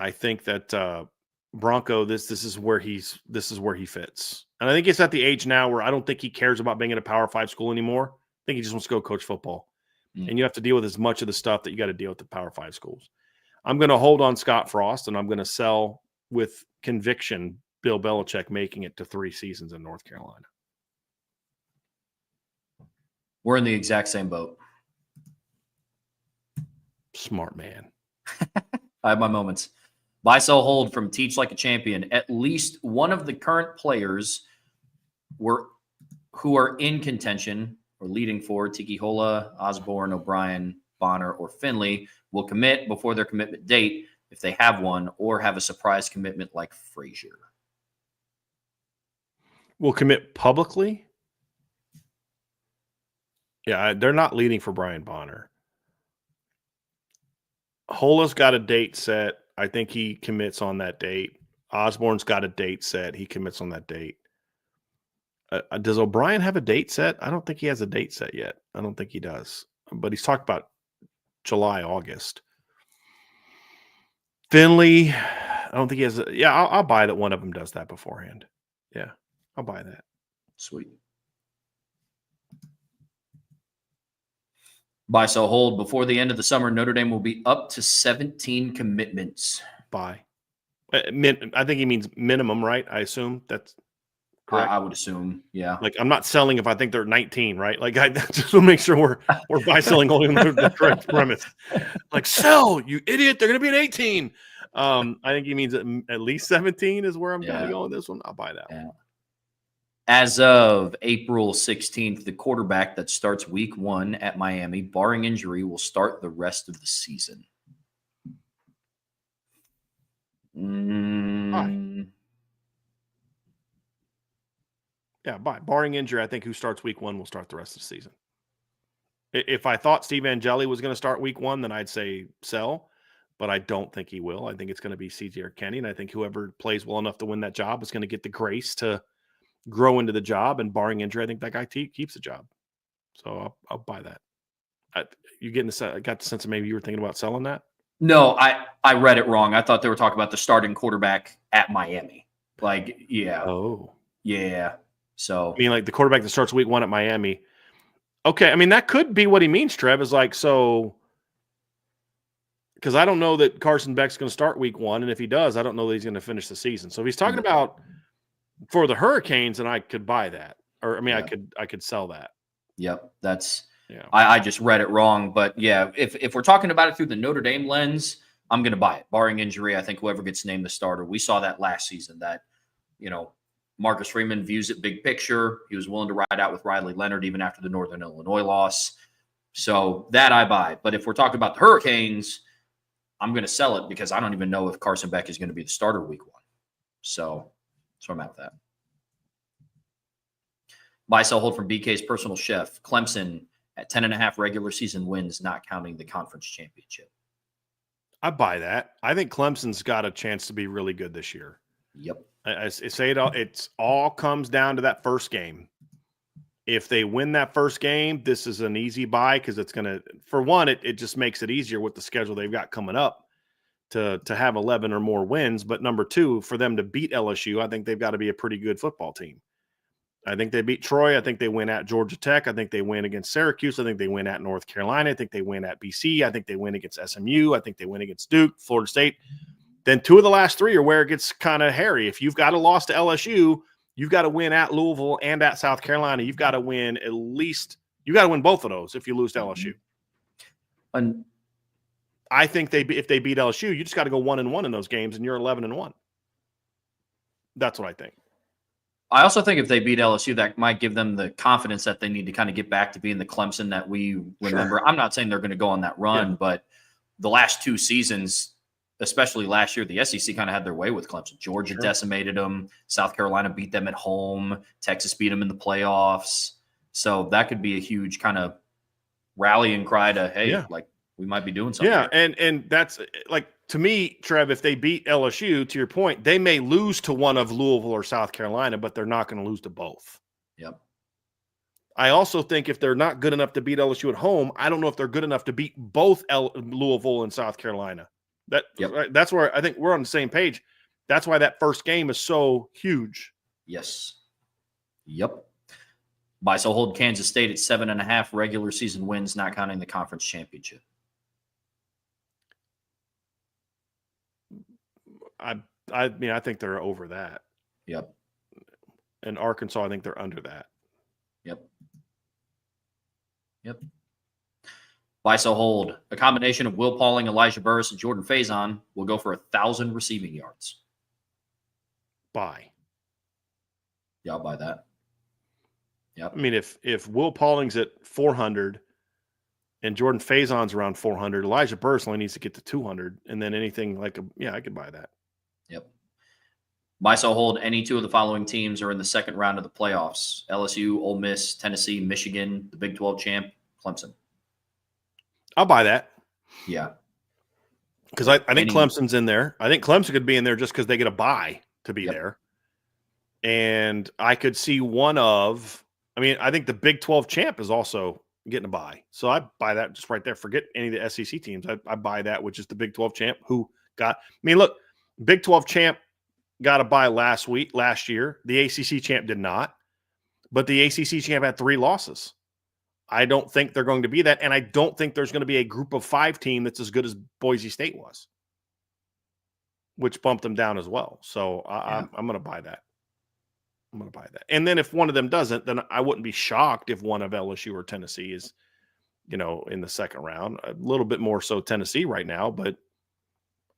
think that Bronco, this is where he fits. And I think it's at the age now where I don't think he cares about being at a Power 5 school anymore. I think he just wants to go coach football. And you have to deal with as much of the stuff that you got to deal with the Power 5 schools. I'm going to hold on Scott Frost, and I'm going to sell with conviction Bill Belichick making it to 3 seasons in North Carolina. We're in the exact same boat. Smart man. I have my moments. Buy, sell, hold from Teach Like a Champion. At least one of the current players who are in contention or leading for Tiki Hola, Osborne, O'Brien, Bonner, or Finley will commit before their commitment date if they have one, or have a surprise commitment like Frazier. Will commit publicly? Yeah, they're not leading for Brian Bonner. Hola's got a date set. I think he commits on that date. Osborne's got a date set. He commits on that date. Does O'Brien have a date set? I don't think he has a date set yet. I don't think he does. But he's talked about July, August. Finley, I don't think he has. I'll buy that one of them does that beforehand. Yeah, I'll buy that. Sweet. Buy, sell, hold. Before the end of the summer, Notre Dame will be up to 17 commitments. Buy. I think he means minimum, right? I assume that's correct. I would assume, yeah. Like, I'm not selling if I think they're 19, right? Like, I just want to make sure we're buy selling only on the correct premise. Like, sell, you idiot! They're going to be an 18. I think he means at least 17 is where I'm going to go with this one. I'll buy that one. As of April 16th, the quarterback that starts week 1 at Miami, barring injury, will start the rest of the season. Yeah, barring injury, I think who starts week 1 will start the rest of the season. If I thought Steve Angeli was going to start week 1, then I'd say sell, but I don't think he will. I think it's going to be CJ or Kenny, and I think whoever plays well enough to win that job is going to get the grace to grow into the job, and barring injury, I think that guy keeps the job. So I'll buy that. I got the sense that maybe you were thinking about selling that. No, I read it wrong. I thought they were talking about the starting quarterback at Miami. Like, yeah. Oh. Yeah. So I mean, like the quarterback that starts week 1 at Miami. Okay, I mean, that could be what he means, Trev, is like, so because I don't know that Carson Beck's going to start week 1, and if he does, I don't know that he's going to finish the season. So if he's talking about for the Hurricanes, then I could buy that. Or I mean, I could sell that. Yep. I just read it wrong. But yeah, if we're talking about it through the Notre Dame lens, I'm going to buy it. Barring injury, I think whoever gets named the starter. We saw that last season that, Marcus Freeman views it big picture. He was willing to ride out with Riley Leonard even after the Northern Illinois loss. So that I buy. But if we're talking about the Hurricanes, I'm going to sell it because I don't even know if Carson Beck is going to be the starter week 1. So I'm at that. Buy, sell, hold from BK's personal chef. Clemson at 10.5 regular season wins, not counting the conference championship. I buy that. I think Clemson's got a chance to be really good this year. Yep. I say it all. It's all comes down to that first game. If they win that first game, this is an easy buy because it's going to, for one, it just makes it easier with the schedule they've got coming up to have 11 or more wins. But number two, for them to beat LSU, I think they've got to be a pretty good football team. I think they beat Troy. I think they win at Georgia Tech. I think they win against Syracuse. I think they win at North Carolina. I think they win at BC. I think they win against SMU. I think they win against Duke, Florida State. Then two of the last three are where it gets kind of hairy. If you've got a loss to LSU, you've got to win at Louisville and at South Carolina. You've got to win you got to win both of those if you lose to LSU. And I think if they beat LSU, you just got to go 1-1 in those games, and you're 11-1. That's what I think. I also think if they beat LSU, that might give them the confidence that they need to kind of get back to being the Clemson that we remember. Sure. I'm not saying they're going to go on that run, but the last two seasons, especially last year, the SEC kind of had their way with Clemson. Georgia decimated them. South Carolina beat them at home. Texas beat them in the playoffs. So that could be a huge kind of rallying cry to, hey, like we might be doing something. Yeah, and that's like, to me, Trev, if they beat LSU, to your point, they may lose to one of Louisville or South Carolina, but they're not going to lose to both. Yep. I also think if they're not good enough to beat LSU at home, I don't know if they're good enough to beat both Louisville and South Carolina. That's where I think we're on the same page. That's why that first game is so huge. Yes. Yep. Buy, sell, hold Kansas State at 7.5 regular season wins, not counting the conference championship. I mean, I think they're over that. Yep. And Arkansas, I think they're under that. Yep. Buy, sell, hold. A combination of Will Pauling, Elijah Burris, and Jordan Faison will go for 1,000 receiving yards. Buy. Yeah, I'll buy that. Yep. I mean, if Will Pauling's at 400 and Jordan Faison's around 400, Elijah Burris only needs to get to 200, and then anything like I could buy that. Yep. Buy, sell, hold. Any two of the following teams are in the second round of the playoffs: LSU, Ole Miss, Tennessee, Michigan, the Big 12 champ, Clemson. I'll buy that. Yeah. Because I think Clemson's in there. I think Clemson could be in there just because they get a bye to be there. And I could see I think the Big 12 champ is also getting a bye. So I buy that just right there. Forget any of the SEC teams. I buy that, which is the Big 12 champ look, Big 12 champ got a bye last year. The ACC champ did not. But the ACC champ had 3 losses. I don't think they're going to be that. And I don't think there's going to be a group of 5 team that's as good as Boise State was, which bumped them down as well. So I'm going to buy that. And then if one of them doesn't, then I wouldn't be shocked if one of LSU or Tennessee is, in the second round. A little bit more so Tennessee right now, but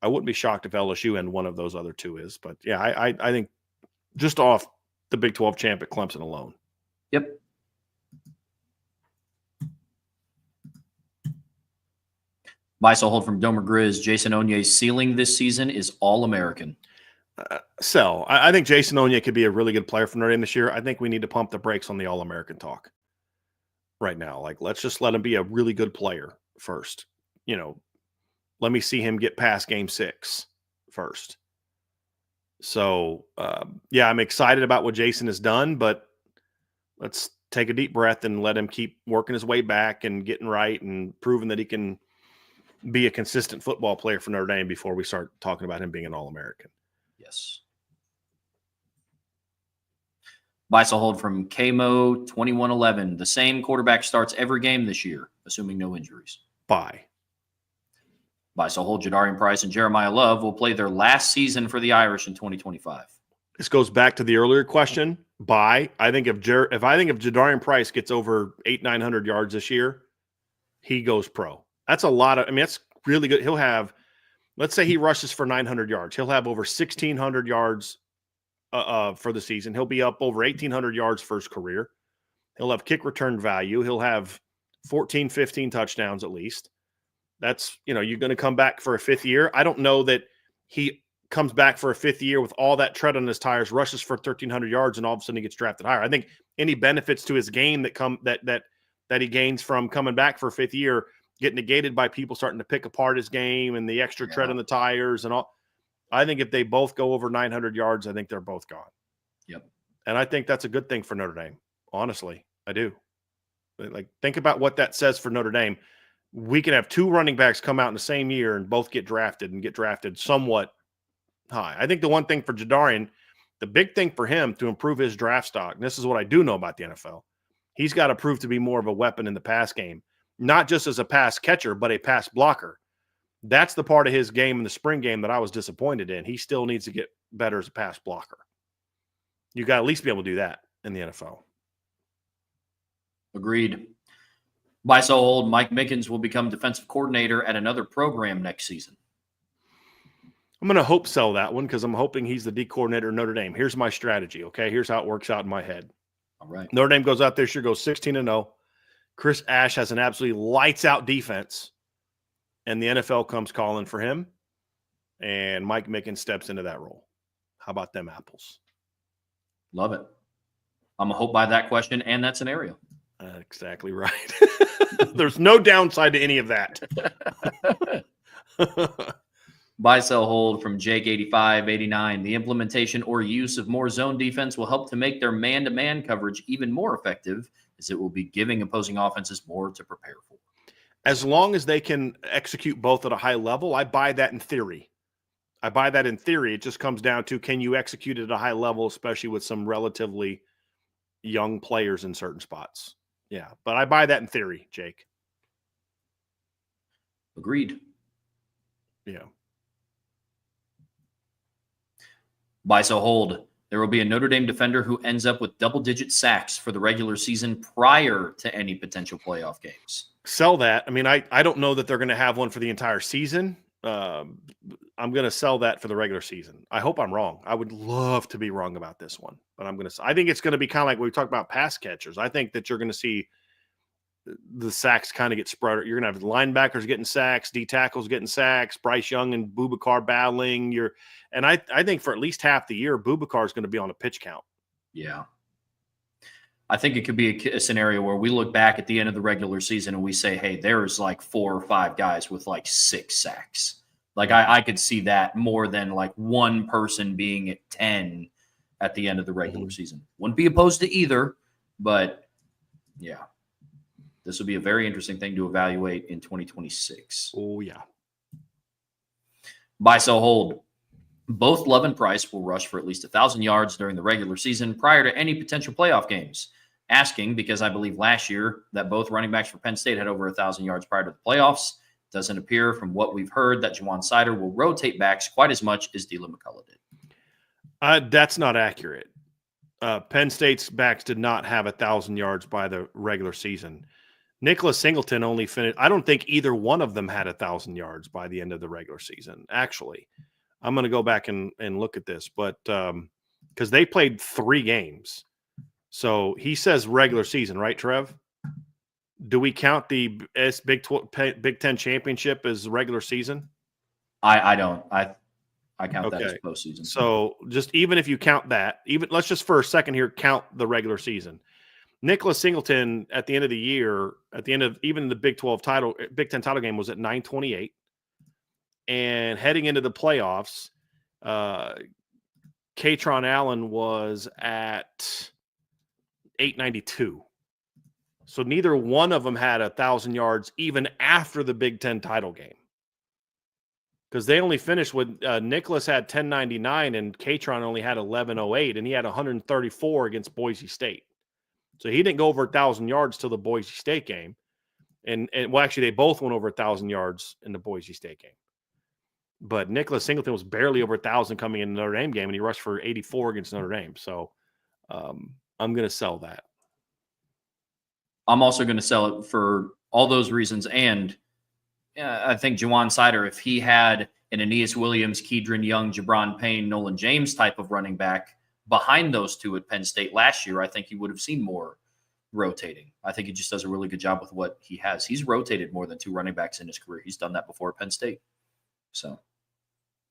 I wouldn't be shocked if LSU and one of those other two is. But yeah, I think just off the Big 12 champ at Clemson alone. Yep. Buy, sell, hold from Domer Grizz. Jason Onye's ceiling this season is All-American. Sell. I think Jason Onye could be a really good player for Notre Dame this year. I think we need to pump the brakes on the All-American talk right now. Like, let's just let him be a really good player first. Let me see him get past game 6 first. So, I'm excited about what Jason has done, but let's take a deep breath and let him keep working his way back and getting right and proving that he can be a consistent football player for Notre Dame before we start talking about him being an All-American. Yes. Buy, sell, hold from KMO 2111. The same quarterback starts every game this year, assuming no injuries. Buy, sell, hold. Jadarian Price and Jeremiah Love will play their last season for the Irish in 2025. This goes back to the earlier question. Buy. I think if Jadarian Price gets over 800-900 yards this year, he goes pro. That's a lot of. That's really good. He'll have. Let's say he rushes for 900 yards. He'll have over 1,600 yards for the season. He'll be up over 1,800 yards for his career. He'll have kick return value. He'll have 14, 15 touchdowns at least. That's, you're going to come back for a 5th year. I don't know that he comes back for a 5th year with all that tread on his tires, rushes for 1,300 yards, and all of a sudden he gets drafted higher. I think any benefits to his game that he gains from coming back for a 5th year get negated by people starting to pick apart his game and the extra tread on the tires and all. I think if they both go over 900 yards, I think they're both gone. Yep. And I think that's a good thing for Notre Dame. Honestly, I do. Like, think about what that says for Notre Dame. We can have two running backs come out in the same year and both get drafted somewhat high. I think the one thing for Jadarian, the big thing for him to improve his draft stock, and this is what I do know about the NFL, he's got to prove to be more of a weapon in the pass game, not just as a pass catcher, but a pass blocker. That's the part of his game in the spring game that I was disappointed in. He still needs to get better as a pass blocker. You got to at least be able to do that in the NFL. Agreed. Buy, sell, hold. Mike Mickens will become defensive coordinator at another program next season. I'm going to hope sell that one because I'm hoping he's the D coordinator of Notre Dame. Here's my strategy, okay? Here's how it works out in my head. All right. Notre Dame goes out this year, goes 16-0. Chris Ash has an absolutely lights-out defense, and the NFL comes calling for him, and Mike Mickens steps into that role. How about them apples? Love it. I'm going to hope by that question and that scenario. Exactly right. There's no downside to any of that. Buy, sell, hold from Jake8589. The implementation or use of more zone defense will help to make their man-to-man coverage even more effective, as it will be giving opposing offenses more to prepare for. As long as they can execute both at a high level, I buy that in theory. It just comes down to, can you execute it at a high level, especially with some relatively young players in certain spots. Yeah, but I buy that in theory, Jake. Agreed. Yeah. Buy, sell, hold. There will be a Notre Dame defender who ends up with double-digit sacks for the regular season prior to any potential playoff games. Sell that. I mean, I don't know that they're going to have one for the entire season. I'm going to sell that for the regular season. I hope I'm wrong. I would love to be wrong about this one, but I think it's going to be kind of like when we talk about pass catchers. I think that you're going to see the sacks kind of get spread. You're going to have linebackers getting sacks, D tackles getting sacks, Bryce Young and Boubacar battling. And I think for at least half the year, Boubacar is going to be on a pitch count. Yeah. I think it could be a scenario where we look back at the end of the regular season and we say, hey, there's like 4 or 5 guys with like 6 sacks. Like I could see that more than like one person being at 10 at the end of the regular season. Wouldn't be opposed to either, but yeah, this will be a very interesting thing to evaluate in 2026. Oh, yeah. Buy, sell, hold. Both Love and Price will rush for at least 1,000 yards during the regular season prior to any potential playoff games. Asking because I believe last year that both running backs for Penn State had over 1,000 yards prior to the playoffs. Doesn't appear from what we've heard that Juwan Sider will rotate backs quite as much as Dylan McCullough did. That's not accurate. Penn State's backs did not have 1,000 yards by the regular season. Nicholas Singleton only finished. I don't think either one of them had 1,000 yards by the end of the regular season. Actually, I'm going to go back and look at this, but because they played 3 games. So he says regular season, right, Trev? Do we count the Big Ten championship as regular season? I don't. I count that as postseason. So just even if you count that, let's just for a second here count the regular season. Nicholas Singleton at the end of the year, at the end of even the Big Ten title game was at 928. And heading into the playoffs, Katron Allen was at 892. So neither one of them had 1,000 yards even after the Big Ten title game. Because they only finished with Nicholas had 1099 and Katron only had 1108, and he had 134 against Boise State. So he didn't go over 1,000 yards till the Boise State game. And well, actually, they both went over 1,000 yards in the Boise State game. But Nicholas Singleton was barely over 1,000 coming in the Notre Dame game, and he rushed for 84 against Notre Dame. So I'm going to sell that. I'm also going to sell it for all those reasons. And I think Juwan Sider, if he had an Aeneas Williams, Kedron Young, Jabron Payne, Nolan James type of running back behind those two at Penn State last year, I think he would have seen more rotating. I think he just does a really good job with what he has. He's rotated more than 2 running backs in his career. He's done that before at Penn State. So,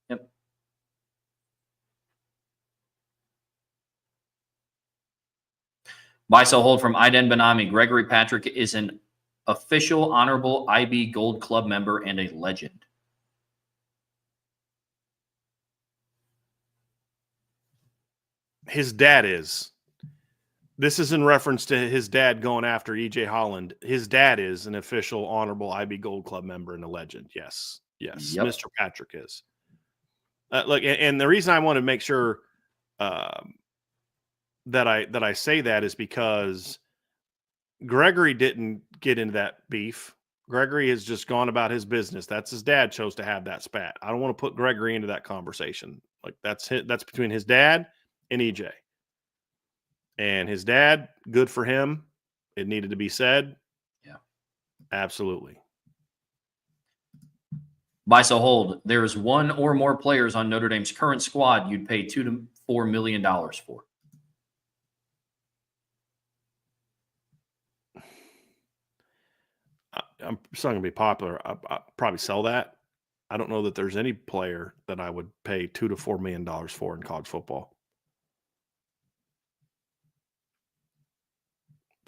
yep. Buy, sell, hold from Aiden Benami. Gregory Patrick is an official honorable IB Gold Club member and a legend. His dad is. This is in reference to his dad going after E.J. Holland. His dad is an official honorable IB Gold Club member and a legend. Yes. Yes. Yep. Mr. Patrick is. Look, and the reason I want to make sure that I say that is because Gregory didn't get into that beef. Gregory has just gone about his business. That's his dad chose to have that spat. I don't want to put Gregory into that conversation. Like that's between his dad and EJ. And his dad, good for him. It needed to be said. Yeah. Absolutely. Buy, sell, hold. There is one or more players on Notre Dame's current squad you'd pay $2 to $4 million for. I'm still going to be popular. I'll probably sell that. I don't know that there's any player that I would pay $2 to $4 million for in college football.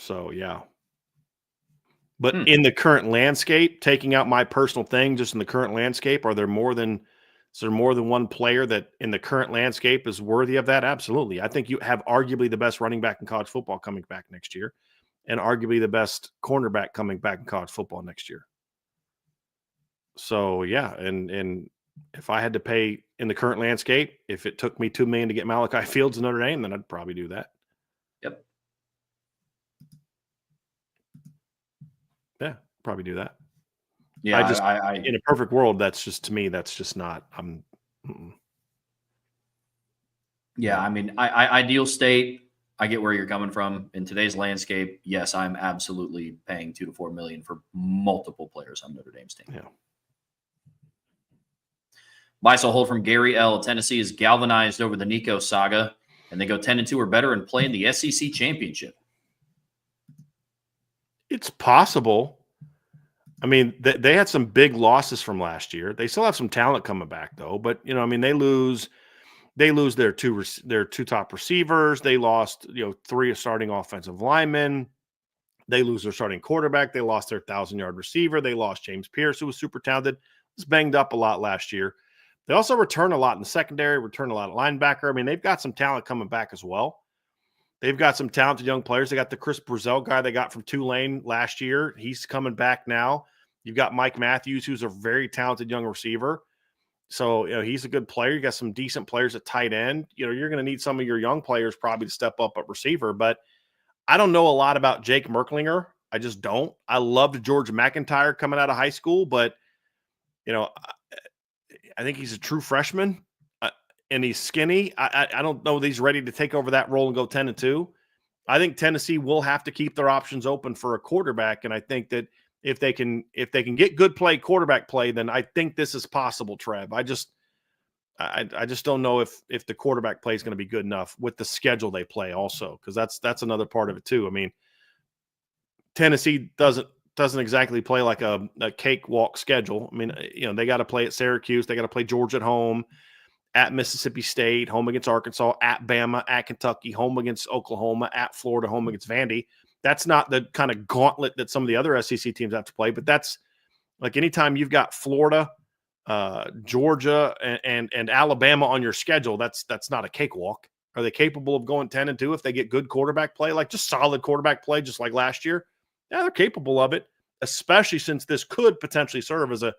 So, yeah. But in the current landscape, taking out my personal thing, just in the current landscape, is there more than one player that in the current landscape is worthy of that? Absolutely. I think you have arguably the best running back in college football coming back next year, and arguably the best cornerback coming back in college football next year. So, yeah, and if I had to pay in the current landscape, if it took me $2 million to get Malachi Fields in Notre Dame, then I'd probably do that. Yep. Yeah, probably do that. Yeah, I in a perfect world, that's just, to me, that's just not. Yeah, I mean, ideal state, I get where you're coming from. In today's landscape, yes, I'm absolutely paying $2 to $4 million for multiple players on Notre Dame's team. Yeah. Buy, sell, hold from Gary L. Tennessee is galvanized over the Nico saga, and they go 10-2 or better and play in the SEC championship. It's possible. I mean, they had some big losses from last year. They still have some talent coming back, though. But I mean, they lose their two top receivers. They lost 3 starting offensive linemen. They lose their starting quarterback. They lost their 1,000-yard receiver. They lost James Pierce, who was super talented. Was banged up a lot last year. They also return a lot in the secondary, return a lot of linebacker. I mean, they've got some talent coming back as well. They've got some talented young players. They got the Chris Brazell guy they got from Tulane last year. He's coming back now. You've got Mike Matthews, who's a very talented young receiver. So, he's a good player. You got some decent players at tight end. You're going to need some of your young players probably to step up at receiver. But I don't know a lot about Jake Merklinger. I just don't. I loved George McIntyre coming out of high school, but, I think he's a true freshman. And he's skinny. I don't know that he's ready to take over that role and go 10-2. I think Tennessee will have to keep their options open for a quarterback, and I think that if they can get good quarterback play, then I think this is possible, Trev. I just don't know if the quarterback play is going to be good enough with the schedule they play also, because that's another part of it too. I mean, Tennessee doesn't exactly play like a cakewalk schedule. I mean, they got to play at Syracuse, they got to play Georgia at home, at Mississippi State, home against Arkansas, at Bama, at Kentucky, home against Oklahoma, at Florida, home against Vandy. That's not the kind of gauntlet that some of the other SEC teams have to play, but that's like anytime you've got Florida, Georgia, and Alabama on your schedule, that's not a cakewalk. Are they capable of going 10-2 if they get good quarterback play, like just solid quarterback play, just like last year? Yeah, they're capable of it, especially since this could potentially serve as a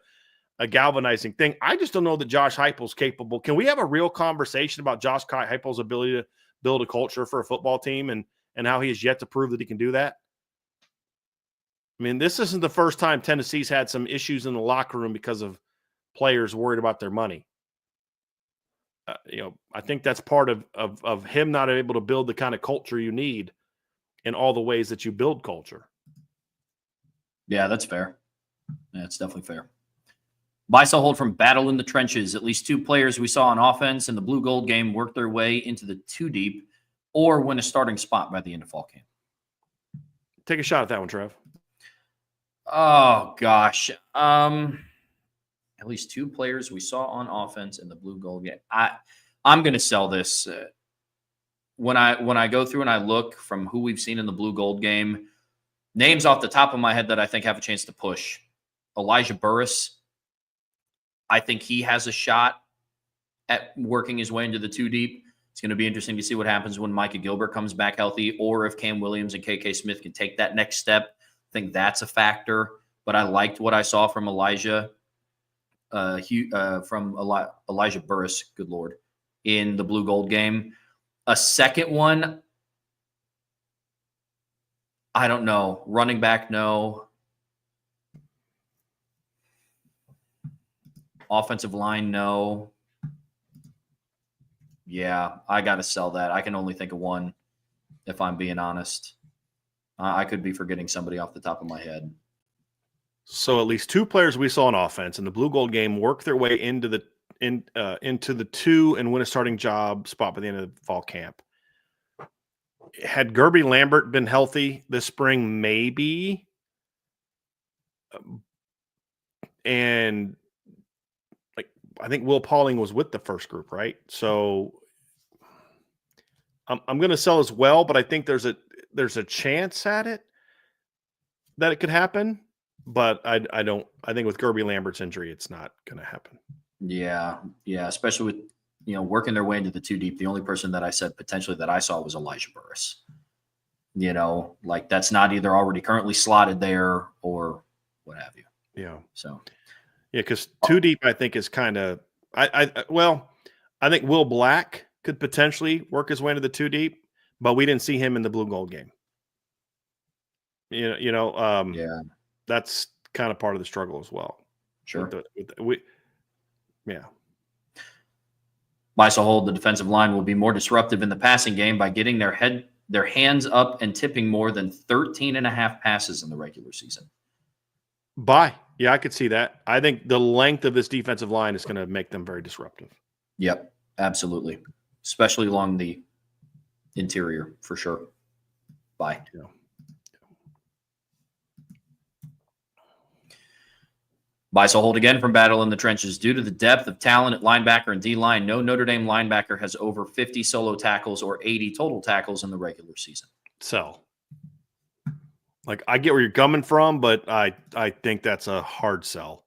galvanizing thing. I just don't know that Josh Heupel's capable. Can we have a real conversation about Josh Heupel's ability to build a culture for a football team and how he has yet to prove that he can do that? I mean, this isn't the first time Tennessee's had some issues in the locker room because of players worried about their money. I think that's part of him not able to build the kind of culture you need in all the ways that you build culture. Yeah, that's fair. Yeah, it's definitely fair. Buy, sell, hold from Battle in the Trenches. At least 2 players we saw on offense in the blue gold game work their way into the 2 deep or win a starting spot by the end of fall camp. Take a shot at that one, Trev. Oh, gosh. At least 2 players we saw on offense in the blue gold game. I'm going to sell this. When I go through and I look from who we've seen in the blue gold game, names off the top of my head that I think have a chance to push. Elijah Burris. I think he has a shot at working his way into the 2 deep. It's going to be interesting to see what happens when Micah Gilbert comes back healthy, or if Cam Williams and KK Smith can take that next step. I think that's a factor. But I liked what I saw from Elijah Burris, good Lord, in the blue gold game. A second one, I don't know. Running back, no. Offensive line, no. Yeah, I got to sell that. I can only think of one, if I'm being honest. I could be forgetting somebody off the top of my head. So at least 2 players we saw on offense in the blue gold game work their way into the 2 and win a starting job spot by the end of the fall camp. Had Gerby Lambert been healthy this spring, maybe. And I think Will Pauling was with the first group, right? So I'm going to sell as well, but I think there's a chance at it that it could happen. But I think with Gerby Lambert's injury, it's not going to happen. Yeah, especially with working their way into the 2 deep. The only person that I said potentially that I saw was Elijah Burris. That's not either already currently slotted there or what have you. Yeah. So. Yeah, because 2 deep, I think, is kind of I think Will Black could potentially work his way into the 2 deep, but we didn't see him in the blue gold game. Yeah, that's kind of part of the struggle as well. Sure. Yeah. By so hold, the defensive line will be more disruptive in the passing game by getting their hands up and tipping more than 13.5 passes in the regular season. Yeah, I could see that. I think the length of this defensive line is going to make them very disruptive. Yep, absolutely. Especially along the interior, for sure. Yeah. Buy so hold again from Battle in the Trenches. Due to the depth of talent at linebacker and D-line, no Notre Dame linebacker has over 50 solo tackles or 80 total tackles in the regular season. Sell. I get where you're coming from, but I think that's a hard sell.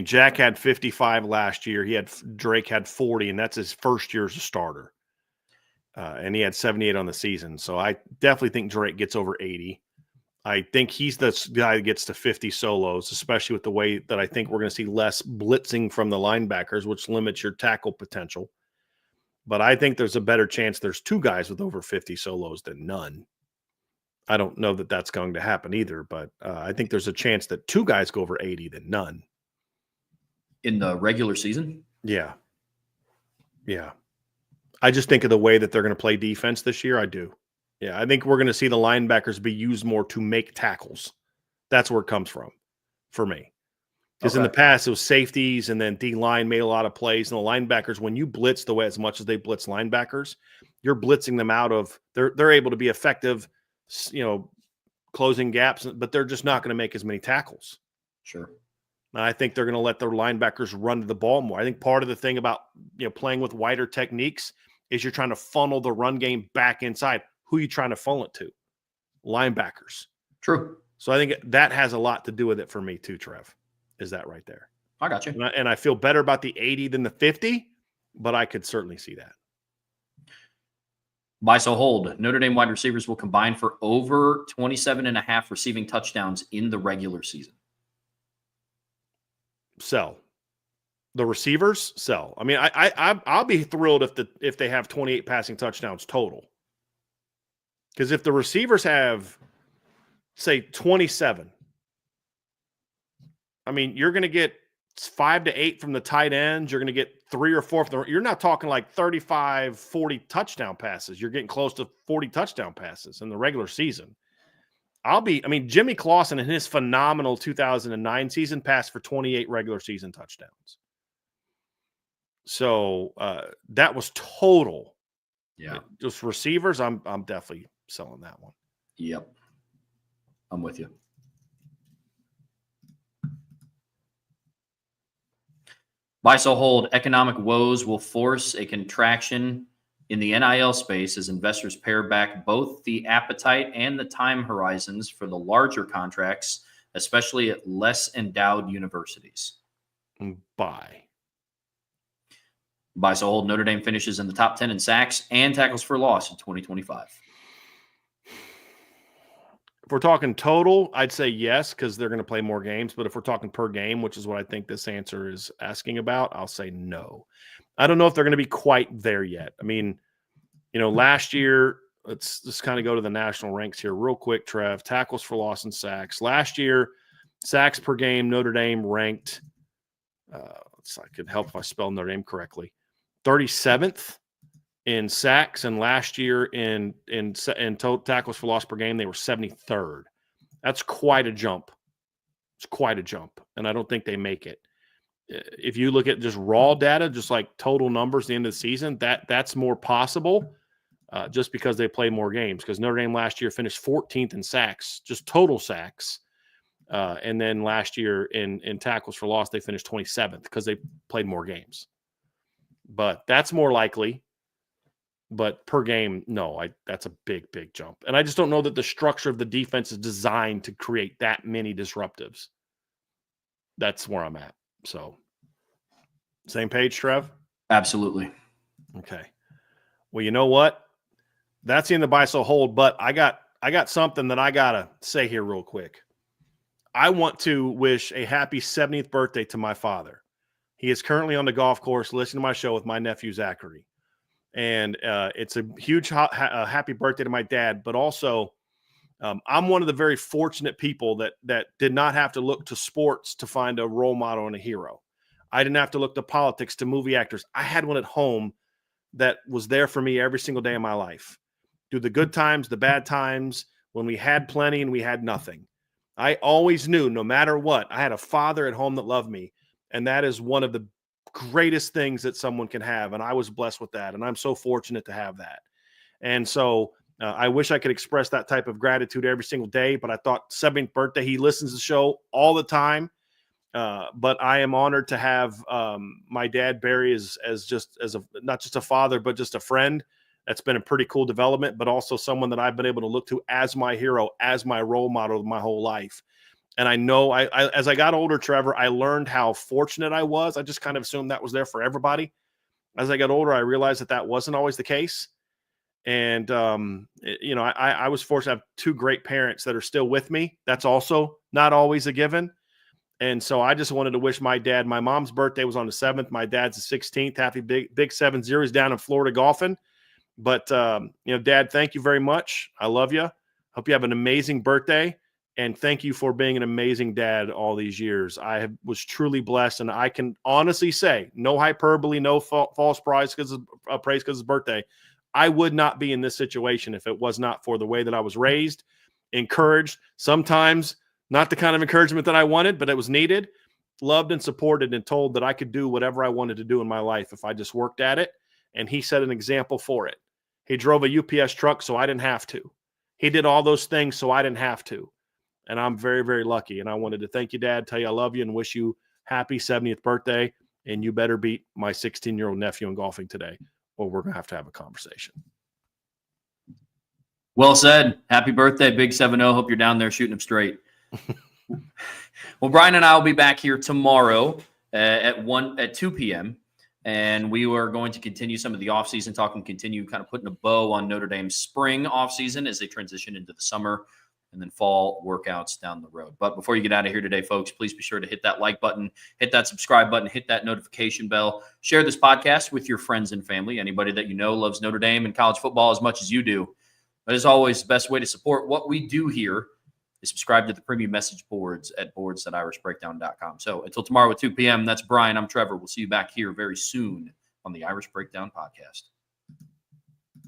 Jack had 55 last year. Drake had 40, and that's his first year as a starter. And he had 78 on the season. So I definitely think Drake gets over 80. I think he's the guy that gets to 50 solos, especially with the way that I think we're going to see less blitzing from the linebackers, which limits your tackle potential. But I think there's a better chance there's 2 guys with over 50 solos than none. I don't know that that's going to happen either, but I think there's a chance that 2 guys go over 80 than none. In the regular season? Yeah. Yeah. I just think of the way that they're going to play defense this year. I do. Yeah, I think we're going to see the linebackers be used more to make tackles. That's where it comes from for me. Because in the past, it was safeties, and then D-line made a lot of plays. And the linebackers, when you blitz the way as much as they blitz linebackers, you're blitzing them out of – they're able to be effective, closing gaps, but they're just not going to make as many tackles. Sure. And I think they're going to let their linebackers run to the ball more. I think part of the thing about playing with wider techniques is you're trying to funnel the run game back inside. Who are you trying to funnel it to? Linebackers. True. So I think that has a lot to do with it for me too, Trev. Is that right there? I got you. And I feel better about the 80 than the 50, but I could certainly see that. Buy so hold. Notre Dame wide receivers will combine for over 27.5 receiving touchdowns in the regular season. Sell. The receivers, sell. I'll be thrilled if they have 28 passing touchdowns total. Because if the receivers have, say, 27, you're going to get 5 to 8 from the tight ends. You're going to get 3 or 4 from you're not talking like 35, 40 touchdown passes. You're getting close to 40 touchdown passes in the regular season. Jimmy Clausen in his phenomenal 2009 season passed for 28 regular season touchdowns. So that was total. Yeah. Just receivers, I'm definitely selling that one. Yep. I'm with you. Buy so hold. Economic woes will force a contraction in the NIL space as investors pare back both the appetite and the time horizons for the larger contracts, especially at less endowed universities. Buy. Buy, sell, hold. Notre Dame finishes in the top 10 in sacks and tackles for loss in 2025. If we're talking total, I'd say yes, because they're going to play more games. But if we're talking per game, which is what I think this answer is asking about, I'll say no. I don't know if they're going to be quite there yet. I mean, last year, let's just kind of go to the national ranks here real quick, Trev. Tackles for loss and sacks. Last year, sacks per game, Notre Dame ranked, I could help if I spell Notre Dame correctly, 37th in sacks, and last year in total tackles for loss per game, they were 73rd. That's quite a jump. It's quite a jump, and I don't think they make it. If you look at just raw data, just like total numbers at the end of the season, that's more possible just because they play more games. Because Notre Dame last year finished 14th in sacks, just total sacks. And then last year in tackles for loss, they finished 27th because they played more games. But that's more likely. But per game, no, that's a big, big jump. And I just don't know that the structure of the defense is designed to create that many disruptives. That's where I'm at. So, same page, Trev? Absolutely. Okay. Well, you know what? That's in the buy, sell, hold. But I got something that I got to say here real quick. I want to wish a happy 70th birthday to my father. He is currently on the golf course listening to my show with my nephew, Zachary. And it's a huge happy birthday to my dad. But also, I'm one of the very fortunate people that did not have to look to sports to find a role model and a hero. I didn't have to look to politics, to movie actors. I had one at home that was there for me every single day of my life. Through the good times, the bad times, when we had plenty and we had nothing. I always knew, no matter what, I had a father at home that loved me. And that is one of the greatest things that someone can have. And I was blessed with that. And I'm so fortunate to have that. And so I wish I could express that type of gratitude every single day. But I thought 70th birthday, he listens to the show all the time. But I am honored to have my dad, Barry, as not just a father, but just a friend. That's been a pretty cool development, but also someone that I've been able to look to as my hero, as my role model my whole life. And I know as I got older, Trevor, I learned how fortunate I was. I just kind of assumed that was there for everybody. As I got older, I realized that wasn't always the case. And, I was fortunate to have two great parents that are still with me. That's also not always a given. And so I just wanted to wish my dad, my mom's birthday was on the 7th. My dad's the 16th. Happy big 7-0. He's down in Florida golfing. But, Dad, thank you very much. I love you. Hope you have an amazing birthday. And thank you for being an amazing dad all these years. I was truly blessed. And I can honestly say, no hyperbole, no false praise because of his birthday. I would not be in this situation if it was not for the way that I was raised, encouraged, sometimes not the kind of encouragement that I wanted, but it was needed, loved and supported, and told that I could do whatever I wanted to do in my life if I just worked at it. And he set an example for it. He drove a UPS truck so I didn't have to. He did all those things so I didn't have to. And I'm very, very lucky. And I wanted to thank you, Dad, tell you I love you, and wish you happy 70th birthday. And you better beat my 16-year-old nephew in golfing today, or we're going to have a conversation. Well said. Happy birthday, Big 7-0. Hope you're down there shooting them straight. Well, Bryan and I will be back here tomorrow at 2 p.m. And we are going to continue some of the offseason talk and continue kind of putting a bow on Notre Dame's spring offseason as they transition into the summer and then fall workouts down the road. But before you get out of here today, folks, please be sure to hit that like button, hit that subscribe button, hit that notification bell, share this podcast with your friends and family. Anybody that you know loves Notre Dame and college football as much as you do. But as always, the best way to support what we do here is subscribe to the premium message boards at boards.irishbreakdown.com. So until tomorrow at 2 p.m., that's Bryan. I'm Trevor. We'll see you back here very soon on the Irish Breakdown Podcast.